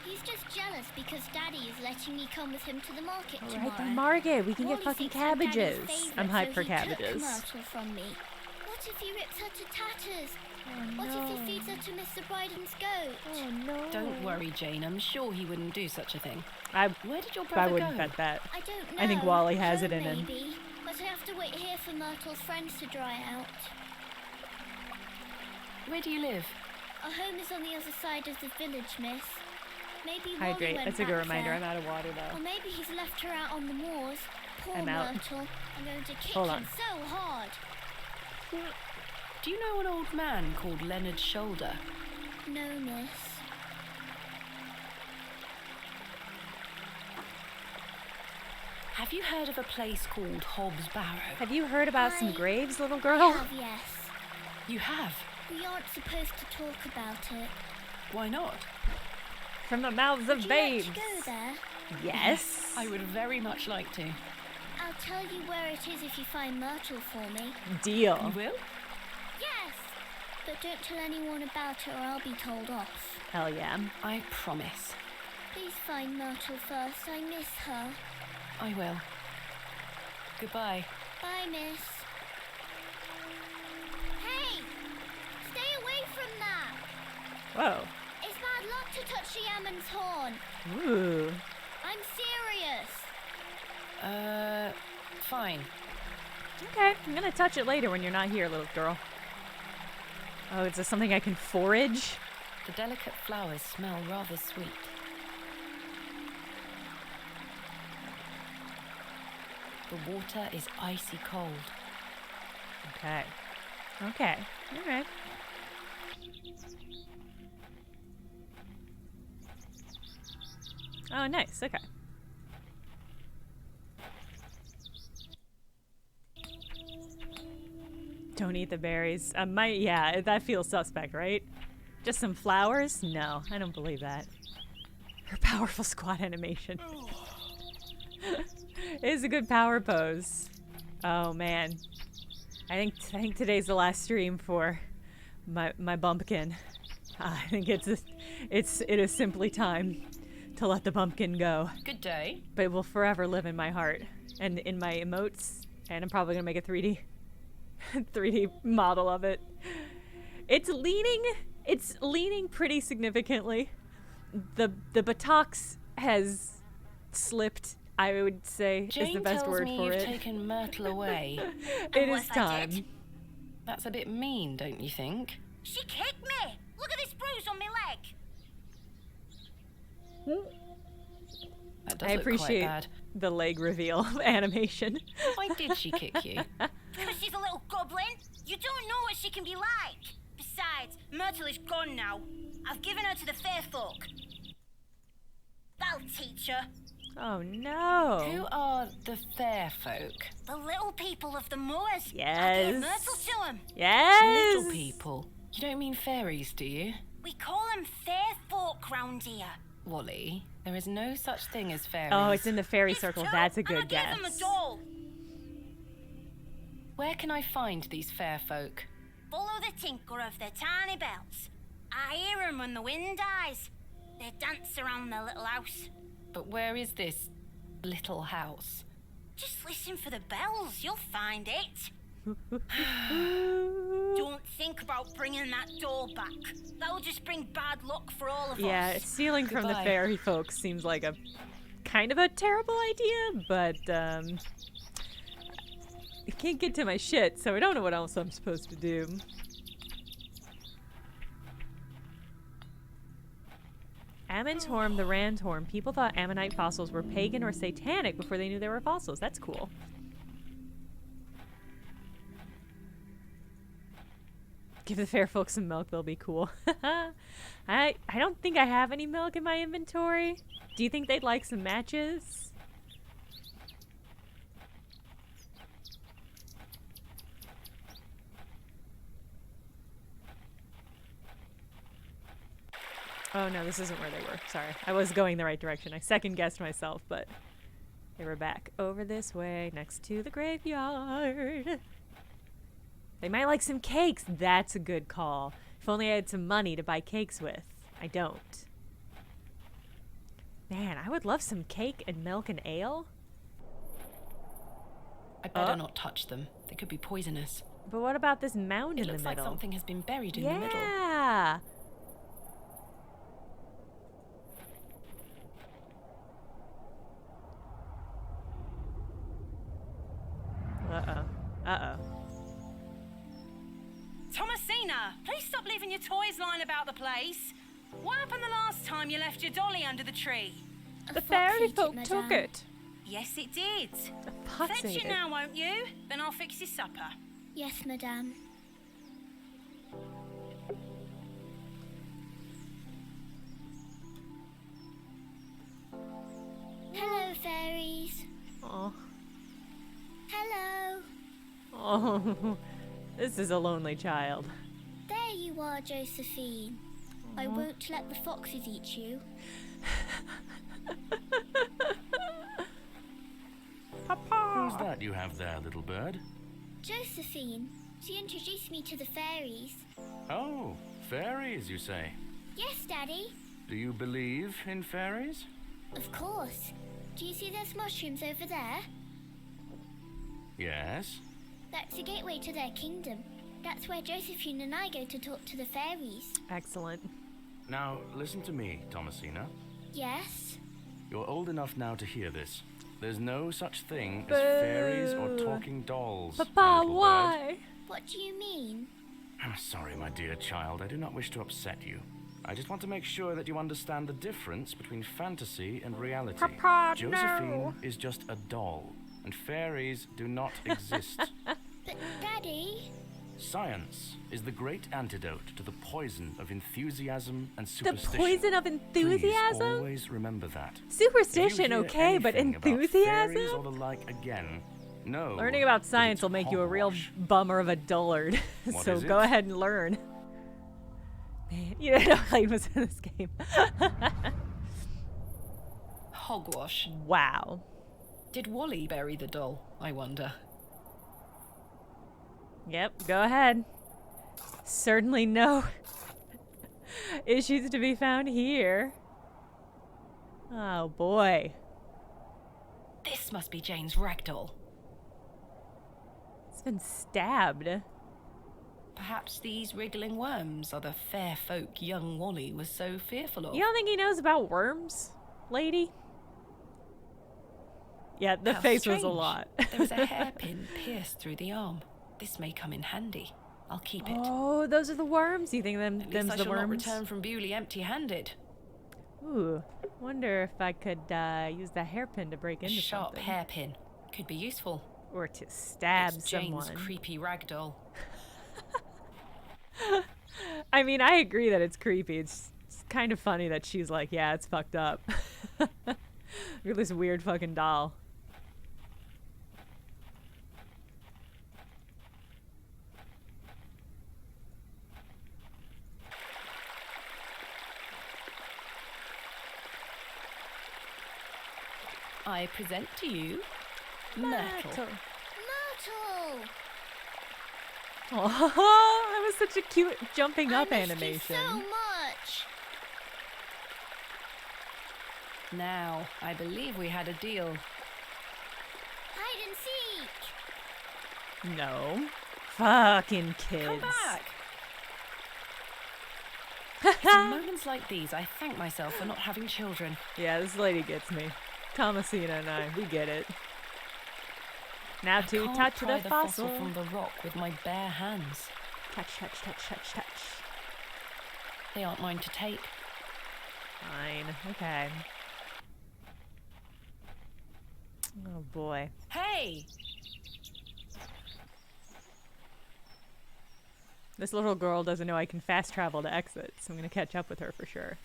M: He's just jealous because Daddy is letting me come with him to the market tomorrow.
A: Alright, the market. We can
M: Wally
A: get fucking
M: thinks I'm Daddy's
A: cabbages.
M: favourite,
A: I'm hyped
M: so
A: for
M: he took
A: cabbages.
M: Myrtle from me. What if he rips her to tatters?
A: Oh,
M: What
A: no.
M: if he feeds her to Mr. Bryden's goat?
A: Oh no.
C: Don't worry, Jane. I'm sure he wouldn't do such a thing. Where did your
A: I
C: brother
A: wouldn't
C: go?
A: bet that.
M: I don't know.
A: I think Wally has
M: Home
A: it in him.
M: maybe, but I have to wait here for Myrtle's friends to dry out.
C: Where do you live?
M: Our home is on the other side of the village, miss. Maybe Wally
A: Hydrate.
M: went
A: That's a good
M: back
A: reminder.
M: there.
A: I'm out of water though.
M: Or maybe he's left her out on the moors. Poor
A: I'm out.
M: Myrtle. I'm going to kick
A: Hold
M: him
A: on.
M: so hard.
C: Do you know an old man called Leonard Shoda?
M: No, miss.
C: Have you heard of a place called Hobb's Barrow?
A: Have you heard about some graves, little
M: I
A: girl?
M: have, yes.
C: You have?
M: We aren't supposed to talk about it.
C: Why not?
A: From the mouths of
M: Would you
A: babes.
M: like to go there?
A: Yes.
C: I would very much like to.
M: I'll tell you where it is if you find Myrtle for me.
A: Deal.
C: You will?
M: Yes! But don't tell anyone about it or I'll be told off.
A: Hell yeah.
C: I promise.
M: Please find Myrtle first. I miss her.
C: I will. Goodbye.
M: Bye, miss. Hey! Stay away from that!
A: Whoa.
M: It's bad luck to touch the Yammen's horn.
A: Ooh.
M: I'm serious.
C: Fine.
A: Okay. I'm gonna touch it later when you're not here, little girl. Oh, is this something I can forage?
C: The delicate flowers smell rather sweet. The water is icy cold.
A: Okay. Okay. Alright. Oh, nice. Okay. Don't eat the berries. Yeah, that feels suspect, right? Just some flowers? No, I don't believe that. Her powerful squat animation. It is a good power pose. Oh man, I think today's the last stream for my bumpkin. I think it is simply time to let the bumpkin go.
C: Good day.
A: But it will forever live in my heart and in my emotes, and I'm probably gonna make a 3D model of it. It's leaning pretty significantly. The buttocks has slipped, I would say,
C: Jane
A: is the best
C: tells
A: word
C: me
A: for
C: you've
A: it.
C: taken Myrtle away.
A: It is time.
C: That's a bit mean, don't you think?
D: She kicked me! Look at this bruise on my leg!
C: That does
A: I
C: look quite
A: appreciate
C: bad.
A: the leg reveal animation.
C: Why did she kick you?
D: Because she's a little goblin. You don't know what she can be like. Besides, Myrtle is gone now. I've given her to the fair folk. That'll teach her.
A: Oh no.
C: Who are the fair folk?
D: The little people of the moors. I
A: Yes.
D: gave Myrtle to them.
A: Yes.
C: Little people. You don't mean fairies, do you?
D: We call them fair folk round here.
C: Wally, there is no such thing as fairies.
A: Oh, it's in the fairy
D: It's
A: circle.
D: true,
A: That's a
D: and I
A: good
D: gave them a
A: guess.
D: doll.
C: Where can I find these fair folk?
D: Follow the tinkle of their tiny bells. I hear them when the wind dies. They dance around their little house.
C: But where is this little house?
L: Just listen for the bells. You'll find it. Don't think about bringing that door back. That'll just bring bad luck for all of us.
A: Yeah, stealing from the
C: Goodbye.
A: fairy folks seems like a kind of a terrible idea, but I can't get to my shit, so I don't know what else I'm supposed to do. Ammontorm the Randtorm. People thought Ammonite fossils were pagan or satanic before they knew they were fossils. That's cool. Give the fair folks some milk, they'll be cool. I don't think I have any milk in my inventory. Do you think they'd like some matches? Oh no, this isn't where they were. Sorry. I was going the right direction. I second guessed myself, but they were back over this way next to the graveyard. They might like some cakes. That's a good call. If only I had some money to buy cakes with. I don't. Man, I would love some cake and milk and ale.
C: I'd better not touch them. They could be poisonous.
A: But what about this mound in the
C: It
A: middle?
C: looks like something has been buried in the middle.
A: Yeah. Uh-oh. Uh-oh.
L: Thomasina, please stop leaving your toys lying about the place. What happened the last time you left your dolly under the tree?
A: The fairy folk took it.
L: Yes, it did.
A: Fox
L: Fetch
A: ate
L: it
A: it.
L: now, won't you? Then I'll fix your supper.
M: Yes, madame. Hello, fairies.
A: Oh.
M: Hello.
A: Oh. This is a lonely child.
M: There you are, Josephine. I won't let the foxes eat you.
H: Who's that you have there, little bird?
M: Josephine. She introduced me to the fairies.
H: Oh, fairies, you say?
M: Yes, Daddy.
H: Do you believe in fairies?
M: Of course. Do you see those mushrooms over there?
H: Yes.
M: That's the gateway to their kingdom. That's where Josephine and I go to talk to the fairies.
A: Excellent.
H: Now, listen to me, Thomasina.
M: Yes?
H: You're old enough now to hear this. There's no such thing as fairies or talking dolls. my
A: Papa,
H: little
A: why?
H: bird.
M: What do you mean?
H: I'm sorry, my dear child. I do not wish to upset you. I just want to make sure that you understand the difference between fantasy and reality.
A: Papa,
H: Josephine
A: no.
H: is just a doll, and fairies do not exist.
M: But, Daddy...
H: Science is the great antidote to the poison of enthusiasm and
A: The
H: superstition.
A: poison of
H: Please
A: enthusiasm?
H: always remember that.
A: Superstition,
H: If you hear
A: okay, but
H: anything about fairies or
A: enthusiasm?
H: the like again, no.
A: Learning about
H: that
A: science
H: it's
A: will make you a real
H: hogwash.
A: bummer of a dullard.
H: What
A: So
H: is
A: go
H: it?
A: ahead and learn. Man, you didn't know Clayton was in this game.
C: Hogwash.
A: Wow.
C: Did Wally bury the doll, I wonder?
A: Yep, go ahead. Certainly no issues to be found here. Oh boy.
C: This must be Jane's ragdoll.
A: It's been stabbed.
C: Perhaps these wriggling worms are the fair folk young Wally was so fearful of.
A: You don't think he knows about worms, lady? Yeah, the
C: How
A: face was a
C: strange.
A: lot.
C: There was a hairpin pierced through the arm. This may come in handy. I'll keep it.
A: Oh, those are the worms. You think
C: At least
A: them's
C: I
A: the
C: shall not
A: worms?
C: return from Beuley empty-handed.
A: Ooh, wonder if I could use the hairpin to break
C: A
A: into
C: sharp
A: something.
C: hairpin could be useful.
A: Or to stab
C: It's Jane's
A: someone.
C: creepy ragdoll.
A: I mean, I agree that it's creepy. It's kind of funny that she's like, yeah, it's fucked up. Look at this weird fucking doll.
C: I present to you Myrtle.
M: Myrtle!
A: Oh, that was such a cute jumping up
M: I missed
A: animation.
M: you so much.
C: Now, I believe we had a deal.
M: Hi, and seek.
A: No. Fucking kids.
C: Come back. It's in moments like these I thank myself for not having children.
A: Yeah, this lady gets me. Thomasina and I, we get it. Now to
C: Can't
A: touch
C: pry
A: the
C: the
A: fossil.
C: from the rock with my bare hands.
A: Touch, touch, touch, touch, touch.
C: They aren't mine to take.
A: Fine. Okay. Oh boy.
C: Hey!
A: This little girl doesn't know I can fast travel to exit, so I'm gonna catch up with her for sure.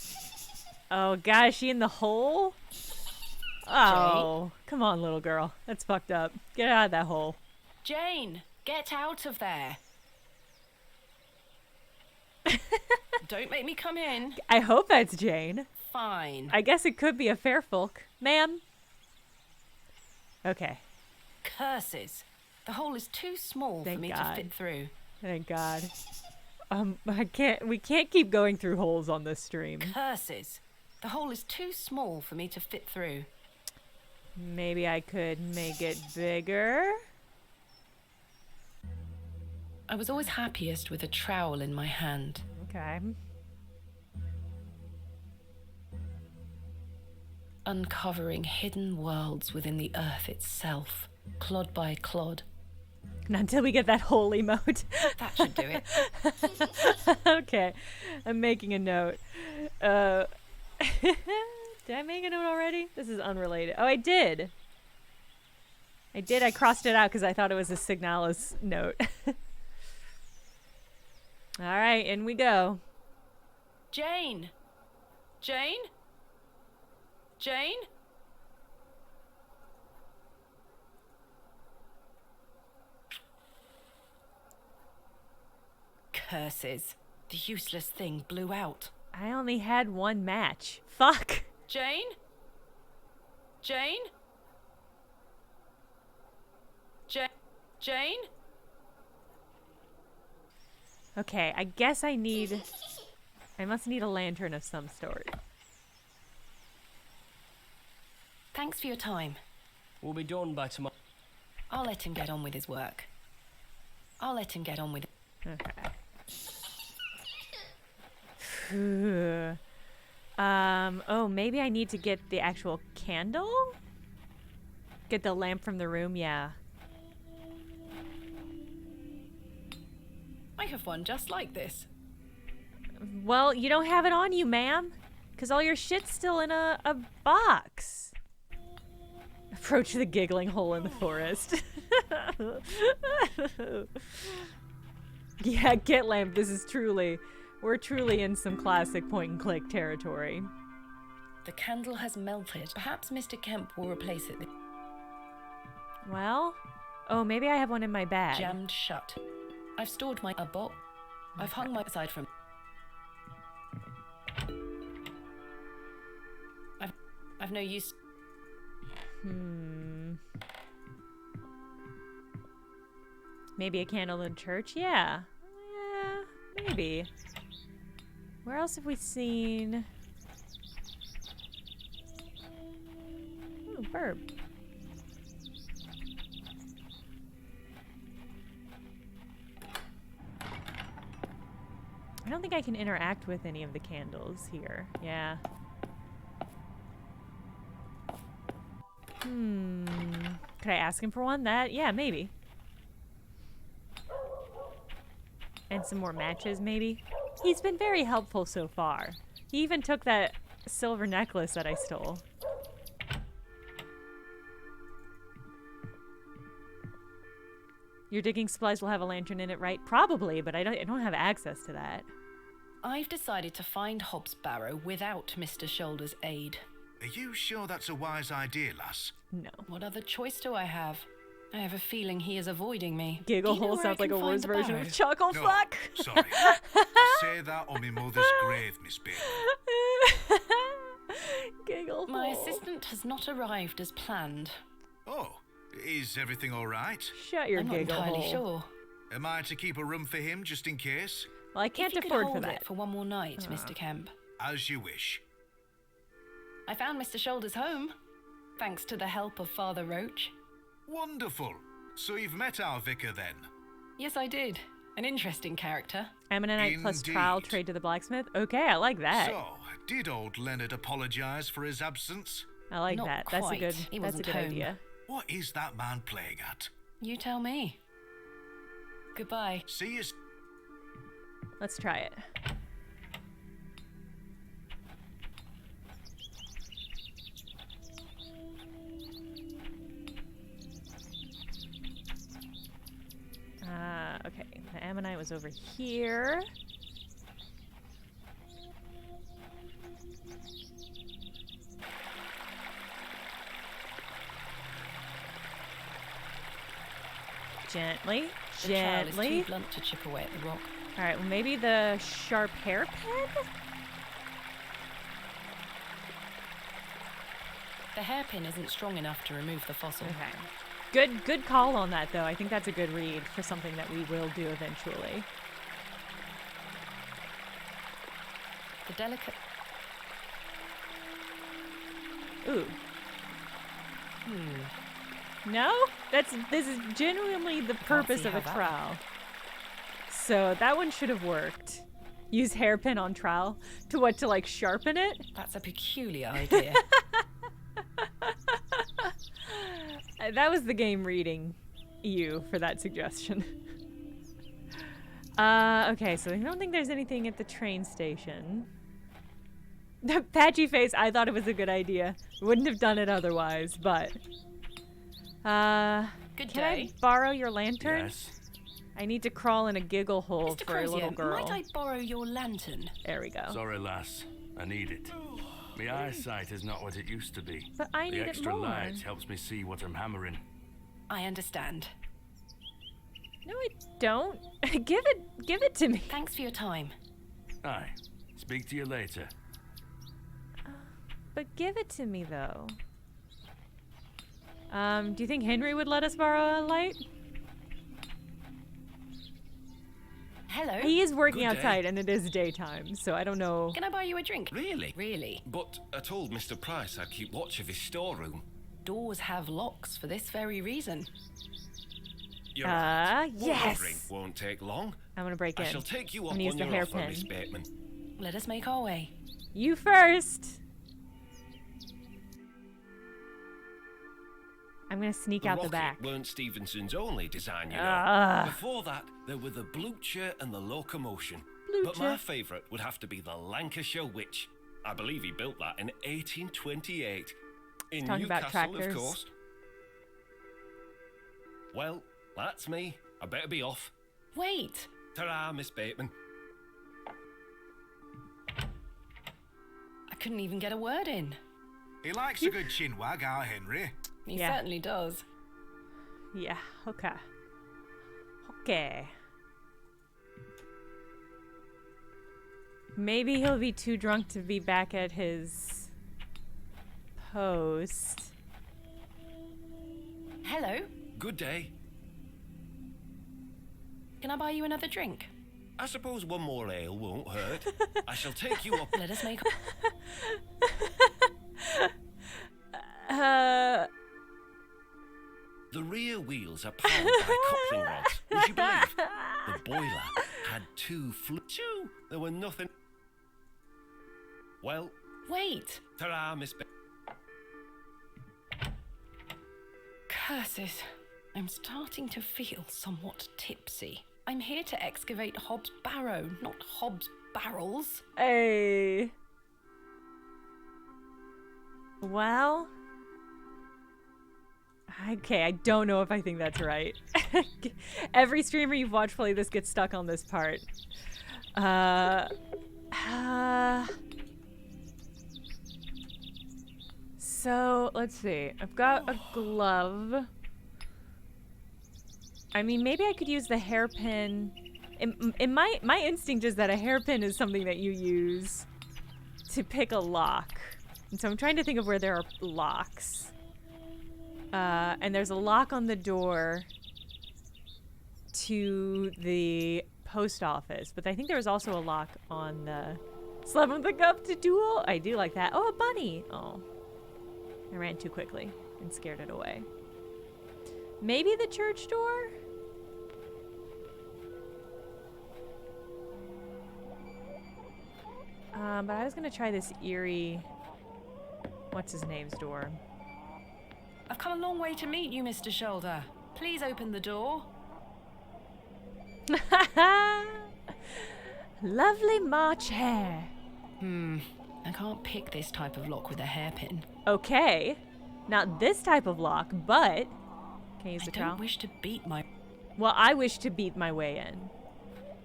A: Oh god, is she in the hole? Oh, come on, little girl. That's fucked up. Get out of that hole.
C: Jane, get out of there. Don't make me come in.
A: I hope that's Jane.
C: Fine.
A: I guess it could be a fair folk. Ma'am? Okay.
C: Curses. The hole is too small for me to fit through.
A: Thank God. We can't keep going through holes on this stream.
C: Curses. The hole is too small for me to fit through.
A: Maybe I could make it bigger?
C: I was always happiest with a trowel in my hand.
A: Okay.
C: Uncovering hidden worlds within the earth itself, clod by clod.
A: Not until we get that hole emote.
C: That should do it.
A: Okay. I'm making a note. Did I make a note already? This is unrelated. Oh, I did. I crossed it out because I thought it was a Signalis note. All right, in we go.
C: Jane! Jane? Jane? Curses. The useless thing blew out.
A: I only had one match. Fuck.
C: Jane? Jane? Jane?
A: Okay, I guess I must need a lantern of some sort.
C: Thanks for your time.
K: We'll be done by tomorrow.
C: I'll let him get on with his work.
A: Okay. Oh, maybe I need to get the actual candle? Get the lamp from the room, yeah.
C: I have one just like this.
A: Well, you don't have it on you, ma'am. Because all your shit's still in a box. Approach the giggling hole in the forest. Yeah, get lamp. We're truly in some classic point and click territory.
C: The candle has melted. Perhaps Mr. Kemp will replace it.
A: Well, oh, maybe I have one in my bag.
C: Jammed shut. I've stored my box. I've hung my aside from. I've no use.
A: Maybe a candle in church? Yeah. Yeah, maybe. Where else have we seen? Ooh, burb. I don't think I can interact with any of the candles here. Yeah. Could I ask him for one? Yeah, maybe. And some more matches, maybe. He's been very helpful so far. He even took that silver necklace that I stole. Your digging supplies will have a lantern in it, right? Probably, but I don't have access to that.
C: I've decided to find Hobb's Barrow without Mr. Shoulder's aid.
E: Are you sure that's a wise idea, lass?
A: No.
C: What other choice do I have? I have a feeling he is avoiding me.
A: Giggle hole sounds like a worse version of chuckle fuck.
E: Sorry. I say that on my mother's grave, Miss Beuley.
A: Giggle
C: My
A: hole.
C: assistant has not arrived as planned.
E: Oh, is everything all right?
A: Shut your
C: I'm not
A: giggle
C: entirely
A: hole.
C: sure.
E: Am I to keep a room for him just in case?
A: Well, I can't
C: if you
A: afford
C: could hold
A: for that.
C: it for one more night, Mr. Kemp.
E: As you wish.
C: I found Mr. Shoulder's home, thanks to the help of Father Roach.
E: Wonderful. So you've met our vicar then?
C: Yes, I did. An interesting character.
A: Ammonite plus trial trade to the blacksmith. Okay, I like that.
E: So, did old Leonard apologise for his absence?
A: I like
C: Not
A: that. That's a
C: quite.
A: good.
C: He
A: That's a
C: wasn't
A: good
C: home.
A: idea.
E: What is that man playing at?
C: You tell me. Goodbye.
E: See you.
A: Let's try it. Okay, the Ammonite was over here. Gently,
C: The trowel is
A: gently.
C: too blunt to chip away at the rock.
A: All right, well, maybe the sharp hairpin?
C: The hairpin isn't strong enough to remove the fossil.
A: Okay. Good call on that, though. I think that's a good read for something that we will do eventually.
C: The delicate...
A: Ooh. No? This is genuinely the purpose
C: see
A: of a
C: how that
A: trowel. So that one should have worked. Use hairpin on trowel. To what, to like sharpen it?
C: That's a peculiar idea.
A: That was the game reading you for that suggestion. Okay, so I don't think there's anything at the train station. The patchy face, I thought it was a good idea. Wouldn't have done it otherwise, but...
C: Good
A: can
C: day.
A: I borrow your lantern?
H: Yes.
A: I need to crawl in a giggle hole
C: Mr.
A: for a little
C: Crozier,
A: girl.
C: might I borrow your lantern?
A: There we go.
H: Sorry, lass. I need it. My eyesight is not what it used to be.
A: But I need
H: the
A: it
H: extra
A: more.
H: light helps me see what I'm hammering.
C: I understand.
A: No, I don't. Give it to me.
C: Thanks for your time.
H: Aye. Speak to you later.
A: But give it to me, though. Do you think Henry would let us borrow a light?
C: Hello?
A: He is working
J: Good day.
A: outside, and it is daytime, so I don't know.
C: Can I buy you a drink?
J: Really?
C: Really?
J: But I told Mr. Price I'd keep watch of his storeroom.
C: Doors have locks for this very reason.
J: You're right.
A: Yes.
J: Drink won't take long.
A: I'm gonna break
J: I
A: in.
J: shall take you
A: I'm
J: up
A: gonna use
J: on
A: the
J: your offer,
A: hairpin.
J: Miss Bateman.
C: Let us make our way.
A: You first. I'm gonna sneak out the
J: rocket
A: back.
J: weren't Stevenson's only design, you know.
A: Ah.
J: Before that, there were the Blucher and the Locomotion. But
A: Blucher.
J: my favourite would have to be the Lancashire Witch. I believe he built that in 1828. In
A: talking about
J: Newcastle,
A: tractors.
J: of course. Well, that's me. I better be off.
C: Wait!
J: Ta-ra, Miss Bateman.
C: I couldn't even get a word in.
E: He likes a good chin wag, our Henry.
C: He
A: Yeah.
C: certainly does.
A: Yeah, okay. Okay. Maybe he'll be too drunk to be back at his post.
C: Hello?
J: Good day.
C: Can I buy you another drink?
J: I suppose one more ale won't hurt. I shall take you up.
C: Let us make...
J: The rear wheels are powered by coupling rods. Would you believe? The boiler had two There were nothing. Well,
C: Wait!
J: ta-ra, Miss
C: Curses. I'm starting to feel somewhat tipsy. I'm here to excavate Hobb's Barrow, not Hobb's barrels.
A: Hey. Well. Okay, I don't know if I think that's right. Every streamer you've watched play this gets stuck on this part. So, let's see. I've got a glove. I mean, maybe I could use the hairpin. In my instinct is that a hairpin is something that you use to pick a lock. And so I'm trying to think of where there are locks. And there's a lock on the door to the post office. But I think there was also a lock on the Slap with the Cup to Duel. I do like that. Oh, a bunny. Oh. I ran too quickly and scared it away. Maybe the church door? But I was gonna try this eerie... What's his name's door?
C: I've come a long way to meet you, Mr. Shoulder. Please open the door.
A: Lovely March hair.
C: I can't pick this type of lock with a hairpin.
A: Okay. Not this type of lock, but... Can I use the trowel?
C: I don't wish to beat my...
A: Well, I wish to beat my way in.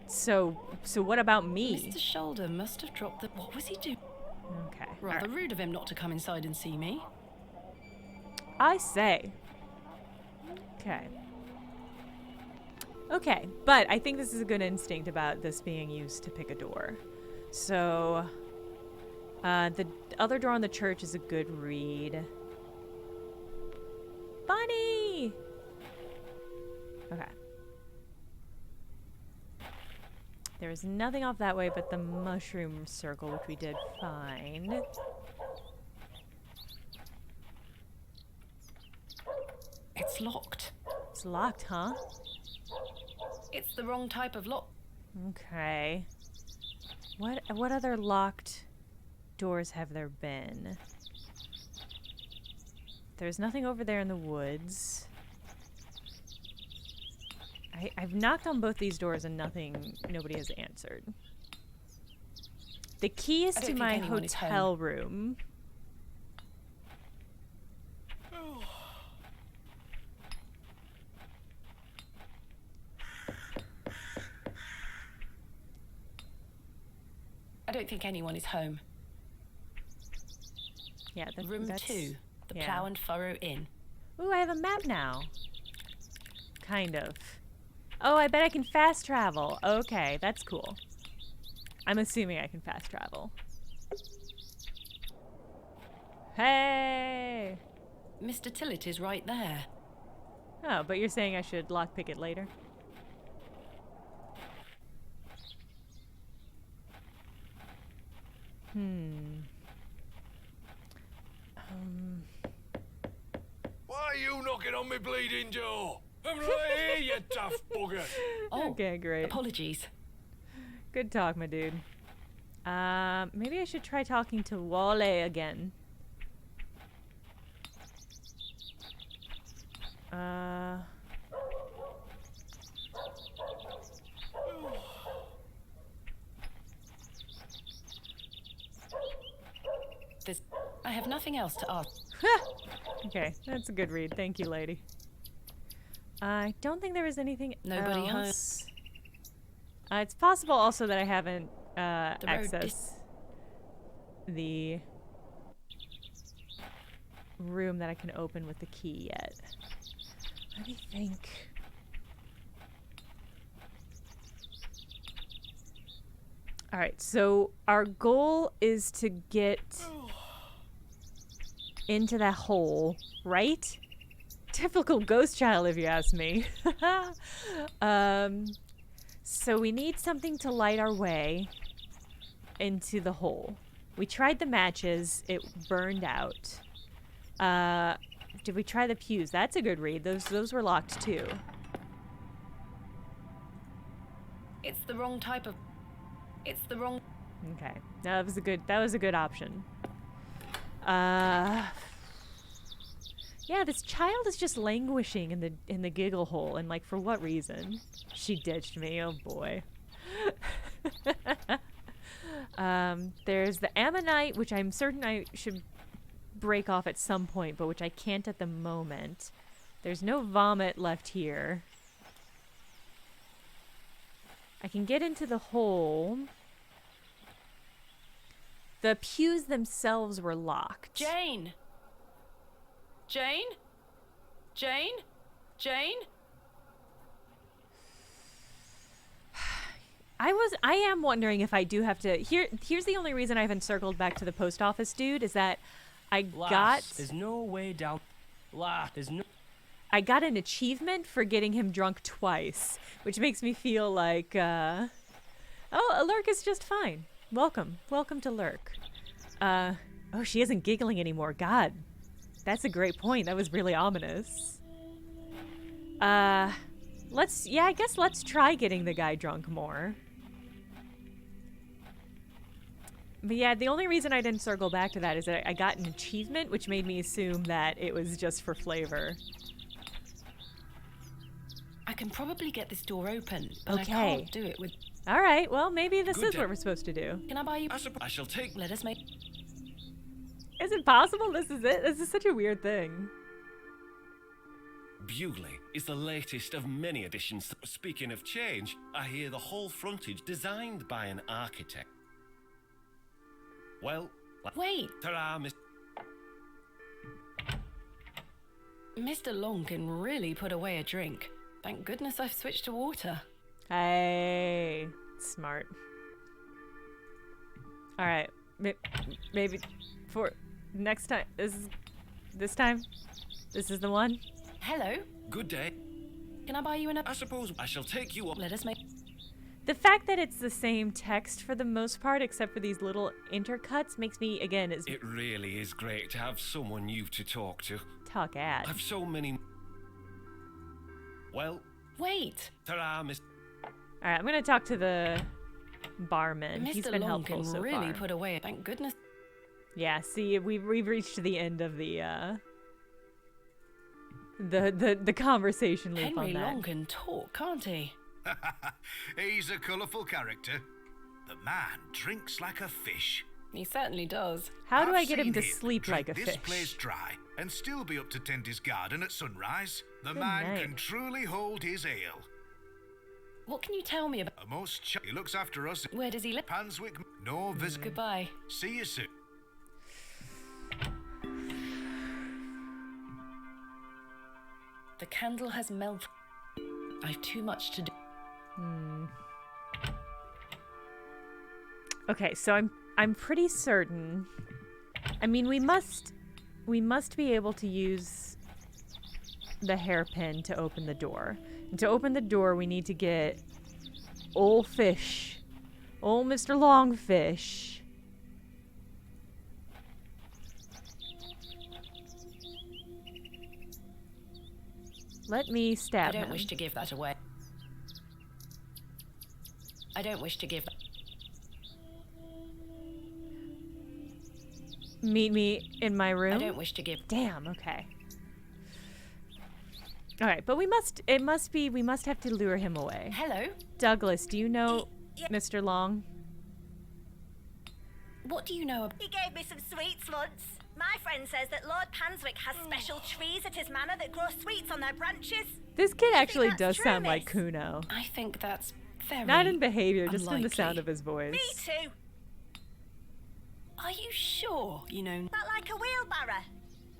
A: So what about me?
C: Mr. Shoulder must have dropped the... What was he doing?
A: Okay.
C: Rather rude of him not to come inside and see me.
A: I say. Okay. Okay, but I think this is a good instinct about this being used to pick a door. So, the other door on the church is a good read. Bunny! Okay. There is nothing off that way but the mushroom circle, which we did find.
C: It's locked.
A: It's locked, huh?
C: It's the wrong type of lock.
A: Okay. What other locked doors have there been? There's nothing over there in the woods. I've knocked on both these doors and nobody has answered. The key is to my hotel room.
C: I don't think anyone is home.
A: Yeah,
C: Room 2, the Plough and Furrow Inn.
A: Ooh, I have a map now. Kind of. Oh, I bet I can fast travel. Okay, that's cool. I'm assuming I can fast travel. Hey!
C: Mr. Tillett is right there.
A: Oh, but you're saying I should lockpick it later?
H: Why are you knocking on my bleeding door? I'm right here, you tough bugger.
C: Oh,
A: okay, great.
C: Apologies.
A: Good talk, my dude. Maybe I should try talking to Wale again.
C: I have nothing else to ask.
A: Okay, that's a good read. Thank you, lady. I don't think there was anything
C: Nobody
A: else. It's possible also that I haven't accessed the room that I can open with the key yet. Let me think. Alright, so our goal is to get into that hole, right? Typical ghost child, if you ask me. So we need something to light our way into the hole. We tried the matches. It burned out. Did we try the pews? That's a good read. Those were locked too.
C: It's the wrong type of... It's the wrong...
A: Okay. That was a good option. Yeah, this child is just languishing in the giggle hole, and like, for what reason? She ditched me. Oh boy. There's the ammonite, which I'm certain I should break off at some point, but which I can't at the moment. There's no vomit left here. I can get into the hole. The pews themselves were locked.
C: Jane! Jane? Jane? Jane?
A: I am wondering if I do have to... Here's the only reason I haven't circled back to the post office dude, is that I
K: There's no way down...
A: I got an achievement for getting him drunk twice, which makes me feel like, oh, Lurk is just fine. Welcome. Welcome to Lurk. Oh, she isn't giggling anymore. God. That's a great point. That was really ominous. I guess let's try getting the guy drunk more. But yeah, the only reason I didn't circle back to that is that I got an achievement, which made me assume that it was just for flavor.
C: I can probably get this door open, but
A: Okay.
C: I can't do it with...
A: All right, well, maybe this
J: Good
A: is
J: day.
A: what we're supposed to do.
C: Can I buy you...
J: I shall take...
C: Let us make...
A: Is it possible this is it? This is such a weird thing.
J: Beuley is the latest of many additions. Speaking of change, I hear the whole frontage designed by an architect. Well...
C: Wait!
J: Ta-ra, Miss...
C: Mr. Long can really put away a drink. Thank goodness I've switched to water.
A: Hey, smart. All right, maybe for next time. This time. This is the one.
C: Hello?
J: Good day.
C: Can I buy you
J: I suppose I shall take you up.
C: Let us make...
A: The fact that it's the same text for the most part, except for these little intercuts, makes me, again,
J: It really is great to have someone new to talk to.
A: talk at.
J: I've so many... Well...
C: Wait!
J: Ta-ra, Miss...
A: All right, I'm gonna talk to the barman. He's
C: Mr.
A: been
C: Long
A: helpful
C: can
A: so
C: really
A: far.
C: put away... Thank goodness.
A: Yeah, see, we've reached the end of the conversation loop
C: Henry
A: on that.
C: Long can talk, can't he?
E: He's a colourful character. The man drinks like a fish.
C: He certainly does.
A: How do
E: I've
A: I get him
E: seen
A: to sleep
E: drink
A: like a
E: this
A: fish?
E: place dry and still be up to tend his garden at sunrise. The
A: Good
E: man
A: night.
E: can truly hold his ale.
C: What can you tell me about...
E: A most he looks after us.
C: Where does he live?
E: Panswick. No visit.
C: Goodbye.
E: See you soon.
C: The candle has melted. I've too much to do.
A: Okay, so I'm pretty certain. I mean, we must be able to use the hairpin to open the door. And to open the door, we need to get old fish, old Mr. Longfish. Let me stab
C: I don't
A: him.
C: wish to give that away. I don't wish to give...
A: Meet me in my room.
C: I don't wish to give...
A: Damn, okay. All right, but we must have to lure him away.
C: Hello?
A: Douglas, do you know Mr. Long?
C: What do you know about...
D: He gave me some sweets once. My friend says that Lord Panswick has special trees at his manor that grow sweets on their branches.
A: This kid actually
D: that's
A: does
D: true,
A: sound
D: miss?
A: like Kuno.
C: I think that's very...
A: Not in behavior, just in the
C: unlikely.
A: sound of his voice.
D: Me too.
C: Are you sure? You know...
D: Not like a wheelbarrow.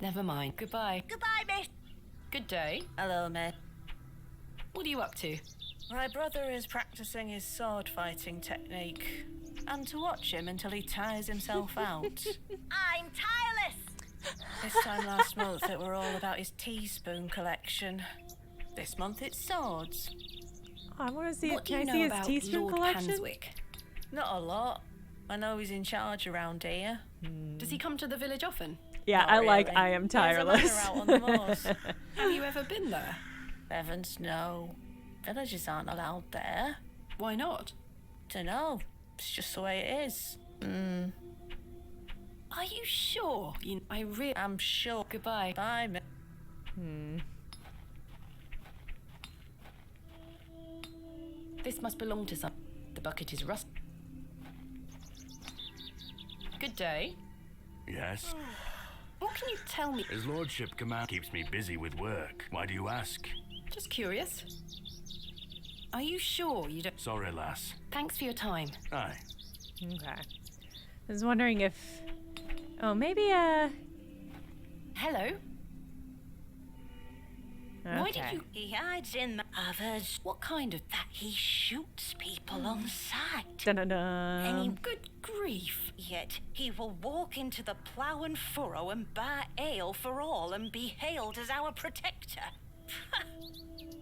C: Never mind. Goodbye.
D: Goodbye, miss.
C: Good day.
I: Hello, mate.
C: What are you up to?
I: My brother is practicing his sword fighting technique. And to watch him until he tires himself out.
D: I'm tireless.
I: This time last month it were all about his teaspoon collection. This month it's swords.
A: Oh, I want to see
C: What
A: it.
C: do
A: Can
C: you
A: I see
C: know
A: his
C: about
A: teaspoon
C: Lord
A: collection?
C: Panswick?
I: Not a lot. I know he's in charge around here.
C: Does he come to the village often?
A: Yeah,
I: Not
A: I like
I: really.
A: I am
I: There's a manor
A: tireless.
I: out on the moors.
C: Have you ever been there?
I: Heavens, no. Villagers aren't allowed there.
C: Why not?
I: Dunno. It's just the way it is.
C: Are you sure?
I: I'm sure.
C: Goodbye.
I: Bye, mate.
C: This must belong to some... The bucket is rust. Good day.
H: Yes?
C: What can you tell me?
H: His lordship command keeps me busy with work. Why do you ask?
C: Just curious. Are you sure you don't...
H: Sorry, lass.
C: Thanks for your time.
H: Aye.
A: Okay. I was wondering if... Oh, maybe,
C: Hello? Why did
A: Okay.
C: you...
L: He hides in the others.
C: What kind of...
L: That he shoots people on sight.
A: Dun-dun-dun.
L: Any
C: Good grief.
L: Yet he will walk into the plough and furrow and bar ale for all and be hailed as our protector.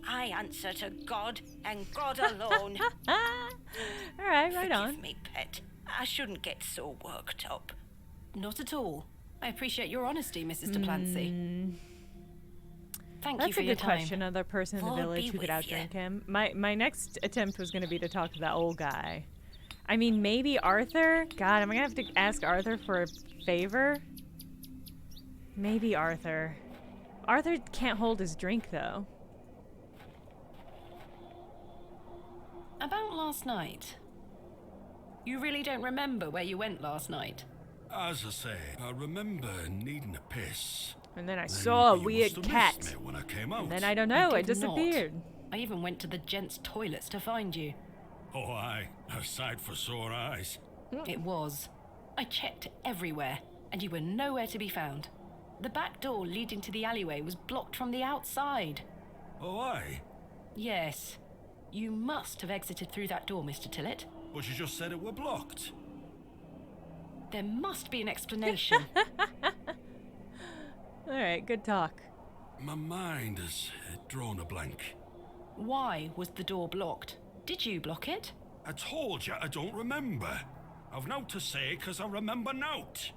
L: I answer to God and God alone.
A: All right, right on.
L: Forgive me, pet. I shouldn't get so worked up.
C: Not at all. I appreciate your honesty, Mrs. de Plancy. Thank
A: That's
C: you for
A: a
C: your
A: good
C: time.
A: question. Another person in the
L: Lord
A: village
L: be
A: who could
L: with ya.
A: outdrink him. My next attempt was going to be to talk to that old guy. I mean, maybe Arthur? God, am I going to have to ask Arthur for a favor? Maybe Arthur. Arthur can't hold his drink, though.
C: About last night. You really don't remember where you went last night?
F: As I say, I remember needing a piss.
A: And then I
F: Then
A: saw a
F: you
A: weird
F: must have
A: cat.
F: missed me when I came out.
A: And then I don't know, it
C: did not.
A: disappeared.
C: I even went to the gents' toilets to find you.
F: Oh, aye. A sight for sore eyes.
C: It was. I checked everywhere, and you were nowhere to be found. The back door leading to the alleyway was blocked from the outside.
F: Oh, aye.
C: Yes. You must have exited through that door, Mr. Tillett.
F: But you just said it were blocked.
C: There must be an explanation.
A: Alright, good talk.
F: My mind has drawn a blank.
C: Why was the door blocked? Did you block it?
F: I told you I don't remember. I've nought to say 'cause I remember nought.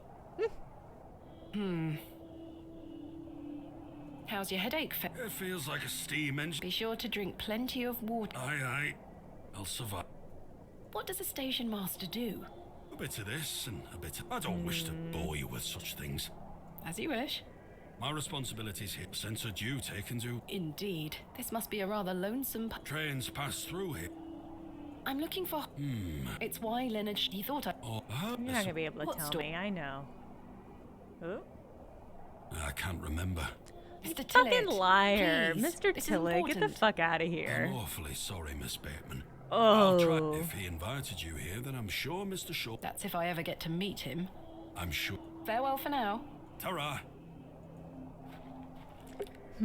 C: How's your headache?
F: It feels like a steam engine.
C: Be sure to drink plenty of water.
F: Aye, aye. I'll survive.
C: What does a station master do?
F: A bit of this and a bit of... I don't wish to bore you with such things.
C: As you wish.
F: My responsibilities here. Censored you taken to...
C: Indeed. This must be a rather lonesome...
F: Trains pass through here.
C: I'm looking for... It's why Leonard... He thought I...
F: Oh,
A: You're not going to be able to
C: What
A: tell
C: store?
A: me, I know. Oh.
F: I can't remember.
C: Mr.
A: Fucking
C: Tillett,
A: liar.
C: please.
A: Mr.
C: This is
A: Tillett, get the
C: important.
A: fuck out of here.
F: I'm awfully sorry, Miss Bateman.
A: Oh.
F: I'll try. If he invited you here, then I'm sure Mr. Shaw...
C: That's if I ever get to meet him.
F: I'm sure...
C: Farewell for now.
F: Ta-ra.
A: I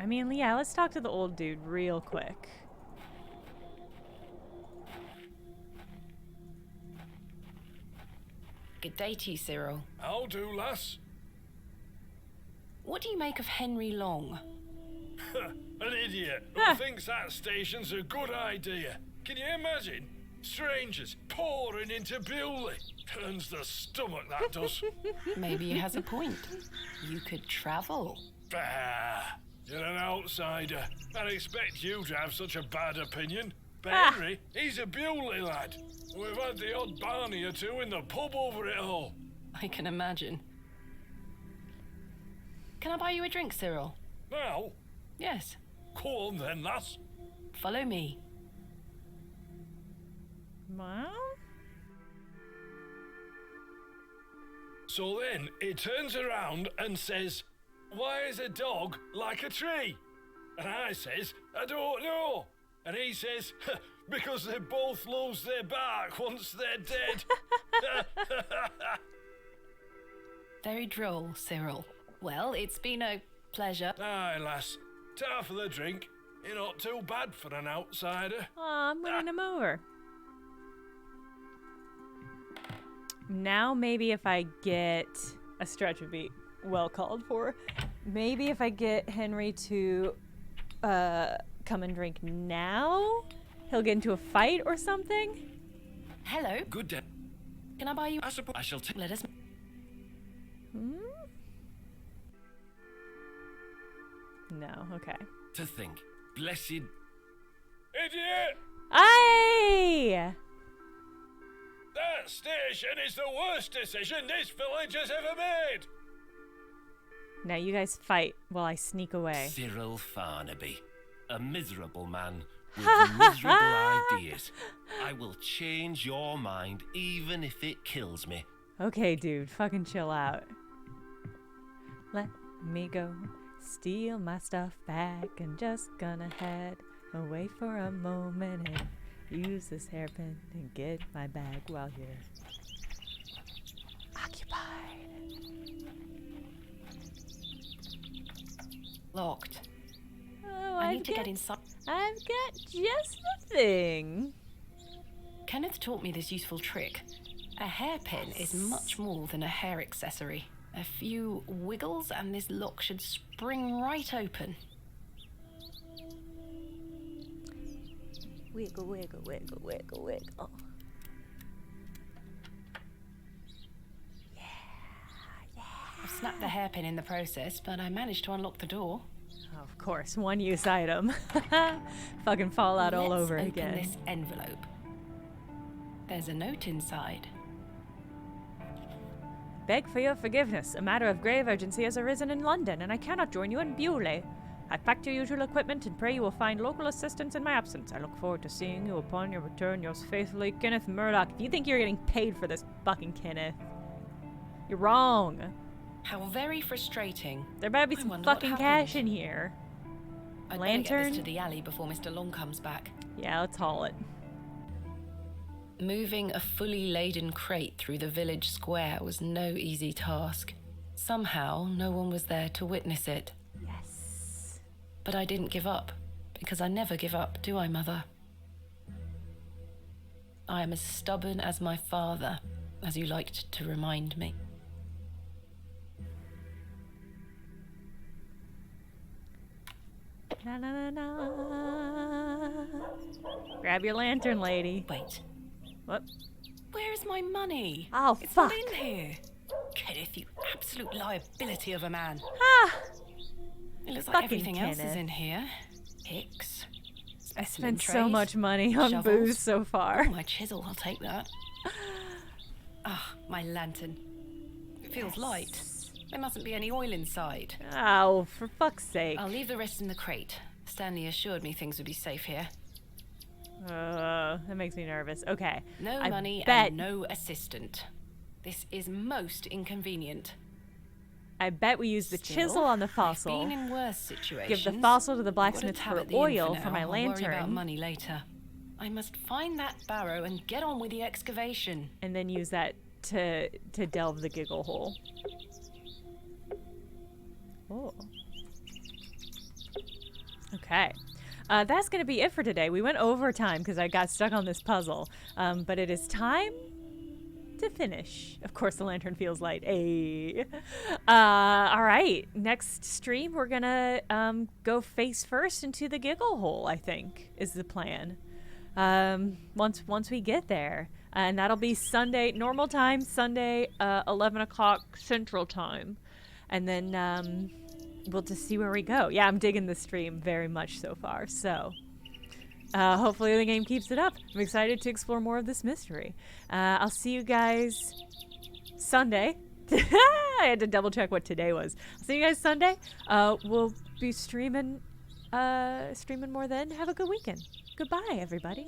A: mean, yeah, let's talk to the old dude real quick.
C: Good day to you, Cyril.
B: How do, lass?
C: What do you make of Henry Long?
B: An idiot who thinks that station's a good idea. Can you imagine? Strangers pouring into Beuley. Turns the stomach, that does.
C: Maybe he has a point. You could travel.
B: Bah! You're an outsider. I'd expect you to have such a bad opinion. But Henry, he's a Beuley lad. We've had the odd Barney or two in the pub over it all.
C: I can imagine. Can I buy you a drink, Cyril?
B: Now,
C: Yes.
B: go on then, lass.
C: Follow me.
A: Well,
B: So then he turns around and says, "Why is a dog like a tree?" And I says, "I don't know." And he says, "Because they both lose their bark once they're dead."
C: Very droll, Cyril. Well, it's been a pleasure.
B: Aye, lass. Ta for the drink. You're not too bad for an outsider.
A: aw, I'm winning him over. Now maybe if I get... A stretch would be well called for. Maybe if I get Henry to come and drink now, he'll get into a fight or something.
C: Hello.
J: Good day.
C: Can I buy you?
J: I suppose I shall take...
C: Let us...
A: No, okay.
J: To think. Blessed...
B: Idiot!
A: Aye!
B: That station is the worst decision this village has ever made.
A: Now you guys fight while I sneak away.
J: Cyril Farnaby. A miserable man with miserable ideas. I will change your mind even if it kills me.
A: Okay, dude, fucking chill out. Let me go, steal my stuff back, and just gonna head away for a moment and use this hairpin and get my bag while you're occupied.
C: Locked.
A: Oh,
C: I need to get inside.
A: I've got just the thing.
C: Kenneth taught me this useful trick. A hairpin is much more than a hair accessory. A few wiggles and this lock should spring right open.
A: Wiggle, wiggle, wiggle, wiggle, wiggle. Yeah,
C: I've snapped the hairpin in the process, but I managed to unlock the door.
A: Of course, one-use item. Fucking Fallout all over
C: Let's
A: again.
C: open this envelope. There's a note inside.
A: Beg for your forgiveness. A matter of grave urgency has arisen in London, and I cannot join you in Beuley. I've packed your usual equipment and pray you will find local assistance in my absence. I look forward to seeing you upon your return. Yours faithfully, Kenneth Murdoch. If you think you're getting paid for this, fucking Kenneth, you're wrong.
C: How very frustrating.
A: There better be some fucking cash in here.
C: I'd
A: Lantern?
C: better get this to the alley before Mr. Long comes back.
A: Yeah, let's haul it.
C: Moving a fully laden crate through the village square was no easy task. Somehow, no one was there to witness it.
A: Yes.
C: But I didn't give up, because I never give up, do I, Mother? I am as stubborn as my father, as you liked to remind me.
A: Na, na, na, na. Grab your lantern, lady.
C: Wait.
A: What?
C: Where's my money?
A: Oh,
C: it's
A: fuck.
C: not in here. Kenneth, you absolute liability of a man.
A: Ah!
C: It looks like
A: Fucking
C: everything else is
A: Kenneth.
C: in here. Picks.
A: I
C: specimen
A: spent so
C: trays,
A: much money on
C: shovels.
A: booze so far.
C: Oh, my chisel, I'll take that. Ah, my lantern. It feels light. There mustn't be any oil inside.
A: Oh, for fuck's sake.
C: I'll leave the rest in the crate. Stanley assured me things would be safe here.
A: That makes me nervous. Okay.
C: No
A: I
C: money
A: bet,
C: and no assistant. This is most inconvenient.
A: I bet we use the chisel on the fossil.
C: I've been in worse situations.
A: Give the fossil to the
C: Got a
A: blacksmith
C: tab
A: for
C: at the inn
A: oil
C: now.
A: for my
C: I'll worry about
A: lantern.
C: money later. I must find that barrow and get on with the excavation.
A: And then use that to delve the giggle hole. Oh. Okay. That's going to be it for today. We went overtime because I got stuck on this puzzle. But it is time to finish. Of course, the lantern feels light. Ay. All right. Next stream, we're going to go face first into the giggle hole, I think, is the plan. Once we get there. And that'll be Sunday, normal time, Sunday, 11 o'clock Central Time. And then we'll just see where we go. Yeah, I'm digging the stream very much so far. So hopefully the game keeps it up. I'm excited to explore more of this mystery. I'll see you guys Sunday. I had to double check what today was. I'll see you guys Sunday. We'll be streaming more then. Have a good weekend. Goodbye, everybody.